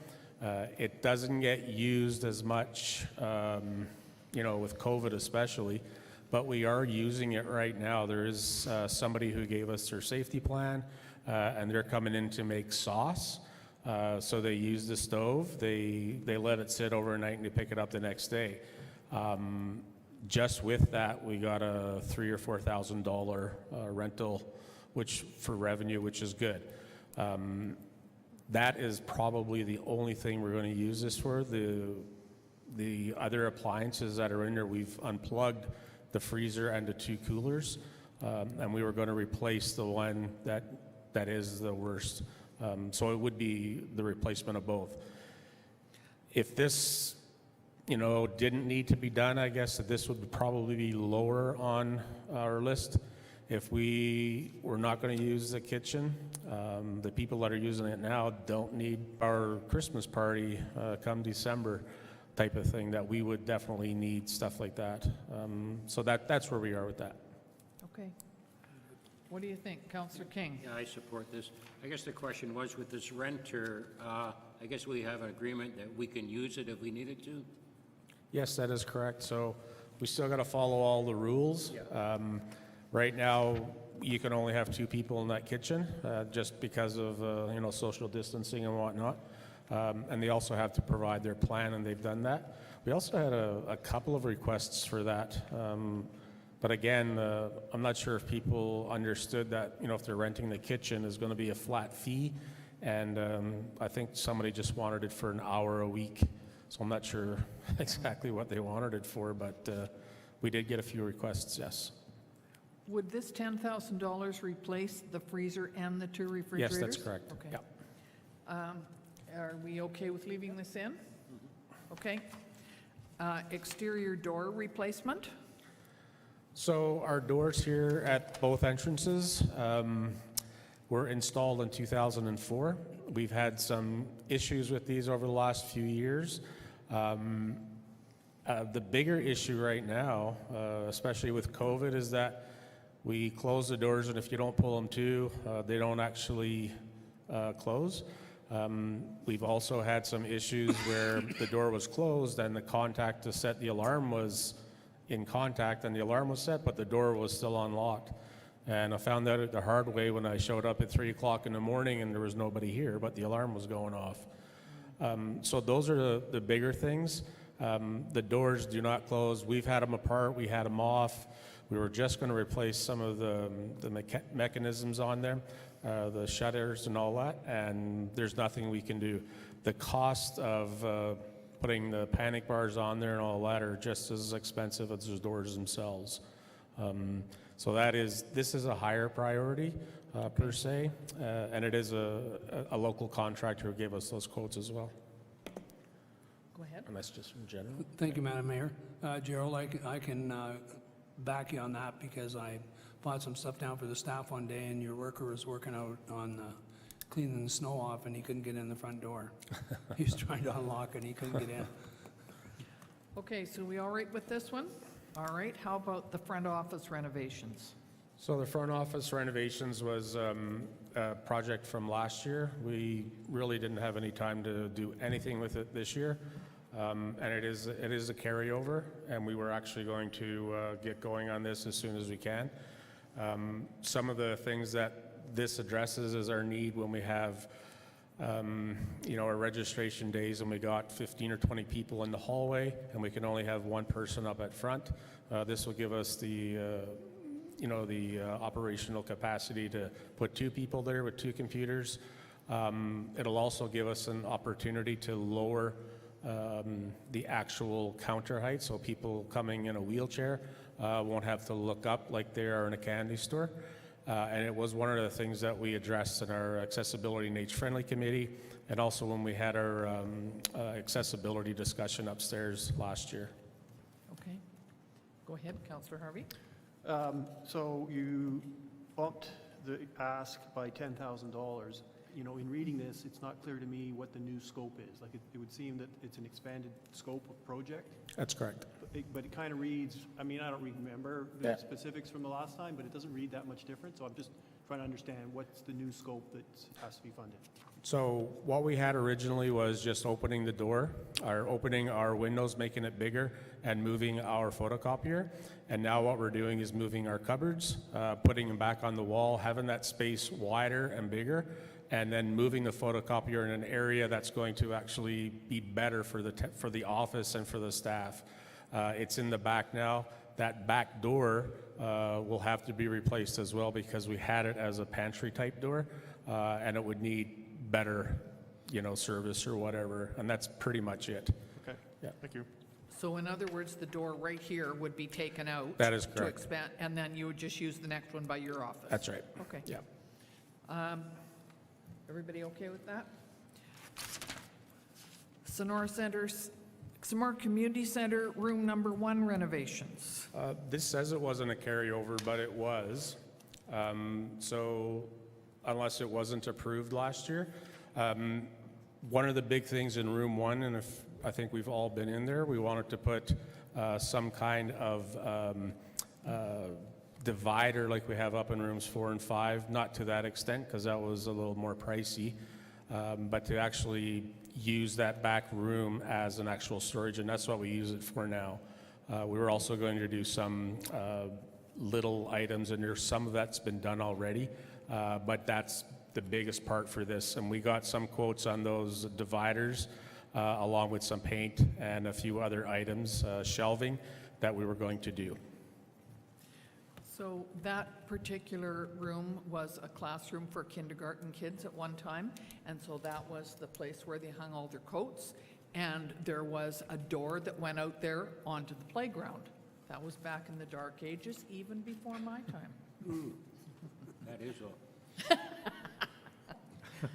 It doesn't get used as much, with COVID especially, but we are using it right now. There is somebody who gave us their safety plan, and they're coming in to make sauce. So they use the stove, they let it sit overnight, and they pick it up the next day. Just with that, we got a $3,000 or $4,000 rental, which for revenue, which is good. That is probably the only thing we're going to use this for. The other appliances that are in there, we've unplugged the freezer and the 2 coolers, and we were going to replace the one that is the worst. So it would be the replacement of both. If this, didn't need to be done, I guess that this would probably be lower on our list. If we were not going to use the kitchen, the people that are using it now don't need our Christmas party come December type of thing, that we would definitely need stuff like that. So that's where we are with that. Okay. What do you think, Councillor King? Yeah, I support this. I guess the question was, with this renter, I guess we have an agreement that we can use it if we needed to? Yes, that is correct. So we still got to follow all the rules. Right now, you can only have 2 people in that kitchen, just because of social distancing and whatnot. And they also have to provide their plan, and they've done that. We also had a couple of requests for that. But again, I'm not sure if people understood that, if they're renting the kitchen, is going to be a flat fee. And I think somebody just wanted it for an hour a week. So I'm not sure exactly what they wanted it for, but we did get a few requests, yes. Would this $10,000 replace the freezer and the 2 refrigerators? Yes, that's correct. Okay. Yeah. Are we okay with leaving this in? Okay. Exterior door replacement? So our doors here at both entrances were installed in 2004. We've had some issues with these over the last few years. The bigger issue right now, especially with COVID, is that we close the doors, and if you don't pull them to, they don't actually close. We've also had some issues where the door was closed and the contact to set the alarm was in contact and the alarm was set, but the door was still unlocked. And I found out the hard way when I showed up at 3 o'clock in the morning and there was nobody here, but the alarm was going off. So those are the bigger things. The doors do not close. We've had them apart. We had them off. We were just going to replace some of the mechanisms on there, the shutters and all that, and there's nothing we can do. The cost of putting the panic bars on there and all that are just as expensive as the doors themselves. So this is a higher priority per se, and it is a local contractor who gave us those quotes as well. Go ahead. And that's just in general. Thank you, Madam Mayor. Gerald, I can back you on that because I bought some stuff down for the staff one day, and your worker was working out on cleaning the snow off, and he couldn't get in the front door. He was trying to unlock it, and he couldn't get in. Okay, so we all right with this one? All right, how about the front office renovations? So the front office renovations was a project from last year. We really didn't have any time to do anything with it this year. And it is a carryover, and we were actually going to get going on this as soon as we can. Some of the things that this addresses is our need when we have our registration days and we got 15 or 20 people in the hallway and we can only have one person up at front. This will give us the operational capacity to put 2 people there with 2 computers. It'll also give us an opportunity to lower the actual counter height, so people coming in a wheelchair won't have to look up like they are in a candy store. And it was one of the things that we addressed in our Accessibility and Age-Friendly Committee, and also when we had our accessibility discussion upstairs last year. Okay. Go ahead, Councillor Harvey. So you bumped the ask by $10,000. You know, in reading this, it's not clear to me what the new scope is. Like, it would seem that it's an expanded scope of project. That's correct. But it kind of reads, I mean, I don't remember the specifics from the last time, but it doesn't read that much different. So I'm just trying to understand what's the new scope that has to be funded. So what we had originally was just opening the door, or opening our windows, making it bigger, and moving our photocopier. And now what we're doing is moving our cupboards, putting them back on the wall, having that space wider and bigger, and then moving the photocopier in an area that's going to actually be better for the office and for the staff. It's in the back now. That back door will have to be replaced as well because we had it as a pantry type door, and it would need better, service or whatever, and that's pretty much it. Okay. Yeah. Thank you. So in other words, the door right here would be taken out. That is To correct. expand, and then you would just use the next one by your office. That's right. Okay. Yeah. Everybody okay with that? Sonora Community Center, room number 1 renovations. This says it wasn't a carryover, but it was. So unless it wasn't approved last year. One of the big things in room 1, and I think we've all been in there, we wanted to put some kind of divider like we have up in rooms 4 and 5, not to that extent because that was a little more pricey, but to actually use that back room as an actual storage, and that's what we use it for now. We were also going to do some little items, and there's some of that's been done already, but that's the biggest part for this, and we got some quotes on those dividers along with some paint and a few other items, shelving, that we were going to do. So that particular room was a classroom for kindergarten kids at one time, and so that was the place where they hung all their coats, and there was a door that went out there onto the playground. That was back in the dark ages, even before my time. That is all. Sorry,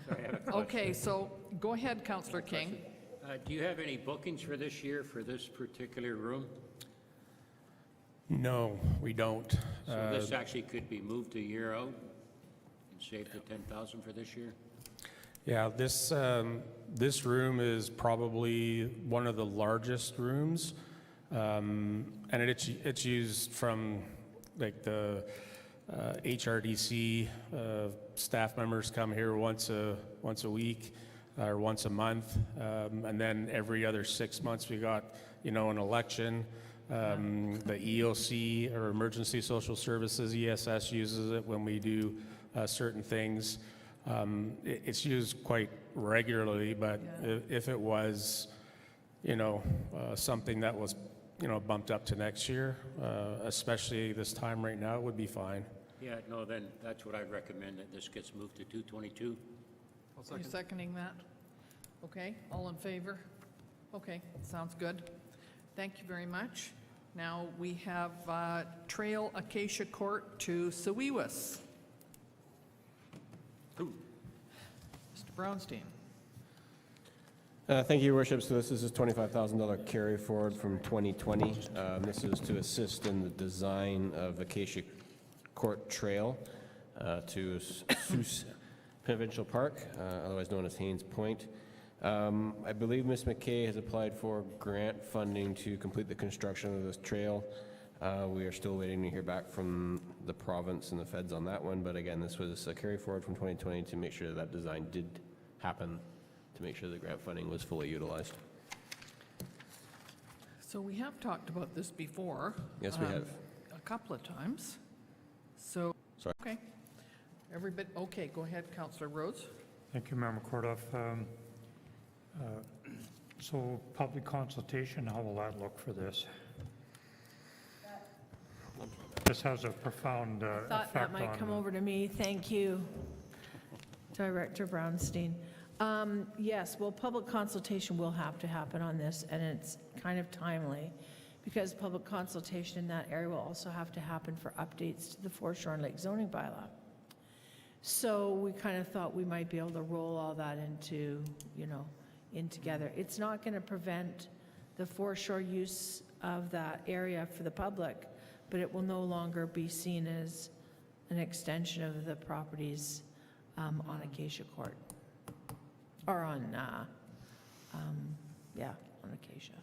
I have a question. Okay, so go ahead, Councillor King. Do you have any bookings for this year for this particular room? No, we don't. So this actually could be moved a year out and save the $10,000 for this year? Yeah, this room is probably one of the largest rooms, and it's used from like the HRDC staff members come here once a week or once a month, and then every other 6 months we got an election. The EOC, or Emergency Social Services, ESS, uses it when we do certain things. It's used quite regularly, but if it was, something that was, bumped up to next year, especially this time right now, it would be fine. Yeah, no, then that's what I'd recommend, that this gets moved to 222. Are you seconding that? Okay, all in favor? Okay, sounds good. Thank you very much. Now we have Trail Acacia Court to Sewewas. Mr. Brownstein. Thank you, Your Worship. So this is a $25,000 carry forward from 2020. This is to assist in the design of Acacia Court Trail to Seuss Provincial Park, otherwise known as Haynes Point. I believe Ms. McKay has applied for grant funding to complete the construction of this trail. We are still waiting to hear back from the province and the feds on that one, but again, this was a carry forward from 2020 to make sure that design did happen, to make sure the grant funding was fully utilized. So we have talked about this before. Yes, we have. A couple of times. So, Sorry. okay. Everybody, okay, go ahead, Councillor Rhodes. Thank you, Member Kordoff. So public consultation, how will that look for this? This has a profound Thought that effect might come on, over to me. Thank you, Director Brownstein. Yes, well, public consultation will have to happen on this, and it's kind of timely, because public consultation in that area will also have to happen for updates to the Foreshore and Lake zoning bylaw. So we kind of thought we might be able to roll all that into, in together. It's not going to prevent the foreshore use of that area for the public, but it will no longer be seen as an extension of the properties on Acacia Court. Or on, on Acacia.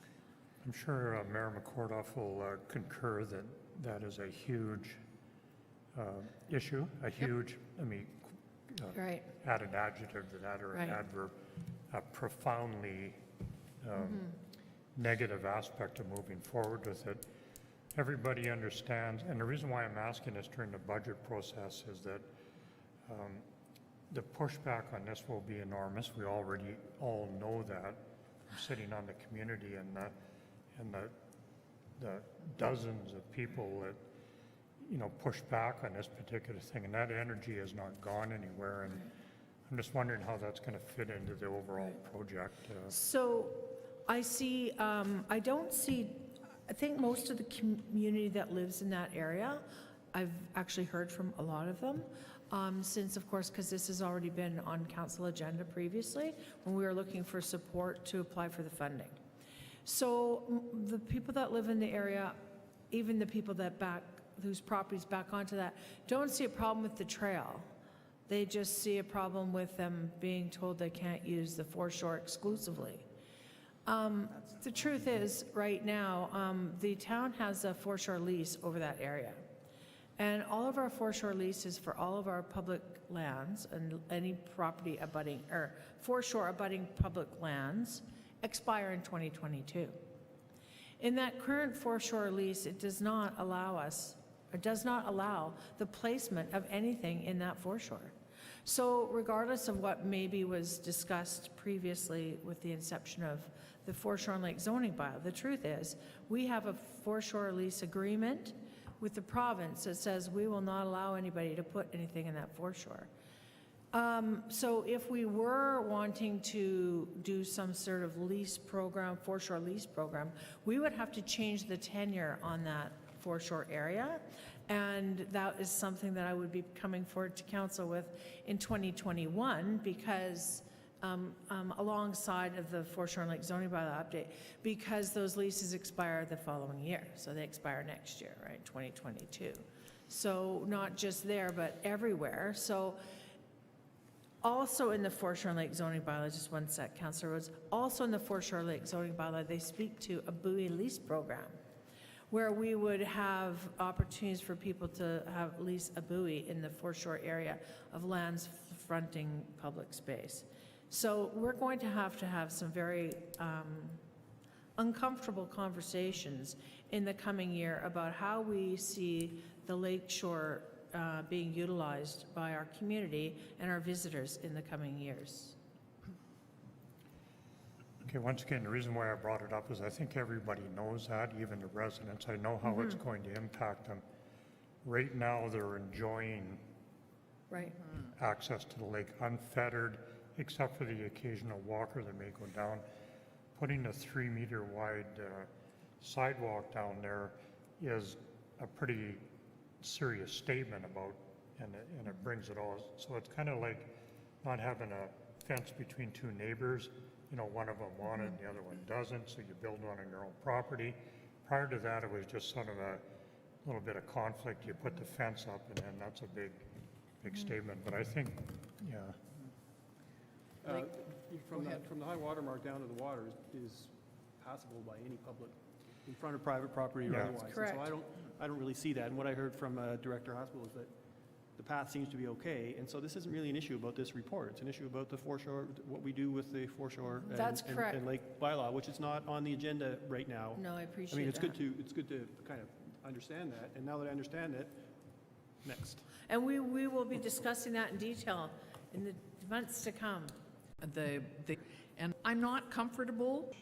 I'm sure Mayor McCordoff will concur that that is a huge issue, a huge, Right. add an adjective to that or an Right. adverb, a profoundly negative aspect of moving forward with it. Everybody understands, and the reason why I'm asking this during the budget process is that the pushback on this will be enormous. We already all know that from sitting on the community and the dozens of people that push back on this particular thing, and that energy has not gone anywhere. And I'm just wondering how that's going to fit into the overall project. So I see, I think most of the community that lives in that area, I've actually heard from a lot of them, since, of course, because this has already been on council agenda previously, when we were looking for support to apply for the funding. So the people that live in the area, even the people whose properties back onto that, don't see a problem with the trail. They just see a problem with them being told they can't use the foreshore exclusively. The truth is, right now, the town has a foreshore lease over that area. And all of our foreshore leases for all of our public lands and any property abutting, or foreshore abutting public lands expire in 2022. In that current foreshore lease, it does not allow the placement of anything in that foreshore. So regardless of what maybe was discussed previously with the inception of the Foreshore and Lake zoning bylaw, the truth is we have a foreshore lease agreement with the province that says we will not allow anybody to put anything in that foreshore. So if we were wanting to do some sort of lease program, foreshore lease program, we would have to change the tenure on that foreshore area. And that is something that I would be coming forward to council with in 2021, because alongside of the Foreshore and Lake zoning bylaw update, because those leases expire the following year. So they expire next year, right, 2022. So not just there, but everywhere. So also in the Foreshore and Lake zoning bylaw, just one sec, Councillor Rhodes, also in the Foreshore Lake zoning bylaw, they speak to a buoy lease program, where we would have opportunities for people to lease a buoy in the foreshore area of lands fronting public space. So we're going to have some very uncomfortable conversations in the coming year about how we see the lakeshore being utilized by our community and our visitors in the coming years. Okay, once again, the reason why I brought it up is I think everybody knows that, even the residents. I know how it's going to impact them. Right now, they're enjoying Right. access to the lake unfettered, except for the occasional walker that may go down. Putting a 3-meter wide sidewalk down there is a pretty serious statement about, and it brings it all. So it's kind of like not having a fence between two neighbors. One of them wanted and the other one doesn't, so you build one on your own property. Prior to that, it was just sort of a little bit of conflict. You put the fence up, and then that's a big statement. But I think, yeah. From ahead. from the high water mark down to the water is passable by any public, in front of private property or Yeah. otherwise. And Correct. So I don't really see that. And what I heard from Director Hospital is that the path seems to be okay. And so this isn't really an issue about this report. It's an issue about the foreshore, what we do with the foreshore That's correct. and lake bylaw, which is not on the agenda right now. No, I I appreciate mean, that. it's good to kind of understand that. And now that I understand it, next. And we will be discussing that in detail in the months to come. And I'm not comfortable,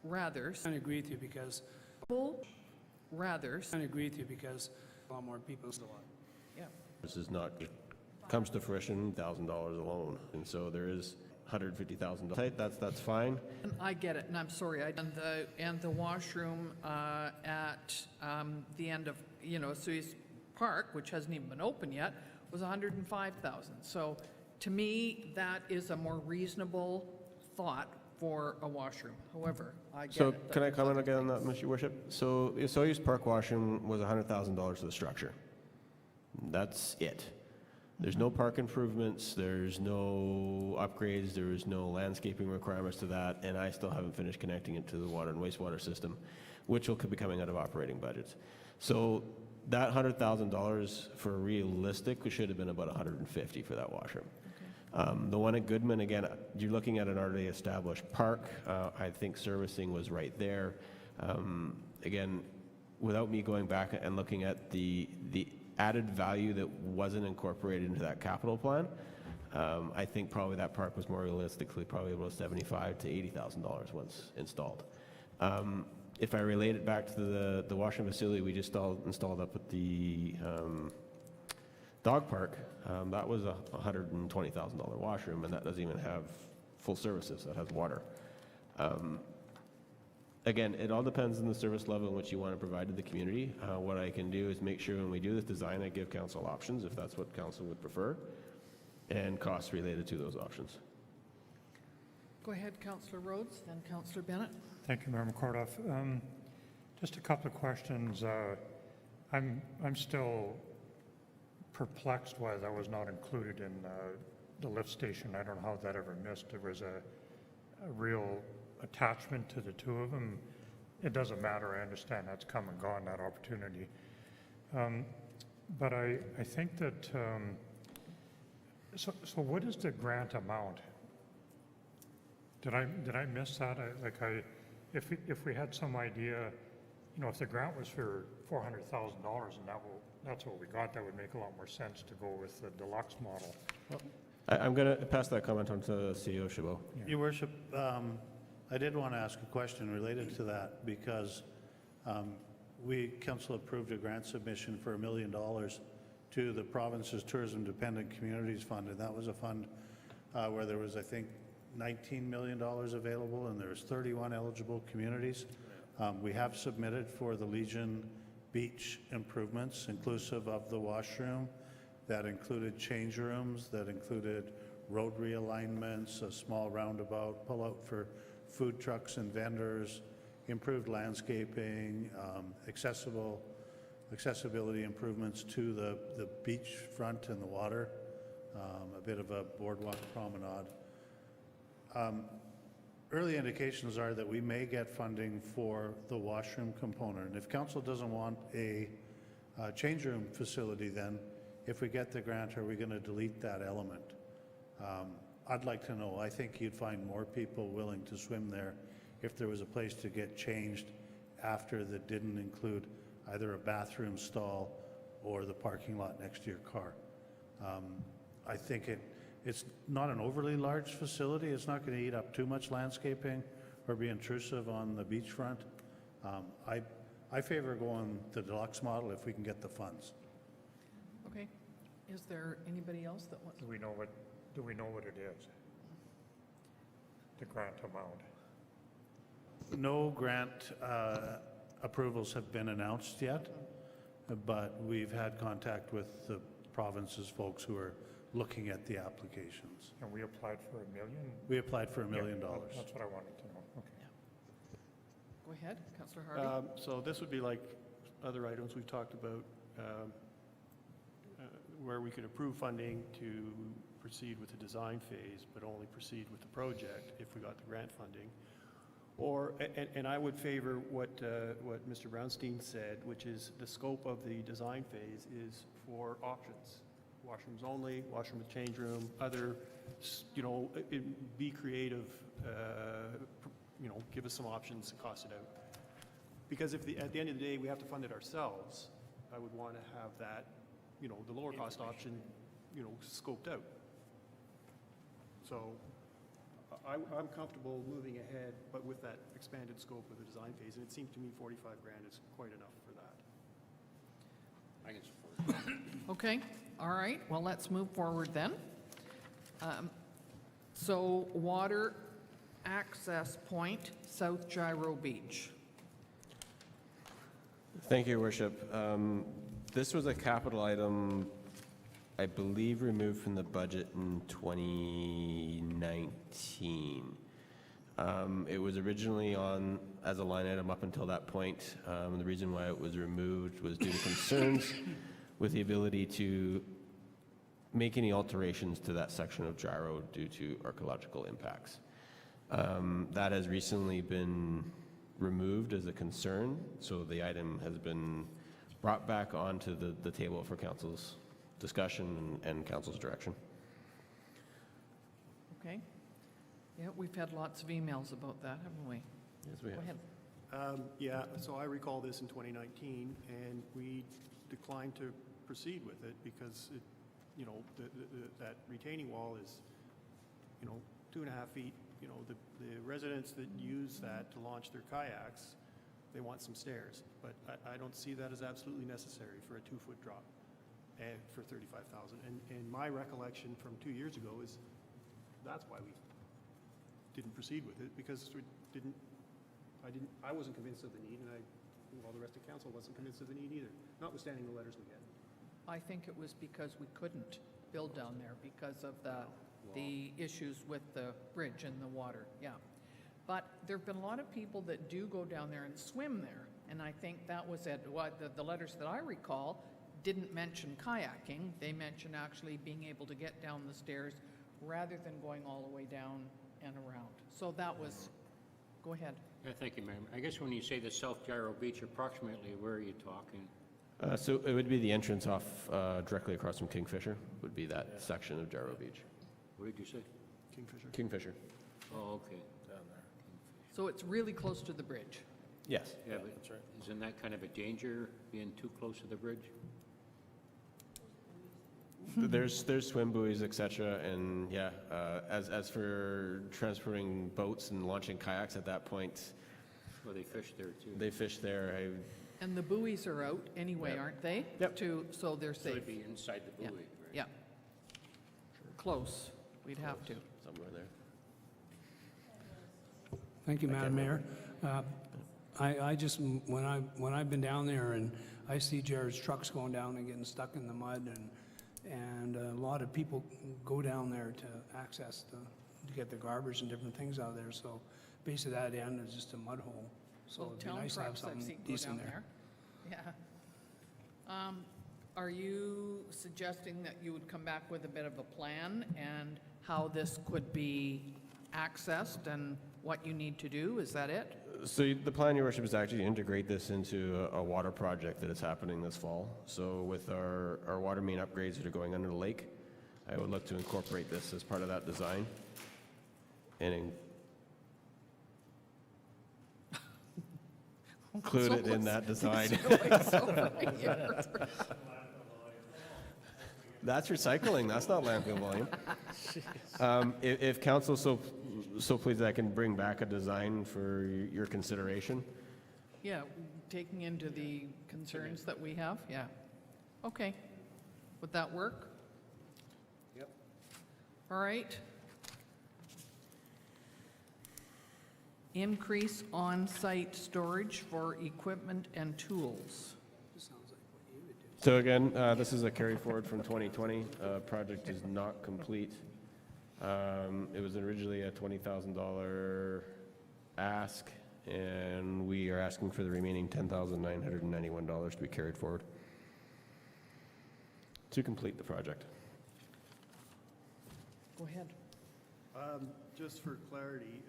rather, I agree with you because, rather, I agree with you because a lot more people still are. yeah. This is not, comes to fruition, $1,000 alone. And so there is $150,000. That's fine. And I get it, and I'm sorry, and the washroom at the end of, Suez Park, which hasn't even been open yet, was 105,000. So to me, that is a more reasonable thought for a washroom. However, I get So it. can I comment again on that, Mr. Your Worship? So the Soyuz Park washroom was $100,000 for the structure. That's it. There's no park improvements, there's no upgrades, there is no landscaping requirements to that, and I still haven't finished connecting it to the water and wastewater system, which will be coming out of operating budgets. So that $100,000 for realistic should have been about $150 for that washroom. The one at Goodman, again, you're looking at an already established park. I think servicing was right there. Again, without me going back and looking at the added value that wasn't incorporated into that capital plan, I think probably that park was more realistically probably about $75,000 to $80,000 once installed. If I relate it back to the washroom facility we just installed up at the dog park, that was a $120,000 washroom, and that doesn't even have full services. That has water. Again, it all depends on the service level in which you want to provide to the community. What I can do is make sure when we do this design, I give council options, if that's what council would prefer, and costs related to those options. Go ahead, Councillor Rhodes, then Councillor Bennett. Thank you, Member Kordoff. Just a couple of questions. I'm still perplexed why that was not included in the lift station. I don't know how that ever missed. There was a real attachment to the two of them. It doesn't matter. I understand that's come and gone, that opportunity. But I think that, so what is the grant amount? Did I miss that? If we had some idea, if the grant was for $400,000 and that's what we got, that would make a lot more sense to go with the deluxe model. I'm going to pass that comment on to CEO Chabot. Your Worship, I did want to ask a question related to that because council approved a grant submission for $1 million to the province's Tourism Dependent Communities Fund, and that was a fund where there was, I think, $19 million available, and there's 31 eligible communities. We have submitted for the Legion Beach improvements, inclusive of the washroom. That included change rooms, that included road realignments, a small roundabout, pull-out for food trucks and vendors, improved landscaping, accessibility improvements to the beach front and the water, a bit of a boardwalk promenade. Early indications are that we may get funding for the washroom component. And if council doesn't want a change room facility, then if we get the grant, are we going to delete that element? I'd like to know. I think you'd find more people willing to swim there if there was a place to get changed after that didn't include either a bathroom stall or the parking lot next to your car. I think it's not an overly large facility. It's not going to eat up too much landscaping or be intrusive on the beachfront. I favor going the deluxe model if we can get the funds. Okay. Is there anybody else that wants? Do we know what it is? The grant amount? No grant approvals have been announced yet, but we've had contact with the province's folks who are looking at the applications. And we applied for $1 million? We applied for $1 million. That's what I wanted to know. Okay. Go ahead, Councillor Harvey. So this would be like other items we've talked about, where we could approve funding to proceed with the design phase, but only proceed with the project if we got the grant funding. Or, and I would favor what Mr. Brownstein said, which is the scope of the design phase is for options. Washrooms only, washroom with change room, other, be creative, give us some options and cost it out. Because if at the end of the day, we have to fund it ourselves, I would want to have that, the lower cost option, scoped out. So I'm comfortable moving ahead, but with that expanded scope of the design phase, and it seems to me 45 grand is quite enough for that. I can support it. Okay, all right, well, let's move forward then. So water access point, South Gyro Beach. Thank you, Your Worship. This was a capital item, I believe, removed from the budget in 2019. It was originally on as a line item up until that point. The reason why it was removed was due to concerns with the ability to make any alterations to that section of gyro due to archaeological impacts. That has recently been removed as a concern, so the item has been brought back onto the table for council's discussion and council's direction. Okay. Yeah, we've had lots of emails about that, haven't we? Yes, we Go have. ahead. Yeah, so I recall this in 2019, and we declined to proceed with it because it, that retaining wall is, 2.5 feet. The residents that use that to launch their kayaks, they want some stairs, but I don't see that as absolutely necessary for a 2-foot drop and for 35,000. And my recollection from 2 years ago is that's why we didn't proceed with it, because we I wasn't convinced of the need, and the rest of council wasn't convinced of the need either, notwithstanding the letters we get. I think it was because we couldn't build down there because of the issues with the bridge and the water, yeah. But there've been a lot of people that do go down there and swim there, and I think that was it. The letters that I recall didn't mention kayaking. They mentioned actually being able to get down the stairs rather than going all the way down and around. So that was, go ahead. Yeah, thank you, Madam. I guess when you say the South Gyro Beach, approximately where are you talking? So it would be the entrance off directly across from Kingfisher, would be that section of Gyro Beach. What did you say? Kingfisher. Kingfisher. Oh, okay. So it's really close to the bridge. Yes. Yeah, but isn't that kind of a danger, being too close to the bridge? There's swim buoys, et cetera, and yeah, as for transporting boats and launching kayaks at that point, Well, they fish there too. they fish there. And the buoys are out anyway, aren't they? Yep. So they're So safe. it'd be inside the Yeah. buoy, right? Yeah. Close. We'd have to. Somewhere there. Thank you, Madam Mayor. I just, when I've been down there and I see Jared's trucks going down and getting stuck in the mud, and a lot of people go down there to access to get the garbage and different things out of there, so basically that end is just a mud hole. So Well, it'd be town nice to have trucks I've something seen go decent down there. there. Yeah. Are you suggesting that you would come back with a bit of a plan and how this could be accessed and what you need to do? Is that it? So the plan, Your Worship, is actually to integrate this into a water project that is happening this fall. So with our water main upgrades that are going under the lake, I would look to incorporate this as part of that design. And include it in that design. That's recycling, that's not landfill volume. If council so please, I can bring back a design for your consideration. Yeah, taking into the concerns that we have, yeah. Okay. Would that work? Yep. All right. Increase on-site storage for equipment and tools. So again, this is a carry forward from 2020. Project is not complete. It was originally a $20,000 ask, and we are asking for the remaining $10,991 to be carried forward to complete the project. Go ahead. Just for clarity,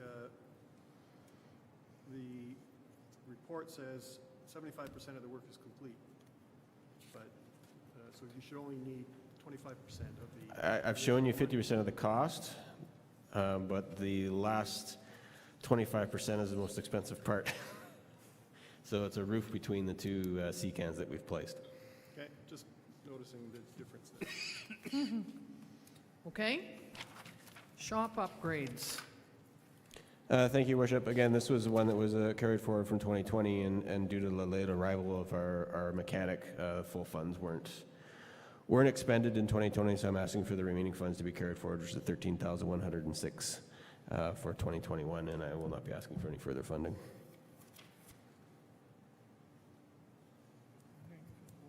the report says 75% of the work is complete, but, so you should only need 25% of the... I've shown you 50% of the cost, but the last 25% is the most expensive part. So it's a roof between the two sea cans that we've placed. Okay, just noticing the difference there. Okay. Shop upgrades. Thank you, Worship. Again, this was one that was carried forward from 2020, and due to the late arrival of our mechanic, full funds weren't expended in 2020, so I'm asking for the remaining funds to be carried forward, which is $13,106 for 2021, and I will not be asking for any further funding.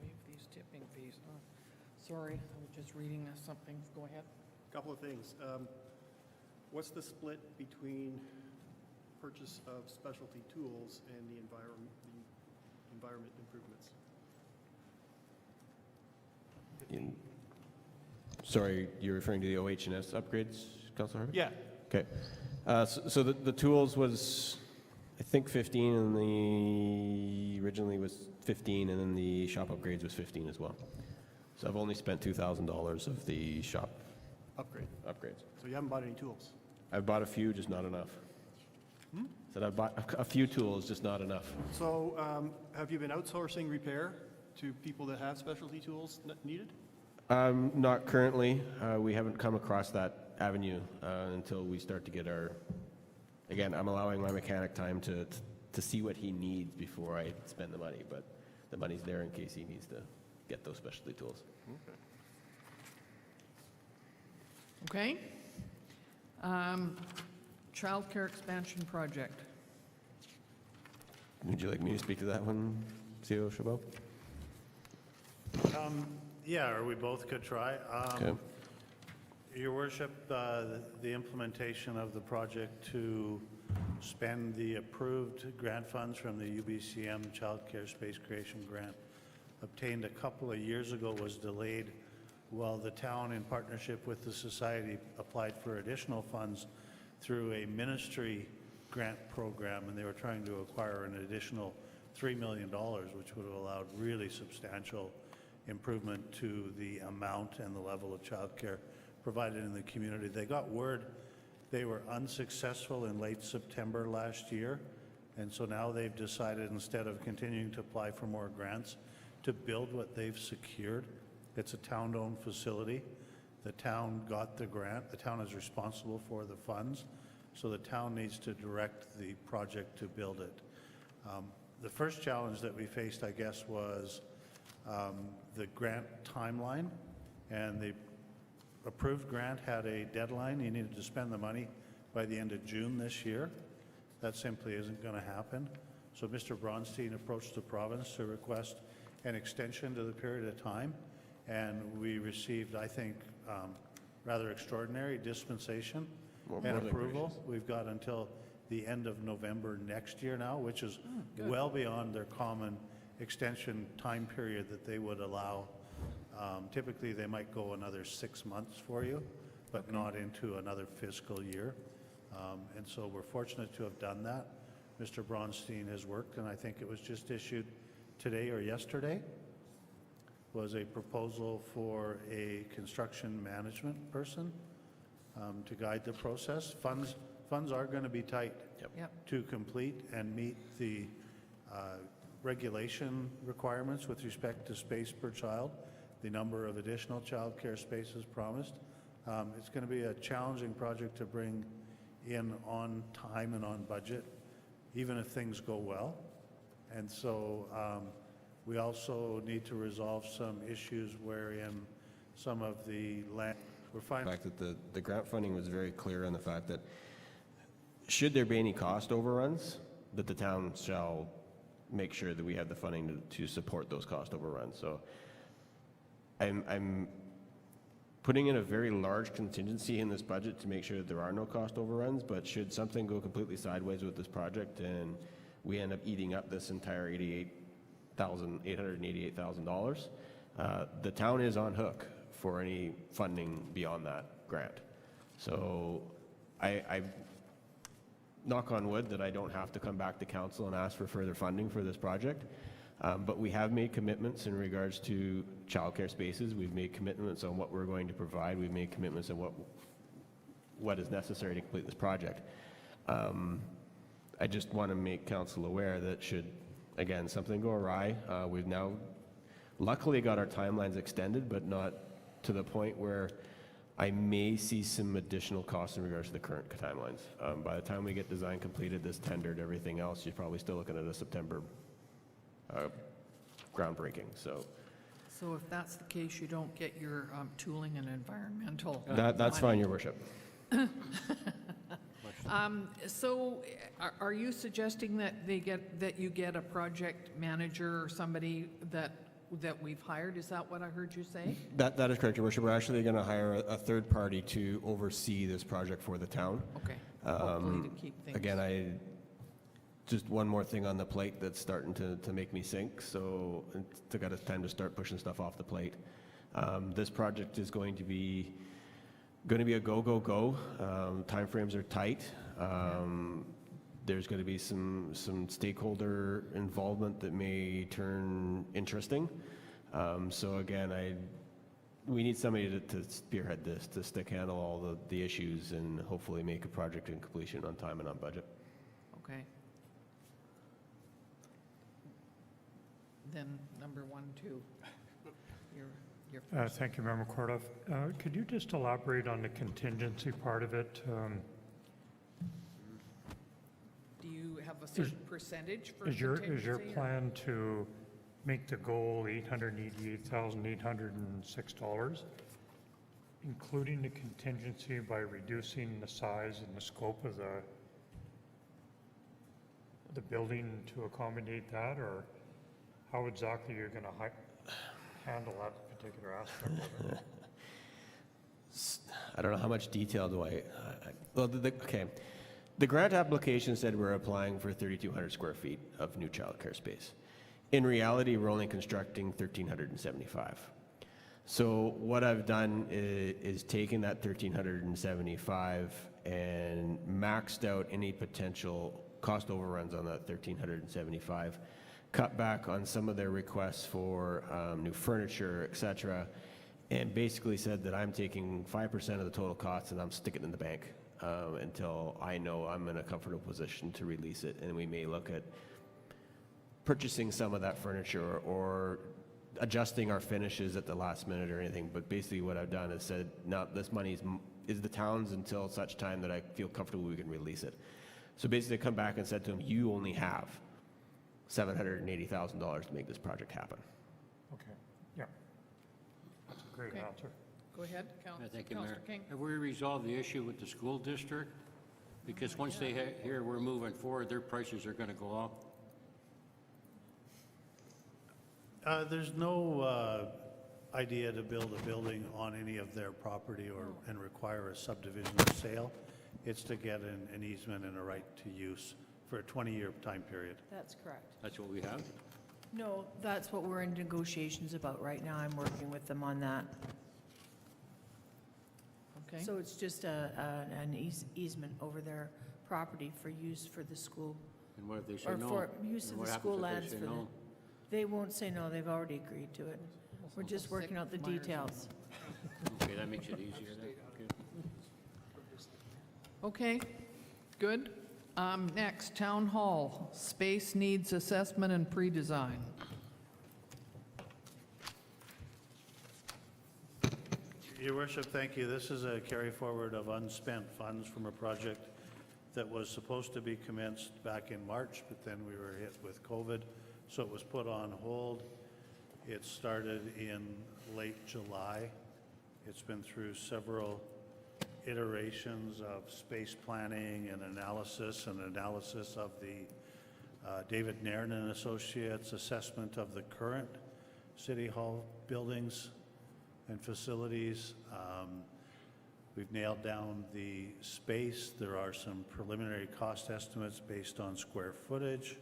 Waive these tipping fees. Oh, sorry, I was just reading something. Go ahead. Couple of things. What's the split between purchase of specialty tools and the environment improvements? Sorry, you're referring to the OH&S upgrades, Councilor Harvey? Yeah. Okay. So the tools was, I think, 15, and the originally was 15, and then the shop upgrades was 15 as well. So I've only spent $2,000 of the shop upgrades. So you haven't bought any tools? I've bought a few, just not enough. Said I've bought a few tools, just not enough. So have you been outsourcing repair to people that have specialty tools needed? Not currently. We haven't come across that avenue until we start to get our... Again, I'm allowing my mechanic time to see what he needs before I spend the money, but the money's there in case he needs to get those specialty tools. Okay. Childcare expansion project. Would you like me to speak to that one, CEO Chabot? Yeah, or we both could try. Okay. Your Worship, the implementation of the project to spend the approved grant funds from the UBCM Child Care Space Creation Grant obtained a couple of years ago was delayed while the town, in partnership with the society, applied for additional funds through a ministry grant program, and they were trying to acquire an additional $3 million, which would have allowed really substantial improvement to the amount and the level of childcare provided in the community. They got word they were unsuccessful in late September last year, and so now they've decided, instead of continuing to apply for more grants, to build what they've secured. It's a town-owned facility. The town got the grant. The town is responsible for the funds, so the town needs to direct the project to build it. The first challenge that we faced, I guess, was the grant timeline, and the approved grant had a deadline. You needed to spend the money by the end of June this year. That simply isn't going to happen. So Mr. Bronstein approached the province to request an extension to the period of time, and we received, I think, rather extraordinary dispensation and approval. We've got until the end of November next year now, which is well beyond their common extension time period that they would allow. Typically, they might go another 6 months for you, but not into another fiscal year. And so we're fortunate to have done that. Mr. Bronstein has worked, and I think it was just issued today or yesterday, was a proposal for a construction management person to guide the process. Funds are going to be tight to complete and meet the regulation requirements with respect to space per child, the number of additional child care spaces promised. It's going to be a challenging project to bring in on time and on budget, even if things go well. And so we also need to resolve some issues wherein some of the land, we're finding... The fact that the grant funding was very clear on the fact that should there be any cost overruns, that the town shall make sure that we have the funding to support those cost overruns. So I'm putting in a very large contingency in this budget to make sure that there are no cost overruns, but should something go completely sideways with this project and we end up eating up this entire $888,000, the town is on hook for any funding beyond that grant. So I knock on wood that I don't have to come back to council and ask for further funding for this project. But we have made commitments in regards to childcare spaces. We've made commitments on what we're going to provide. We've made commitments on what is necessary to complete this project. I just want to make council aware that should, again, something go awry, we've now luckily got our timelines extended, but not to the point where I may see some additional costs in regards to the current timelines. By the time we get design completed, this tendered, everything else, you're probably still looking at a September groundbreaking. So if that's the case, you don't get your tooling and environmental. that's fine, Your Worship. So are you suggesting that you get a project manager or somebody that we've hired? Is that what I heard you say? That is correct, Your Worship. We're actually going to hire a third party to oversee this project for the town. Okay. Hopefully to keep things. Again, just one more thing on the plate that's starting to make me sink, so it's got us time to start pushing stuff off the plate. This project is going to be a go. Timeframes are tight. There's going to be some stakeholder involvement that may turn interesting. So again, we need somebody to spearhead this, to stick handle all the issues and hopefully make a project in completion on time and on budget. Okay. Then number 1, 2. Your first. Thank you, Member Kordoff. Could you just elaborate on the contingency part of it? Do you have a certain percentage for Is your contingency, or- plan to make the goal $888,806, including the contingency by reducing the size and the scope of the building to accommodate that, or how exactly you're going to handle that particular aspect of it? I don't know how much detail do I well, okay. The grant application said we're applying for 3,200 square feet of new childcare space. In reality, we're only constructing 1,375. So what I've done is taken that 1,375 and maxed out any potential cost overruns on that 1,375, cut back on some of their requests for new furniture, et cetera, and basically said that I'm taking 5% of the total cost and I'm sticking it in the bank until I know I'm in a comfortable position to release it. And we may look at purchasing some of that furniture or adjusting our finishes at the last minute or anything. But basically what I've done is said, no, this money is the town's until such time that I feel comfortable we can release it. So basically I come back and said to them, you only have $780,000 to make this project happen. Okay, yeah. That's a great Okay. answer. Go ahead, Thank you, Mayor. Councillor King. Have we resolved the issue with the school district? Because once they hear we're moving forward, their prices are going to go up. There's no idea to build a building on any of their property and require a subdivision or sale. It's to get an easement and a right to use for a 20-year time period. That's correct. That's what we have? No, that's what we're in negotiations about right now. I'm working with them on that. Okay. So it's just an easement over their property for use for the school, And what if they say or no? for use And of what the happens school if they lands say for the... no? They won't say no, they've already agreed to it. We're just working out the details. Okay, that makes it easier then. Okay. Okay, good. Next, Town Hall, space needs assessment and pre-design. Your Worship, thank you. This is a carry forward of unspent funds from a project that was supposed to be commenced back in March, but then we were hit with COVID, so it was put on hold. It started in late July. It's been through several iterations of space planning and analysis of the David Nairn and Associates assessment of the current City Hall buildings and facilities. We've nailed down the space. There are some preliminary cost estimates based on square footage.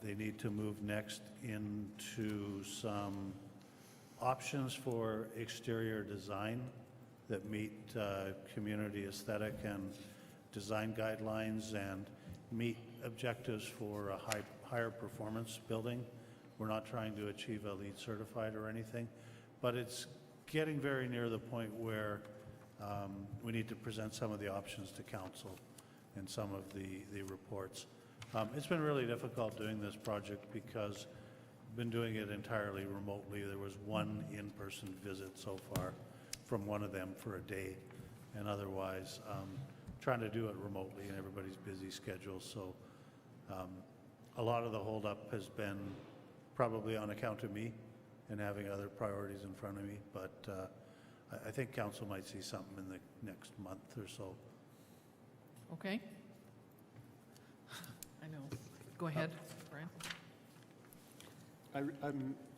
They need to move next into some options for exterior design that meet community aesthetic and design guidelines and meet objectives for a higher performance building. We're not trying to achieve a LEED certified or anything, but it's getting very near the point where we need to present some of the options to council and some of the reports. It's been really difficult doing this project because I've been doing it entirely remotely. There was one in-person visit so far from one of them for a day, and otherwise trying to do it remotely in everybody's busy schedule. So a lot of the holdup has been probably on account of me and having other priorities in front of me, but I think council might see something in the next month or so. Okay. I know. Go ahead, Brian.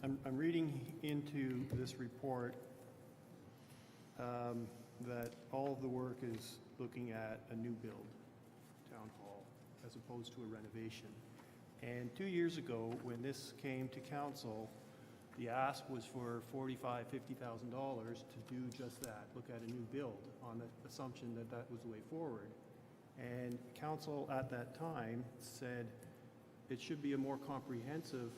I'm reading into this report that all of the work is looking at a new build town hall as opposed to a renovation. And 2 years ago, when this came to council, the ask was for $45,000, $50,000 to do just that, look at a new build on the assumption that that was the way forward. And council at that time said it should be a more comprehensive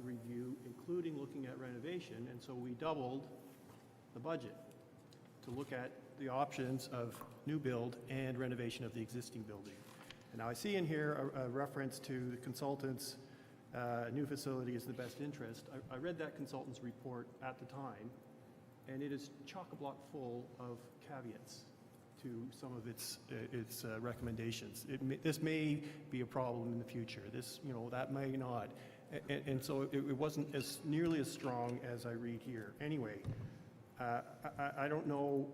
review, including looking at renovation, and so we doubled the budget to look at the options of new build and renovation of the existing building. And now I see in here a reference to the consultant's new facility is the best interest. I read that consultant's report at the time, and it is chock-a-block full of caveats to some of its recommendations. This may be a problem in the future. This, that may not. And so it wasn't as nearly as strong as I read here. Anyway, I don't know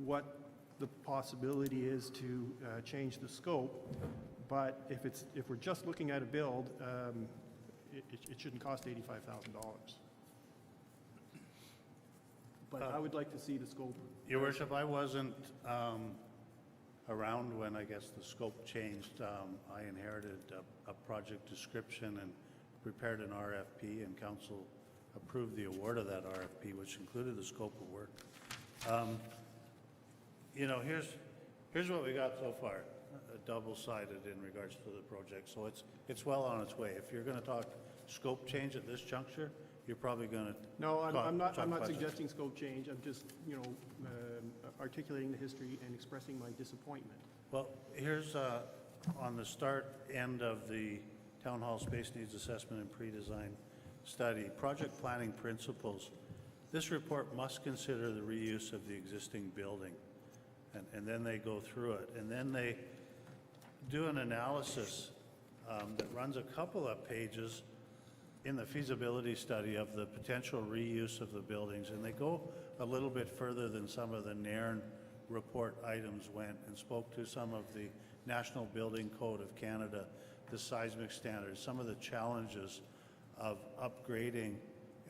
what the possibility is to change the scope, but if we're just looking at a build, it shouldn't cost $85,000. But I would like to see the scope. Your Worship, I wasn't around when, I guess, the scope changed. I inherited a project description and prepared an RFP, and council approved the award of that RFP, which included the scope of work. Here's what we got so far, double-sided in regards to the project. So it's well on its way. If you're going to talk scope change at this juncture, you're probably going to. No, I'm not budget. suggesting scope change. I'm just, articulating the history and expressing my disappointment. Well, here's on the end of the Town Hall Space Needs Assessment and Pre-Design Study, project planning principles. This report must consider the reuse of the existing building. And then they go through it. And then they do an analysis that runs a couple of pages in the feasibility study of the potential reuse of the buildings. And they go a little bit further than some of the Nairn report items went and spoke to some of the National Building Code of Canada, the seismic standards, some of the challenges of upgrading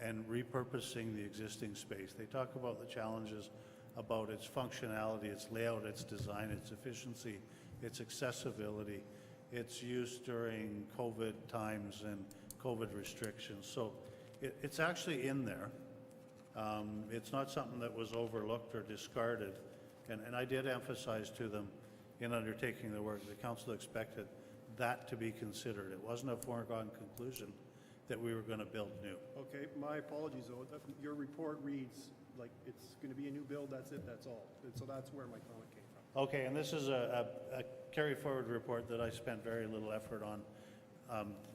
and repurposing the existing space. They talk about the challenges about its functionality, its layout, its design, its efficiency, its accessibility, its use during COVID times and COVID restrictions. So it's actually in there. It's not something that was overlooked or discarded. And I did emphasize to them in undertaking the work, the council expected that to be considered. It wasn't a foregone conclusion that we were going to build new. Okay, my apologies, though. Your report reads like it's going to be a new build, that's it, that's all. And so that's where my comment came from. Okay, and this is a carry-forward report that I spent very little effort on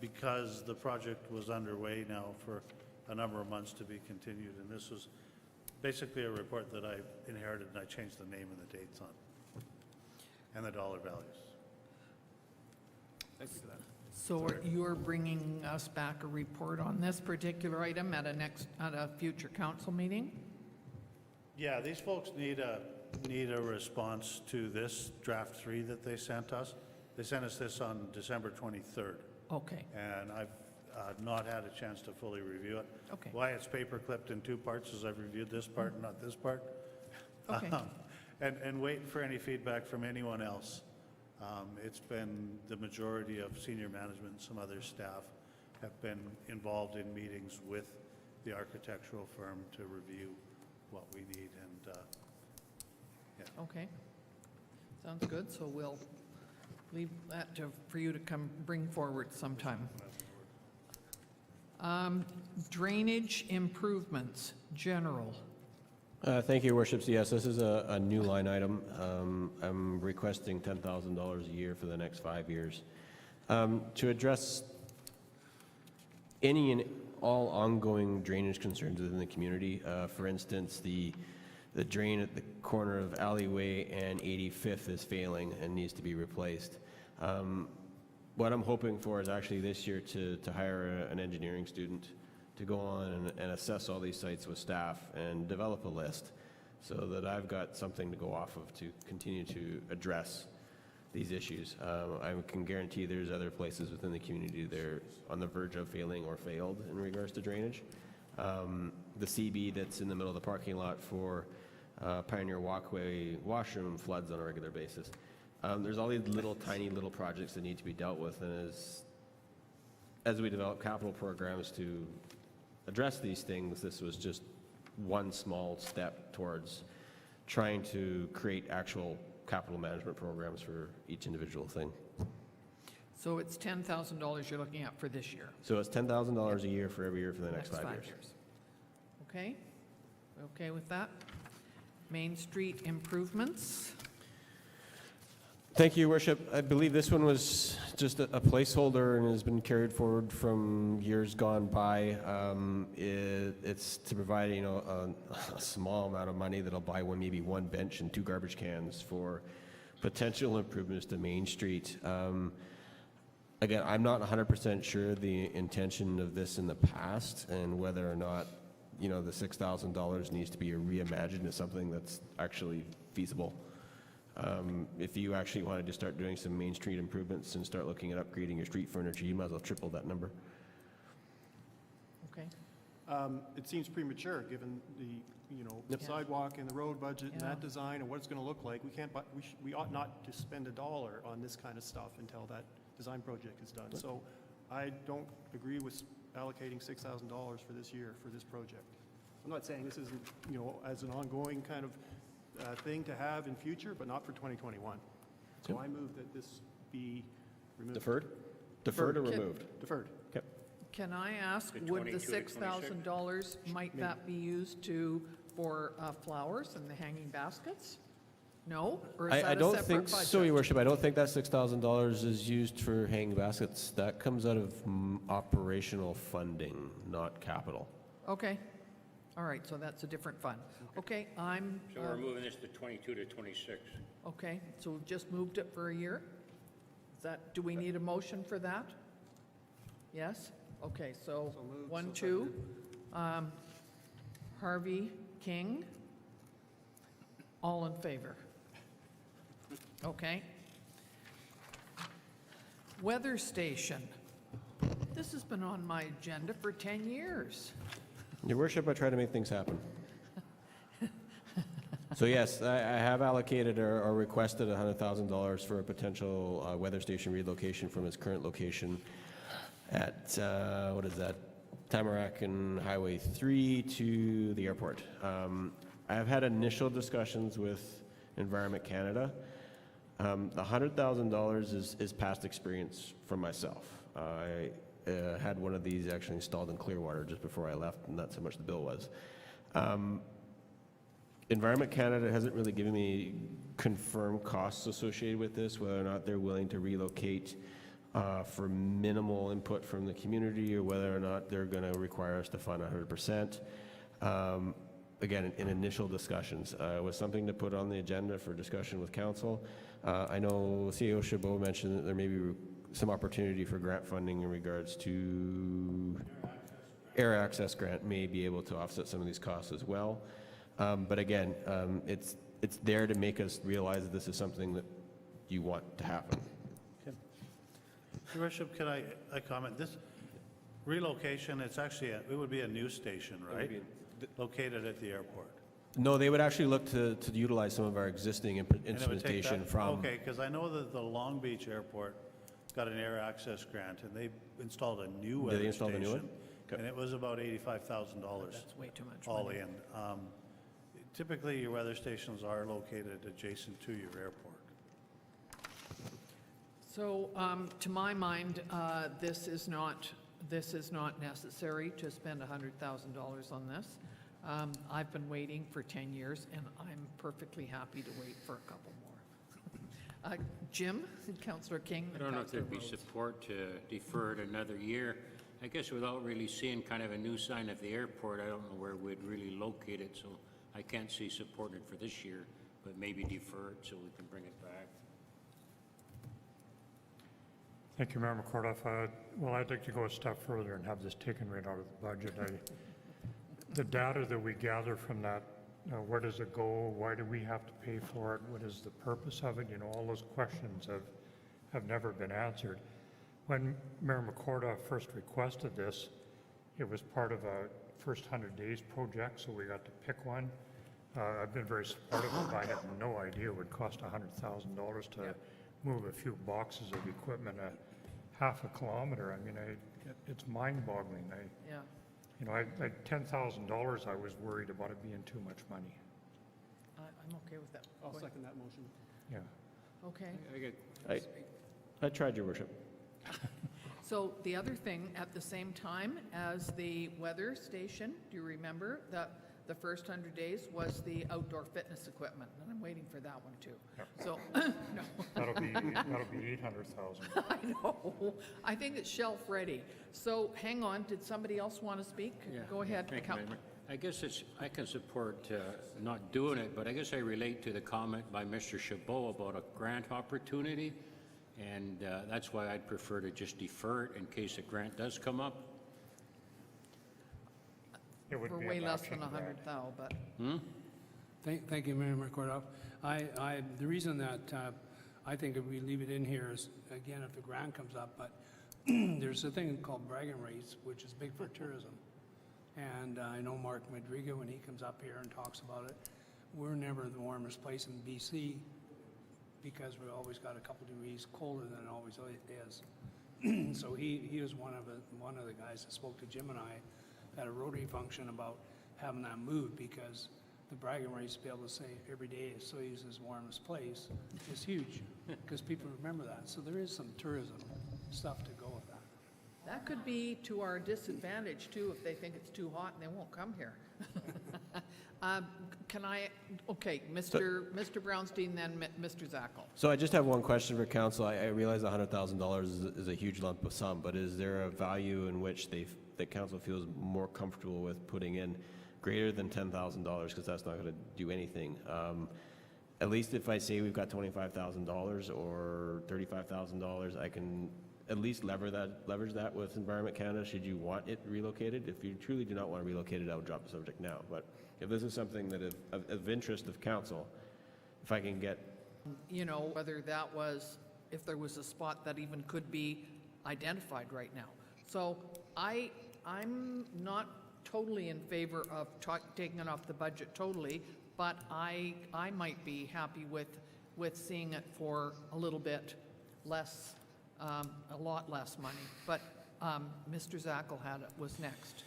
because the project was underway now for a number of months to be continued, and this was basically a report that I inherited, and I changed the name and the dates on, and the dollar values. Thank you for that. So you're bringing us back a report on this particular item at a future council meeting? Yeah, these folks need a response to this draft 3 that they sent us. They sent us this on December 23rd. Okay. And I've not had a chance to fully review it. Okay. Why it's paper clipped in 2 parts is I've reviewed this part and not this part. Okay. And wait for any feedback from anyone else. It's been the majority of senior management and some other staff have been involved in meetings with the architectural firm to review what we need. And Okay. Sounds good, so we'll leave that for you to come bring forward sometime. Drainage improvements, general. Thank you, Your Worships. Yes, this is a new line item. I'm requesting $10,000 a year for the next 5 years to address any and all ongoing drainage concerns within the community. For instance, the drain at the corner of Alleyway and 85th is failing and needs to be replaced. What I'm hoping for is actually this year to hire an engineering student to go on and assess all these sites with staff and develop a list so that I've got something to go off of to continue to address these issues. I can guarantee there's other places within the community that are on the verge of failing or failed in regards to drainage. The CB that's in the middle of the parking lot for Pioneer Walkway washroom floods on a regular basis. There's all these tiny little projects that need to be dealt with, and as we develop capital programs to address these things, this was just one small step towards trying to create actual capital management programs for each individual thing. So it's $10,000 you're looking at for this year. So it's $10,000 a year for every year for the next 5 years. Okay? Okay with that? Main Street improvements. Thank you, Your Worship. I believe this one was just a placeholder and has been carried forward from years gone by. It's to provide, a small amount of money that'll buy maybe one bench and 2 garbage cans for potential improvements to Main Street. Again, I'm not 100% sure the intention of this in the past and whether or not, the $6,000 needs to be reimagined as something that's actually feasible. If you actually wanted to start doing some Main Street improvements and start looking at upgrading your street furniture, you might as well triple that number. Okay. It seems premature, given the sidewalk and the road budget and Yeah. that design and what it's going to look like. We ought not to spend $1 on this kind of stuff until that design project is done. So I don't agree with allocating $6,000 for this year for this project. I'm not saying this isn't, as an ongoing kind of thing to have in future, but not for 2021. So I move that this be removed. Deferred or removed? Deferred. Okay. Can I ask, The would the 22 to 26? $6,000, might that be used for flowers and the hanging baskets? No? Or is I that a don't separate think so, budget? Your Worship. I don't think that $6,000 is used for hanging baskets. That comes out of operational funding, not capital. Okay. All right, so that's a different fund. Okay, So we're moving this to 22 to 26. okay, so we've just moved it for a year? Do we need a motion for that? Yes? Okay, so moved, 1, so 2. Harvey, King. All in favor? Okay. Weather station. This has been on my agenda for 10 years. Your Worship, I try to make things happen. So yes, I have allocated or requested $100,000 for a potential weather station relocation from its current location at, Tamarack and Highway 3 to the airport. I have had initial discussions with Environment Canada. The $100,000 is past experience from myself. I had one of these actually installed in Clearwater just before I left, and that's how much the bill was. Environment Canada hasn't really given me confirmed costs associated with this, whether or not they're willing to relocate for minimal input from the community or whether or not they're going to require us to fund 100%. Again, in initial discussions, it was something to put on the agenda for discussion with council. I know CEO Chabot mentioned that there may be some opportunity for grant funding in regards to air access grant may be able to offset some of these costs as well. But again, it's there to make us realize that this is something that you want to happen. Your Worship, can I comment? This relocation, it's actually, it would be a new station, right? Located at the airport. No, they would actually look to utilize some of our existing And it would take instrumentation that- from. Okay, because I know that the Long Beach Airport got an air access grant, and they installed a new weather they install the new one? station, and it was about $85,000. That's way too much all money. in. Typically, your weather stations are located adjacent to your airport. So, to my mind, this is not necessary to spend $100,000 on this. I've been waiting for 10 years, and I'm perfectly happy to wait for a couple more. Jim, Councillor King, I don't know if Councillor there'd be Rose. support to defer it another year. I guess without really seeing kind of a new sign at the airport, I don't know where we'd really locate it, so I can't see supporting it for this year, but maybe defer it so we can bring it back. Thank you, Mayor McCorduff. Well, I'd like to go a step further and have this taken right out of the budget. The data that we gather from that, where does it go? Why do we have to pay for it? What is the purpose of it? You know, all those questions have never been answered. When Mayor McCorduff first requested this, it was part of a first 100 days project, so we got to pick one. I've been very supportive of it. I had no idea it would cost $100,000 to move a few boxes of equipment a half a kilometer. I mean, it's mind-boggling. Yeah, You know, at $10,000, I was worried about it being too much money. I'm okay with that. I'll Go ahead. second that motion. Yeah. Okay. I tried, Your Worship. So the other thing, at the same time as the weather station, do you remember that the first 100 days was the outdoor fitness equipment? And I'm waiting for that one too. Yep. So, no, That'll be 800,000. I know. I think it's shelf ready. So hang on, did somebody else want to speak? Yeah. Go ahead. Thank you, Mayor. I guess I can support not doing it, but I guess I relate to the comment by Mr. Chabot about a grant opportunity, and that's why I'd prefer to just defer it in case a grant does come up. It would For be a way less matching than grant. 100,000, but, Thank you, Mayor McCorduff. The reason that I think if we leave it in here is, again, if the grant comes up, but there's a thing called bragging rights, which is big for tourism. And I know Mark Madriga, when he comes up here and talks about it, we're never the warmest place in BC because we always got a couple degrees colder than it always is. So he was one of the guys that spoke to Jim and I at a Rotary function about having that moved because the bragging rights to be able to say every day is Soyuz's warmest place is huge because people remember that. So there is some tourism stuff to go with that. that could be to our disadvantage too, if they think it's too hot and they won't come here. Can I, okay, Mr. Brownstein, then Mr. Zackel. So I just have one question for council. I realize $100,000 is a huge lump of sum, but is there a value in which that council feels more comfortable with putting in greater than $10,000, because that's not going to do anything? At least if I say we've got $25,000 or $35,000, I can at least leverage that with Environment Canada should you want it relocated. If you truly do not want to relocate it, I would drop the subject now. But if this is something that is of interest of council, if I can get... You know, whether that was, if there was a spot that even could be identified right now. So I'm not totally in favor of taking it off the budget totally, but I might be happy with seeing it for a little bit less, a lot less money. But Mr. Zackel was next.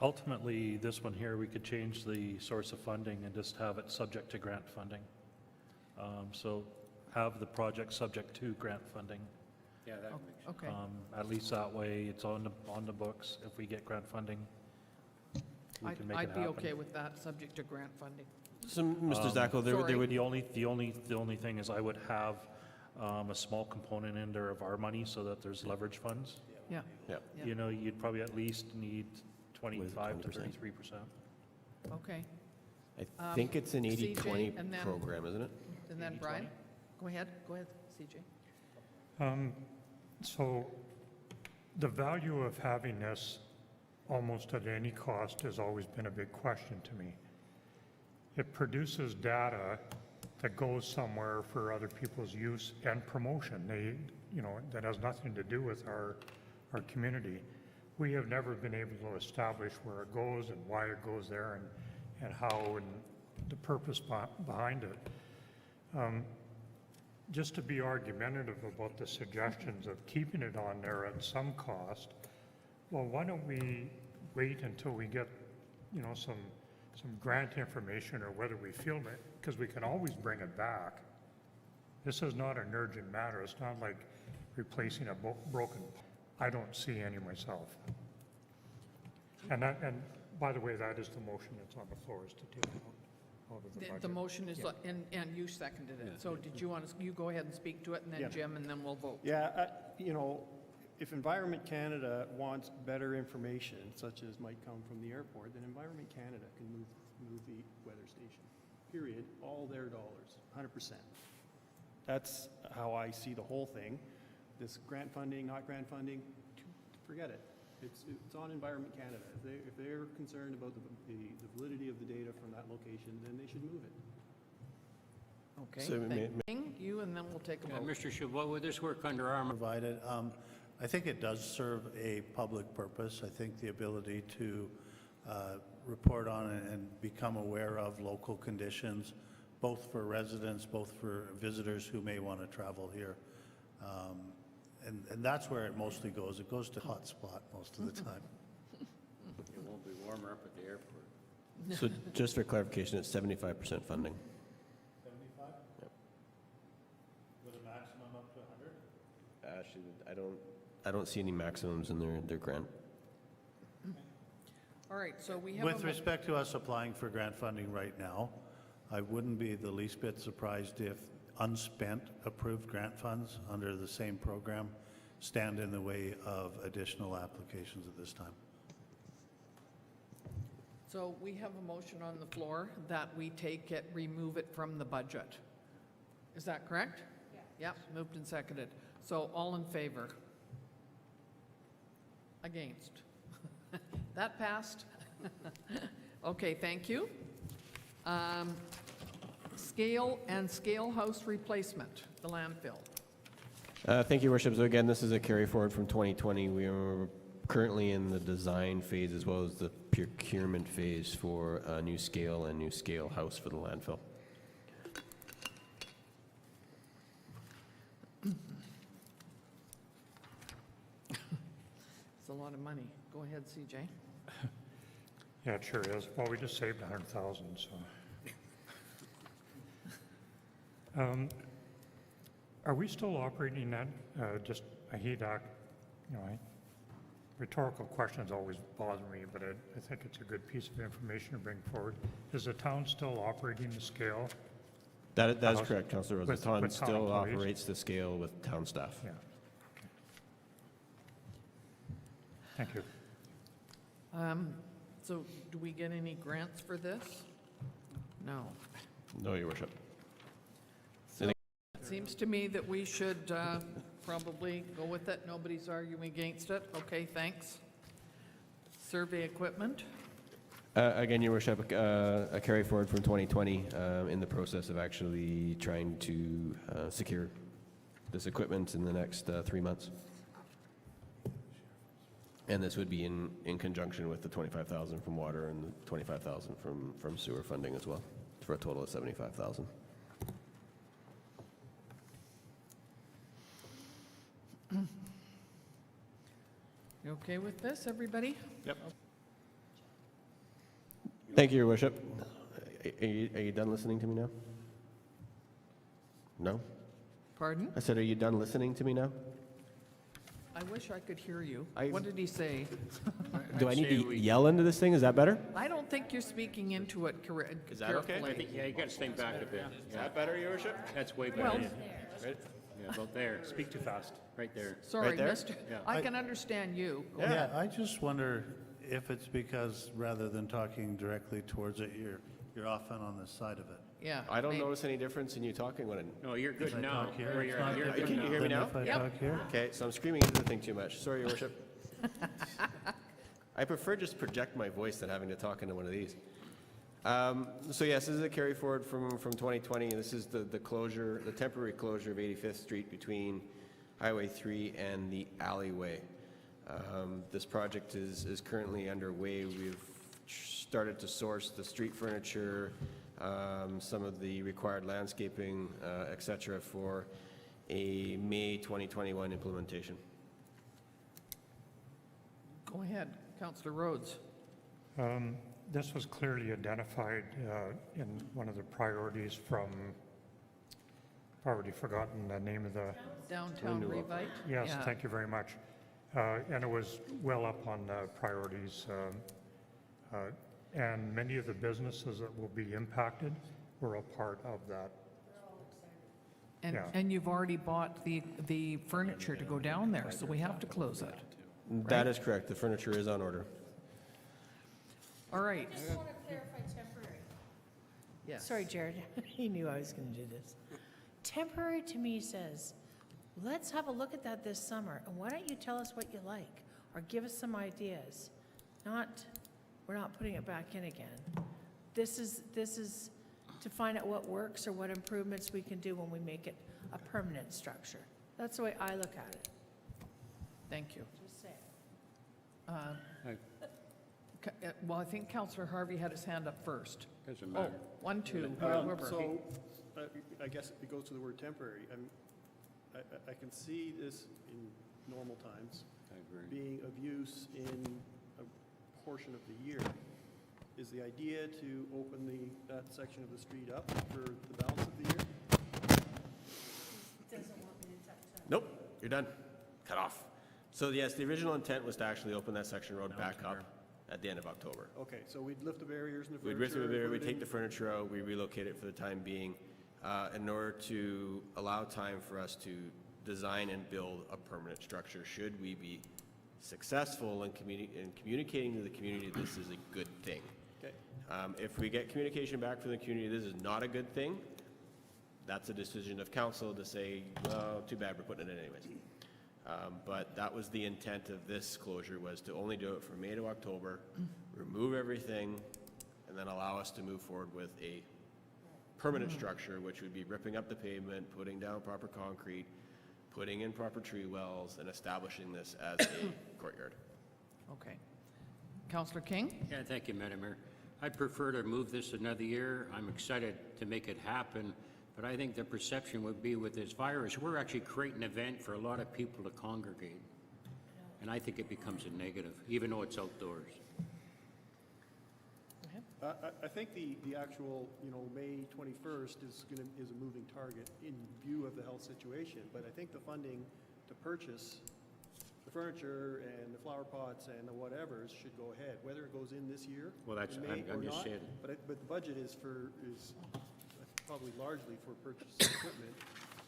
Ultimately, this one here, we could change the source of funding and just have it subject to grant funding. So have the project subject to grant funding. Yeah, that makes sense. Okay. At least that way, it's on the books. If we get grant funding, we can make it I'd happen. be okay with that, subject to grant funding. So, Mr. Zackel, there sorry. would... The only thing is I would have a small component in there of our money so that there's leverage funds. Yeah. Yeah. Yeah. You know, you'd probably at least need 25 to 20%. 33%. Okay. I think it's an CJ, 80-20 and then- program, isn't it? And then Brian? Go ahead, CJ. So the value of having this almost at any cost has always been a big question to me. It produces data that goes somewhere for other people's use and promotion. That has nothing to do with our community. We have never been able to establish where it goes and why it goes there and how and the purpose behind it. Just to be argumentative about the suggestions of keeping it on there at some cost, well, why don't we wait until we get, some some grant information or whether we film it, because we can always bring it back. This is not an urgent matter. It's not like replacing a broken, I don't see any myself. And by the way, that is the motion that's on the floor, is to take it out of the budget. The motion is, and you seconded it. So did you want to, you go ahead and speak to it, and Yeah. then Jim, and then we'll vote. Yeah, you know, if Environment Canada wants better information, such as might come from the airport, then Environment Canada can move the weather station, period, all their dollars, 100%. That's how I see the whole thing. This grant funding, not grant funding, forget it. It's on Environment Canada. If they're concerned about the validity of the data from that location, then they should move it. Okay, So thank you, and then we'll take a vote. Mr. Chabot, would this work under our Provided, I think it does serve a public purpose. I think the ability to report on and become aware of local conditions, both for residents, both for visitors who may want to travel here. And that's where it mostly goes. It goes to hotspot most of the time. It won't be warmer up at the airport. So just for clarification, it's 75% funding. 75? Yep. With a maximum up to 100? Actually, I don't see any maximums in their grant. All right, so we have With respect to us applying for grant funding right now, I wouldn't be the least bit surprised if unspent approved grant funds under the same program stand in the way of additional applications at this time. So we have a motion on the floor that we take it, remove it from the budget. Is that correct? Yeah. Yep, moved and seconded. So all in favor? Against? That passed. Okay, thank you. Scale and scale house replacement, the landfill. Thank you, Worship. So again, this is a carry forward from 2020. We are currently in the design phase as well as the procurement phase for a new scale and new scale house for the landfill. It's a lot of money. Go ahead, CJ. Yeah, it sure is. Well, we just saved 100,000, so. Are we still operating that, just a HEDAC, rhetorical questions always bother me, but I think it's a good piece of information to bring forward. Is the town still operating the scale? That is correct, Councillor Rose. The With town town still employees? operates the scale with town staff. Yeah. Okay. Thank you. So do we get any grants for this? No. No, Your Worship. It seems to me that we should probably go with it. Nobody's arguing against it. Okay, thanks. Survey equipment. Again, Your Worship, a carry forward from 2020 in the process of actually trying to secure this equipment in the next 3 months. And this would be in conjunction with the 25,000 from water and the 25,000 from sewer funding as well, for a total of 75,000. You okay with this, everybody? Yep. Thank you, Your Worship. Are you done listening to me now? No? Pardon? I said, are you done listening to me now? I wish I could hear you. I- What did he say? Do I need to yell into this thing? Is that better? I don't think you're speaking into it carefully. Is that okay? I think, yeah, you gotta think back a bit. Is that better, Your Worship? That's way Well, better. Yeah, about there. Speak too fast. Right there. sorry, there? mister. Yeah. I can understand you. Go ahead. Yeah, I just wonder if it's because rather than talking directly towards it, you're often on the side of it. Yeah. I don't maybe. notice any difference in you talking when No, you're good If I now. talk here, Where it's you're not at. You're different good Can you hear me than now? if I Yep. talk here? Okay, so I'm screaming into the thing too much. Sorry, Your Worship. I prefer just project my voice than having to talk into one of these. So yes, this is a carry forward from 2020. This is the closure, the temporary closure of 85th Street between Highway 3 and the alleyway. This project is currently underway. We've started to source the street furniture, some of the required landscaping, et cetera, for a May 2021 implementation. Go ahead, Councillor Rhodes. this was clearly identified in one of the priorities from, I've already forgotten the name of the, Downtown Revite? yes, Yeah. thank you very much. And it was well up on the priorities. And many of the businesses that will be impacted were a part of that. And, Yeah. and you've already bought the furniture to go down there, so we have to close it. That is correct. The furniture is on order. All right. I just want to clarify temporary. Yes. Sorry, Jared, he knew I was going to do this. Temporary to me says, let's have a look at that this summer, and why don't you tell us what you like, or give us some ideas? Not, we're not putting it back in again. This is to find out what works or what improvements we can do when we make it a permanent structure. That's the way I look at it, Thank you. just say. Well, I think Councillor Harvey had his hand up first. Doesn't Oh, matter. 1, 2, whoever. So, I guess it goes to the word temporary. I can see this in normal times I agree. being of use in a portion of the year. Is the idea to open that section of the street up for the balance of the year? Doesn't want me to touch that. Nope, you're done. Cut off. So yes, the original intent was to actually open that section road back up at the end of October. Okay, so we'd lift the barriers and the We'd furniture. risk it there, put we'd it take in- the furniture out, we relocate it for the time being, in order to allow time for us to design and build a permanent structure, should we be successful in communicating to the community this is a good thing. Okay. If we get communication back from the community, this is not a good thing, that's a decision of council to say, well, too bad, we're putting it in anyways. But that was the intent of this closure, was to only do it from May to October, remove everything, and then allow us to move forward with a permanent structure, which would be ripping up the pavement, putting down proper concrete, putting in proper tree wells, and establishing this as a courtyard. Okay. Councillor King? Yeah, thank you, Madam Mayor. I'd prefer to move this another year. I'm excited to make it happen, but I think the perception would be with this virus, we're actually creating an event for a lot of people to congregate. And I think it becomes a negative, even though it's outdoors. I think the actual, May 21st is a moving target in view of the health situation, but I think the funding to purchase the furniture and the flower pots and the whatevers should go ahead, whether it goes in this year. Well, that's, in May I'm or just not, saying. But the budget is probably largely for purchase of equipment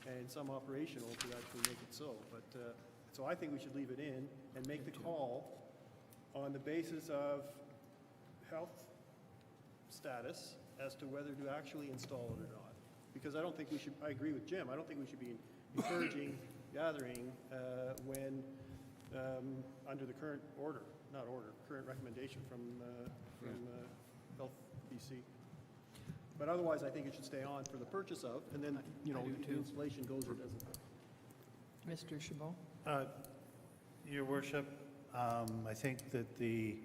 and some operational to actually make it so. But, so I think we should leave it in and make the call on the basis of health status as to whether to actually install it or not. Because I don't think we should, I agree with Jim, I don't think we should be encouraging gathering when, under the current current recommendation from Health BC. But otherwise, I think it should stay on for the purchase of, and then, the installation goes or doesn't. Mr. Chabot? Your worship, I think that the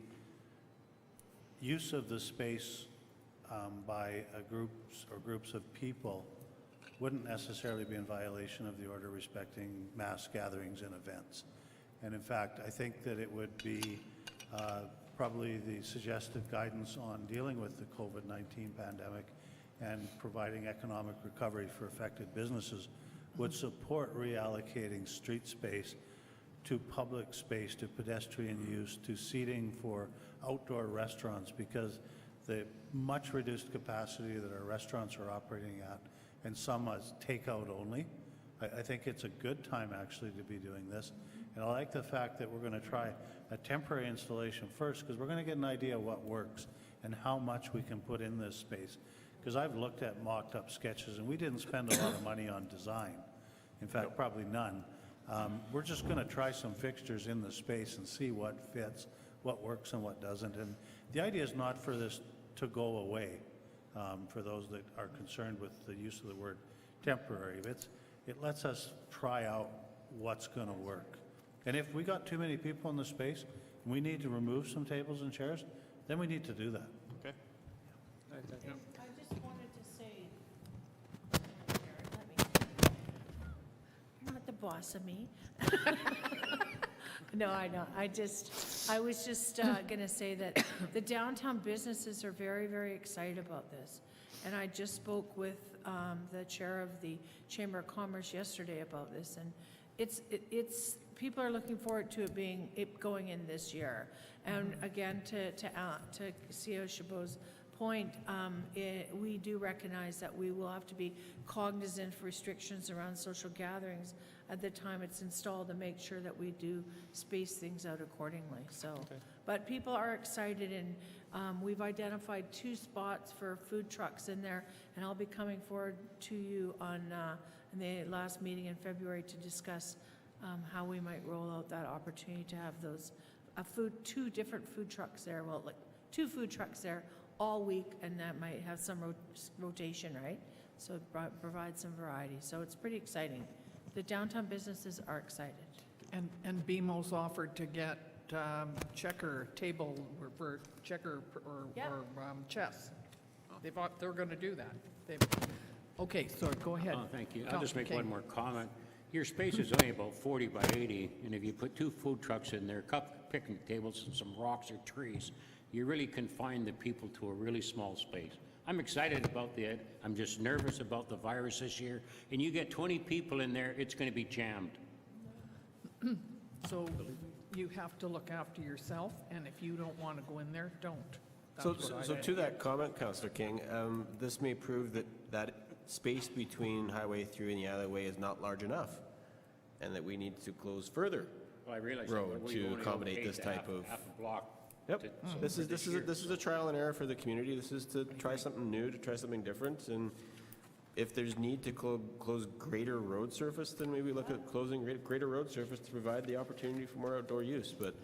use of the space by groups of people wouldn't necessarily be in violation of the order respecting mass gatherings and events. And in fact, I think that it would be probably the suggested guidance on dealing with the COVID-19 pandemic and providing economic recovery for affected businesses would support reallocating street space to public space, to pedestrian use, to seating for outdoor restaurants, because the much reduced capacity that our restaurants are operating at, and some as takeout only, I think it's a good time actually to be doing this. And I like the fact that we're going to try a temporary installation first, because we're going to get an idea of what works and how much we can put in this space. Because I've looked at mocked up sketches, and we didn't spend a lot of money on design. In fact, probably none. We're just going to try some fixtures in the space and see what fits, what works and what doesn't. And the idea is not for this to go away, for those that are concerned with the use of the word temporary. It lets us try out what's going to work. And if we got too many people in the space, and we need to remove some tables and chairs, then we need to do that. Okay. I just wanted to say, Jared, you're not the boss of me. No, I know. I was just going to say that the downtown businesses are very, very excited about this. And I just spoke with the chair of the Chamber of Commerce yesterday about this, and it's people are looking forward to it going in this year. And again, to CEO Chabot's point, we do recognize that we will have to be cognizant of restrictions around social gatherings at the time it's installed, to make sure that we do space things out accordingly. So, but people are excited, and we've identified 2 spots for food trucks in there, and I'll be coming forward to you on in the last meeting in February to discuss how we might roll out that opportunity to have those 2 different food trucks there. Well, like 2 food trucks there all week, and that might have some rotation, right? So provide some variety. So it's pretty exciting. The downtown businesses are excited. And BMO's offered to get checker table for checker or chess. They're going to do that. Okay, so go ahead. Oh, thank you. I'll Councillor just make King. one more comment. Your space is only about 40 by 80, and if you put 2 food trucks in there, a couple picnic tables and some rocks or trees, you really confine the people to a really small space. I'm excited about that. I'm just nervous about the virus this year. And you get 20 people in there, it's going to be jammed. So you have to look after yourself, and if you don't want to go in there, don't. So, That's what so I- to that comment, Councillor King, this may prove that space between Highway 3 and the alleyway is not large enough, and that we need to close further. Well, I realize that, Road but to we've only accommodate okayed this type of- half a block. Yep. to- This for is year. this is a trial and error for the community. This is to try something new, to try something different, and if there's need to close greater road surface, then maybe look at closing greater road surface to provide the opportunity for more outdoor use. But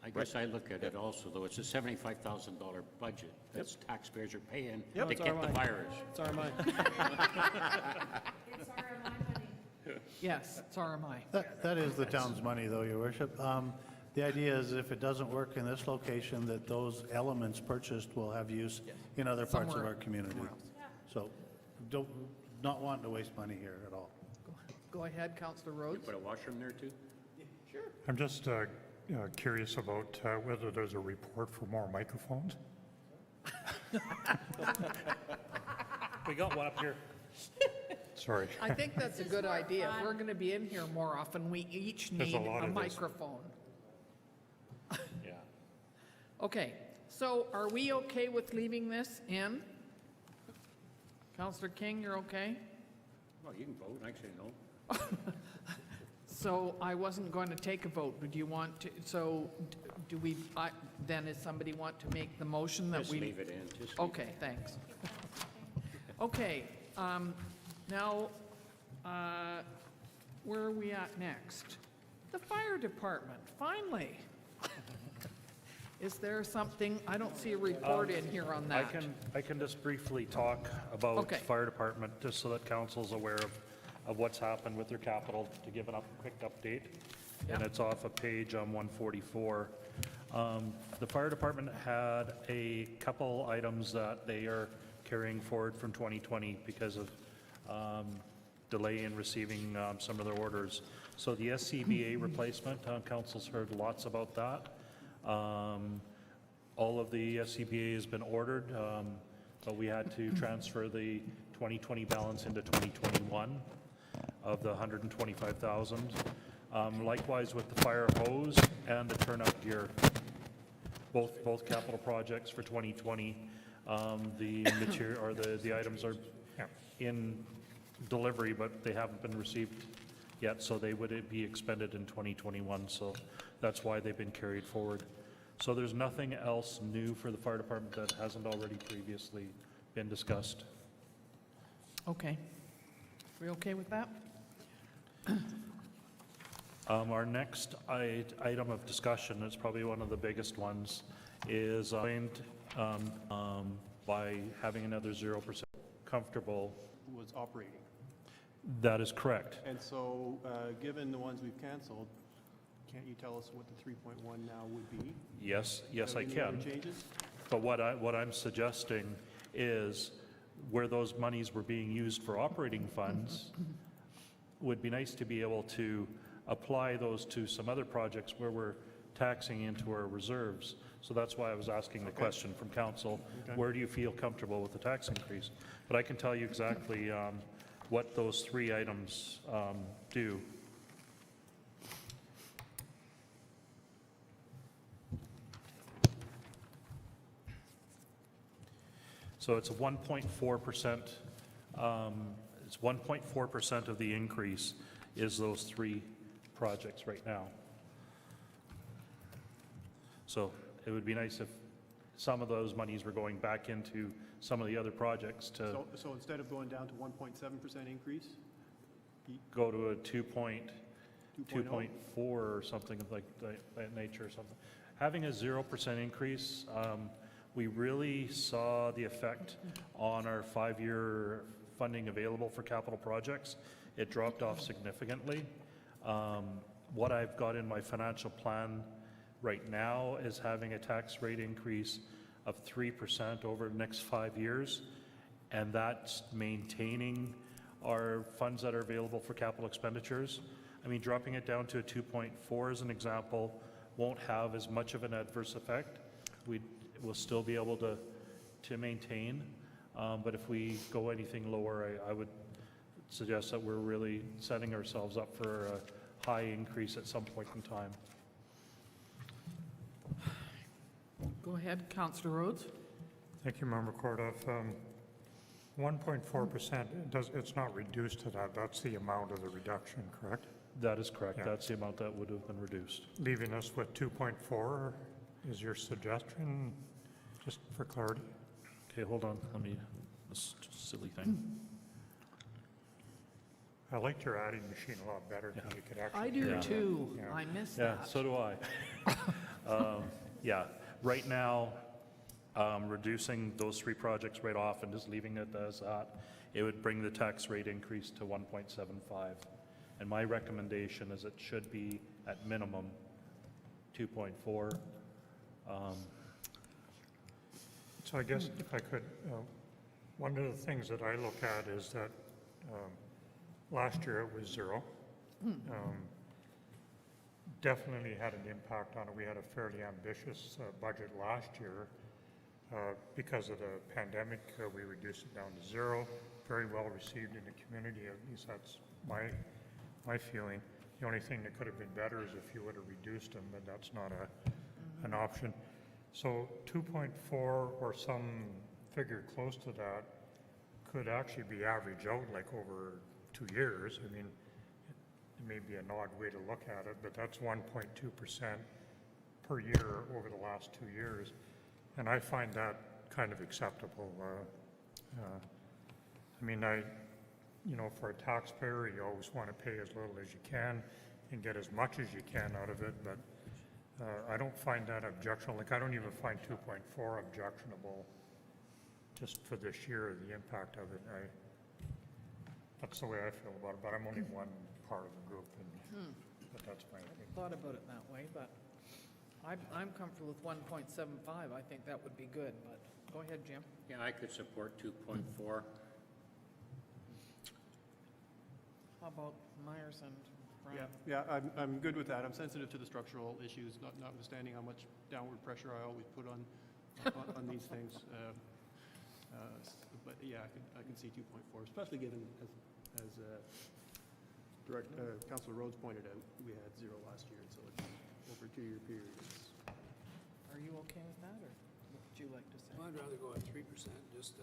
I guess I look at it also, though, it's a $75,000 budget that taxpayers are paying Yep. to It's get the virus. It's RMI. It's RMI money. Yes, it's RMI. That is the town's money, though, your worship. The idea is if it doesn't work in this location, that those elements purchased will have use in other parts of Somewhere- our community. somewhere else. So not wanting to waste money here at all. Go ahead, Councillor Rhodes. Put a washroom there, too? I'm just curious about whether there's a report for more microphones. We got one up here. Sorry. I think that's a good idea. If we're going to be in here more often, we each There's need a lot a of this. microphone. Yeah. Okay, so are we okay with leaving this in? Councillor King, you're okay? Well, you can vote, I say no. So I wasn't going to take a vote, but do you want to, so do we, then does somebody want to make the motion that Just we? leave it in, just leave it. Okay, thanks. Okay, now, where are we at next? The fire department, finally. Is there something, I don't see a report in here on that. I can just briefly talk about Okay. fire department, just so that council's aware of what's happened with their capital, to give a quick update. And Yeah. it's off of page 144. The fire department had a couple items that they are carrying forward from 2020 because of delay in receiving some of their orders. So the SCBA replacement, council's heard lots about that. All of the SCBA has been ordered, but we had to transfer the 2020 balance into 2021 of the 125,000. Likewise with the fire hose and the turnout gear, both capital projects for 2020. The material or the items are in delivery, but they haven't been received yet, so they would be expended in 2021. So that's why they've been carried forward. So there's nothing else new for the fire department that hasn't already previously been discussed. Okay. We okay with that? Our next item of discussion, is probably one of the biggest ones, is by having another 0% comfortable. Was operating. That is correct. And so, given the ones we've canceled, can't you tell us what the 3.1 now would be? Yes, Are I there any other can. changes? But what I'm suggesting is where those monies were being used for operating funds, would be nice to be able to apply those to some other projects where we're taxing into our reserves. So that's why I was asking the question from council, where do you feel comfortable with the tax increase? But I can tell you exactly what those three items do. So it's a 1.4%, it's 1.4% of the increase is those three projects right now. So it would be nice if some of those monies were going back into some of the other projects to So instead of going down to 1.7% increase, go to a 2.4 2.0? or something like that nature or something. Having a 0% increase, we really saw the effect on our 5-year funding available for capital projects. It dropped off significantly. What I've got in my financial plan right now is having a tax rate increase of 3% over the next 5 years, and that's maintaining our funds that are available for capital expenditures. I mean, dropping it down to a 2.4 as an example won't have as much of an adverse effect. We'll still be able to maintain, but if we go anything lower, I would suggest that we're really setting ourselves up for a high increase at some point in time. Go ahead, Councillor Rhodes. Thank you, Member Kordoff. 1.4%, it's not reduced to that. That's the amount of the reduction, correct? That is correct. Yeah. That's the amount that would have been reduced. Leaving us with 2.4 is your suggestion, just for clarity? Okay, hold on. Let me, this silly thing. I liked your adding machine a lot better because you could actually. I do Yeah. too. Yeah. I miss Yeah, that. so do I. Yeah, right now, reducing those three projects right off and just leaving it as that, it would bring the tax rate increase to 1.75. And my recommendation is it should be at minimum 2.4. So I guess if I could, one of the things that I look at is that last year it was 0. Definitely had an impact on it. We had a fairly ambitious budget last year. Because of the pandemic, we reduced it down to 0. Very well received in the community, at least that's my feeling. The only thing that could have been better is if you would have reduced them, but that's not an option. So 2.4 or some figure close to that could actually be averaged out like over 2 years. I mean, it may be an odd way to look at it, but that's 1.2% per year over the last 2 years. And I find that kind of acceptable. I mean, you know, for a taxpayer, you always want to pay as little as you can and get as much as you can out of it, but I don't find that objectionable. Like, I don't even find 2.4 objectionable just for this year, the impact of it. That's the way I feel about it, but I'm only one part of the group, but that's my opinion. Thought about it that way, but I'm comfortable with 1.75. I think that would be good, but go ahead, Jim. Yeah, I could support 2.4. How about Myers and Brown? Yeah, I'm good with that. I'm sensitive to the structural issues, notwithstanding how much downward pressure I always put on these things. But yeah, I can see 2.4, especially given, as Councillor Rhodes pointed out, we had 0 last year, so it's over a 2-year period. Are you okay with that, or what would you like to say? I'd rather go at 3%, just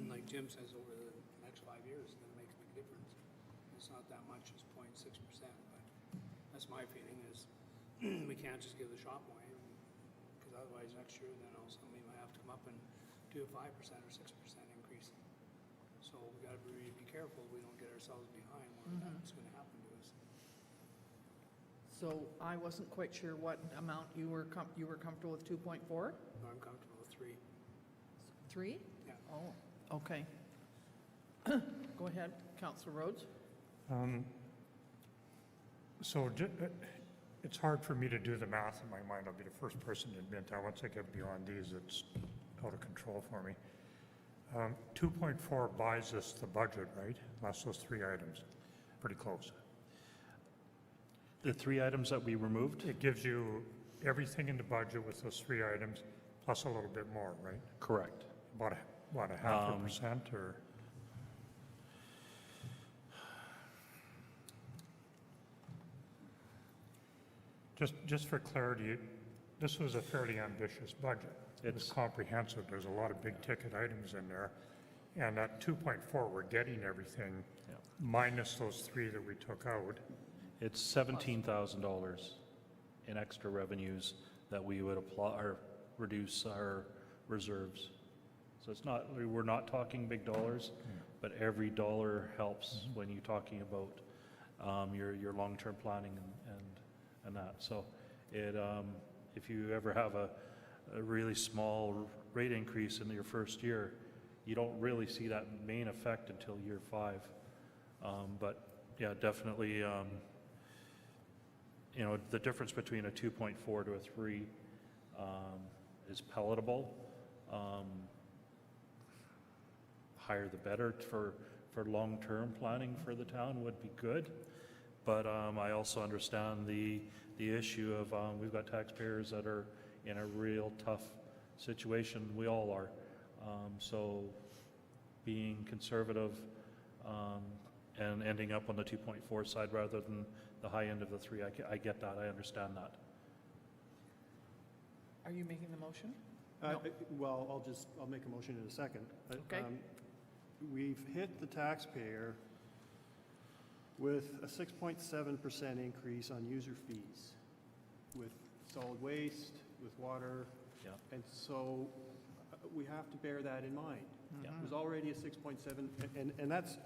like Jim says, over the next 5 years, then it makes a big difference. It's not that much, it's 0.6%, but that's my feeling is we can't just give the shop away, because otherwise next year, then all of a sudden we might have to come up and do a 5% or 6% increase. So we got to really be careful we don't get ourselves behind where that's going to happen to us. So I wasn't quite sure what amount you were comfortable with. 2.4? I'm comfortable with 3. 3? Yeah. Oh, okay. Go ahead, Councillor Rhodes. So it's hard for me to do the math in my mind. I'll be the first person to admit that. Once I get beyond these, it's out of control for me. 2.4 buys us the budget, right? Less those 3 items. Pretty close. The three items that we removed? It gives you everything in the budget with those 3 items, plus a little bit more, right? Correct. About, what, a half a percent, or? Just for clarity, this was a fairly ambitious budget. It was comprehensive. There's a lot of big-ticket items in there. And at 2.4, we're getting everything, Yeah. minus those 3 that we took out. It's $17,000 in extra revenues that we would apply or reduce our reserves. So it's not, we're not talking big dollars, but every dollar helps when you're talking about your long-term planning and that. So it, if you ever have a really small rate increase in your first year, you don't really see that main effect until year 5. But yeah, definitely, you know, the difference between a 2.4 to a 3 is palatable. Higher the better for long-term planning for the town would be good. But I also understand the issue of we've got taxpayers that are in a real tough situation. We all are. So being conservative and ending up on the 2.4 side rather than the high end of the 3, I get that. I understand that. Are you making the motion? Well, I'll make a motion in a second. Okay. We've hit the taxpayer with a 6.7% increase on user fees with solid waste, with water. Yeah. And so we have to bear that in mind. Yeah. There's already a 6.7, and that's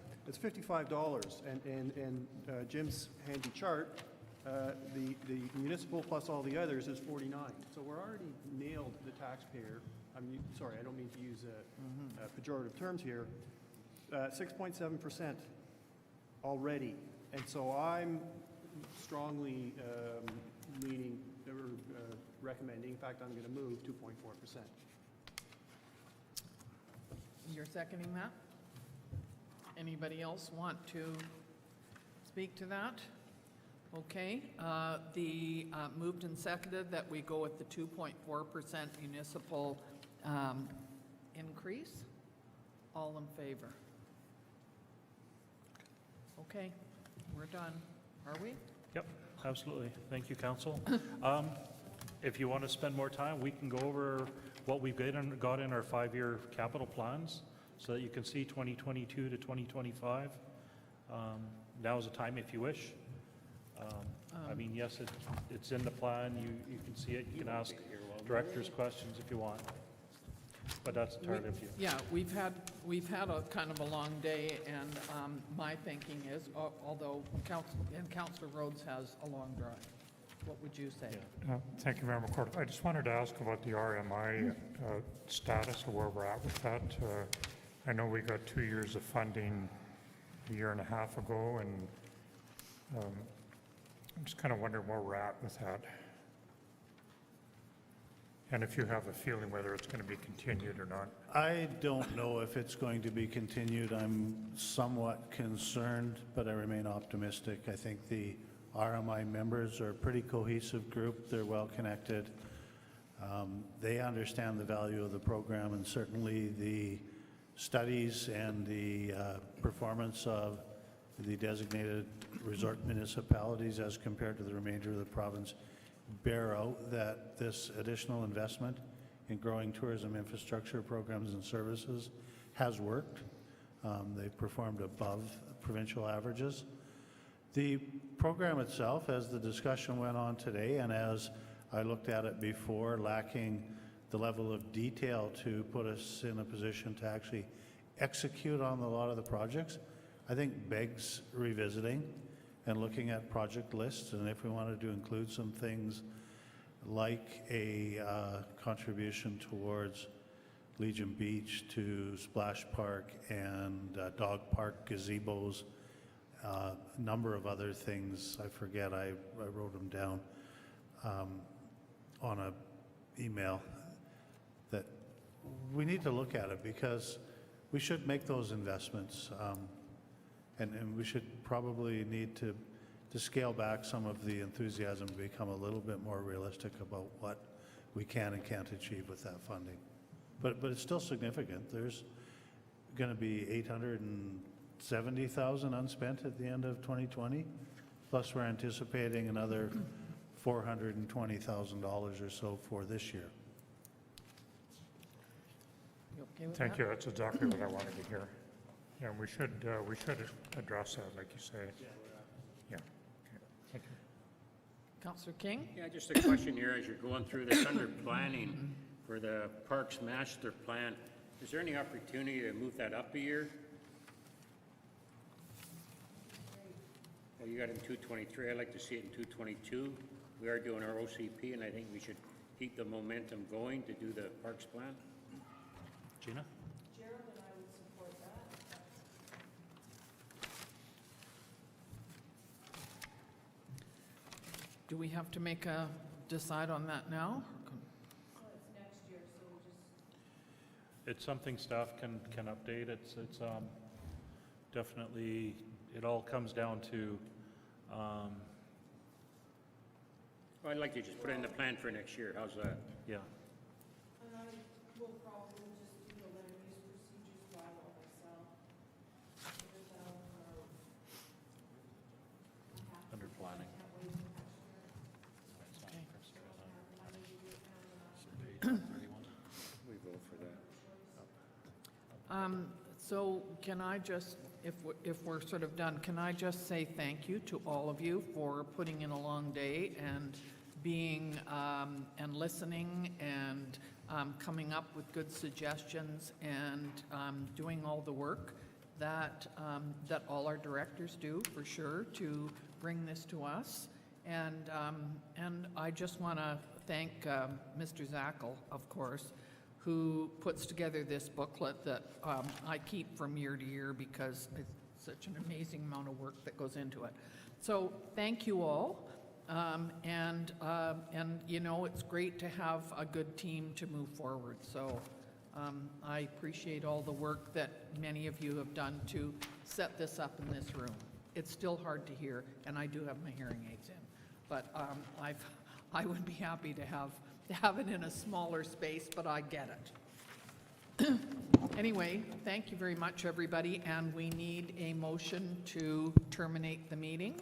$55. And Jim's handy chart, the municipal plus all the others is 49. So we're already nailed the taxpayer. Sorry, I don't mean to use pejorative terms here. 6.7% already. And so I'm strongly leaning or recommending, in fact, I'm going to move 2.4%. You're seconding that? Anybody else want to speak to that? Okay, the moved and seconded that we go with the 2.4% municipal increase. All in favor? Okay, we're done. Are we? Yep, absolutely. Thank you, Council. If you want to spend more time, we can go over what we've got in our 5-year capital plans so that you can see 2022 to 2025. Now is the time if you wish. I mean, yes, it's in the plan. You can see it. You can ask directors questions if you want. But that's entirely up to you. Yeah, we've had a kind of a long day, and my thinking is, although Councillor Rhodes has a long drive, what would you say? Thank you, Member Court. I just wanted to ask about the RMI status of where we're at with that. I know we got 2 years of funding a year and a half ago, and I'm just kind of wondering where we're at with that. And if you have a feeling whether it's going to be continued or not. I don't know if it's going to be continued. I'm somewhat concerned, but I remain optimistic. I think the RMI members are a pretty cohesive group. They're well connected. They understand the value of the program, and certainly the studies and the performance of the designated resort municipalities as compared to the remainder of the province bear out that this additional investment in growing tourism infrastructure programs and services has worked. They've performed above provincial averages. The program itself, as the discussion went on today and as I looked at it before, lacking the level of detail to put us in a position to actually execute on a lot of the projects, I think begs revisiting and looking at project lists, and if we wanted to include some things like a contribution towards Legion Beach to Splash Park and dog park gazebos, a number of other things, I forget, I wrote them down on an email, that we need to look at it because we should make those investments. And we should probably need to to scale back some of the enthusiasm, to become a little bit more realistic about what we can and can't achieve with that funding. But it's still significant. There's going to be 870,000 unspent at the end of 2020, plus we're anticipating another $420,000 or so for this year. You okay with Thank that? you, that's exactly what I wanted to hear. Yeah, we should address that, like you say. Yeah, okay, thank you. Councillor King? Yeah, just a question here, as you're going through this under planning for the Parks Master Plan, is there any opportunity to move that up a year? Well, you got it in 223, I'd like to see it in 222. We are doing our OCP, and I think we should keep the momentum going to do the Parks Plan. Gina? Do we have to decide on that now? It's something staff can update. It's definitely, it all comes down to, Well, I'd like to just put it in the plan for next year, how's that? yeah. And I will probably just do the land use procedures bylaw myself. Under planning. We vote for that. So can I just, if we're sort of done, can I just say thank you to all of you for putting in a long day and being, and listening and coming up with good suggestions and doing all the work that, that all our directors do, for sure, to bring this to us. And I just want to thank Mr. Zackel, of course, who puts together this booklet that I keep from year to year because it's such an amazing amount of work that goes into it. So thank you all. And you know, it's great to have a good team to move forward. So I appreciate all the work that many of you have done to set this up in this room. It's still hard to hear, and I do have my hearing aids in. But I would be happy to have it in a smaller space, but I get it. Anyway, thank you very much, everybody, and we need a motion to terminate the meeting.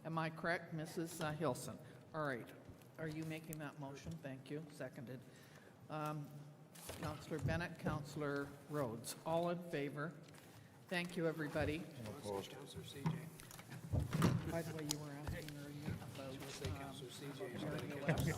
Am I correct, Mrs. Hilson? All right. Are you making that motion? Thank you. Seconded. Councillor Bennett, Councillor Rhodes, all in favor? Thank you, everybody. Councillor CJ. By the way, you were asking earlier about Councillor CJ. BYLAWS.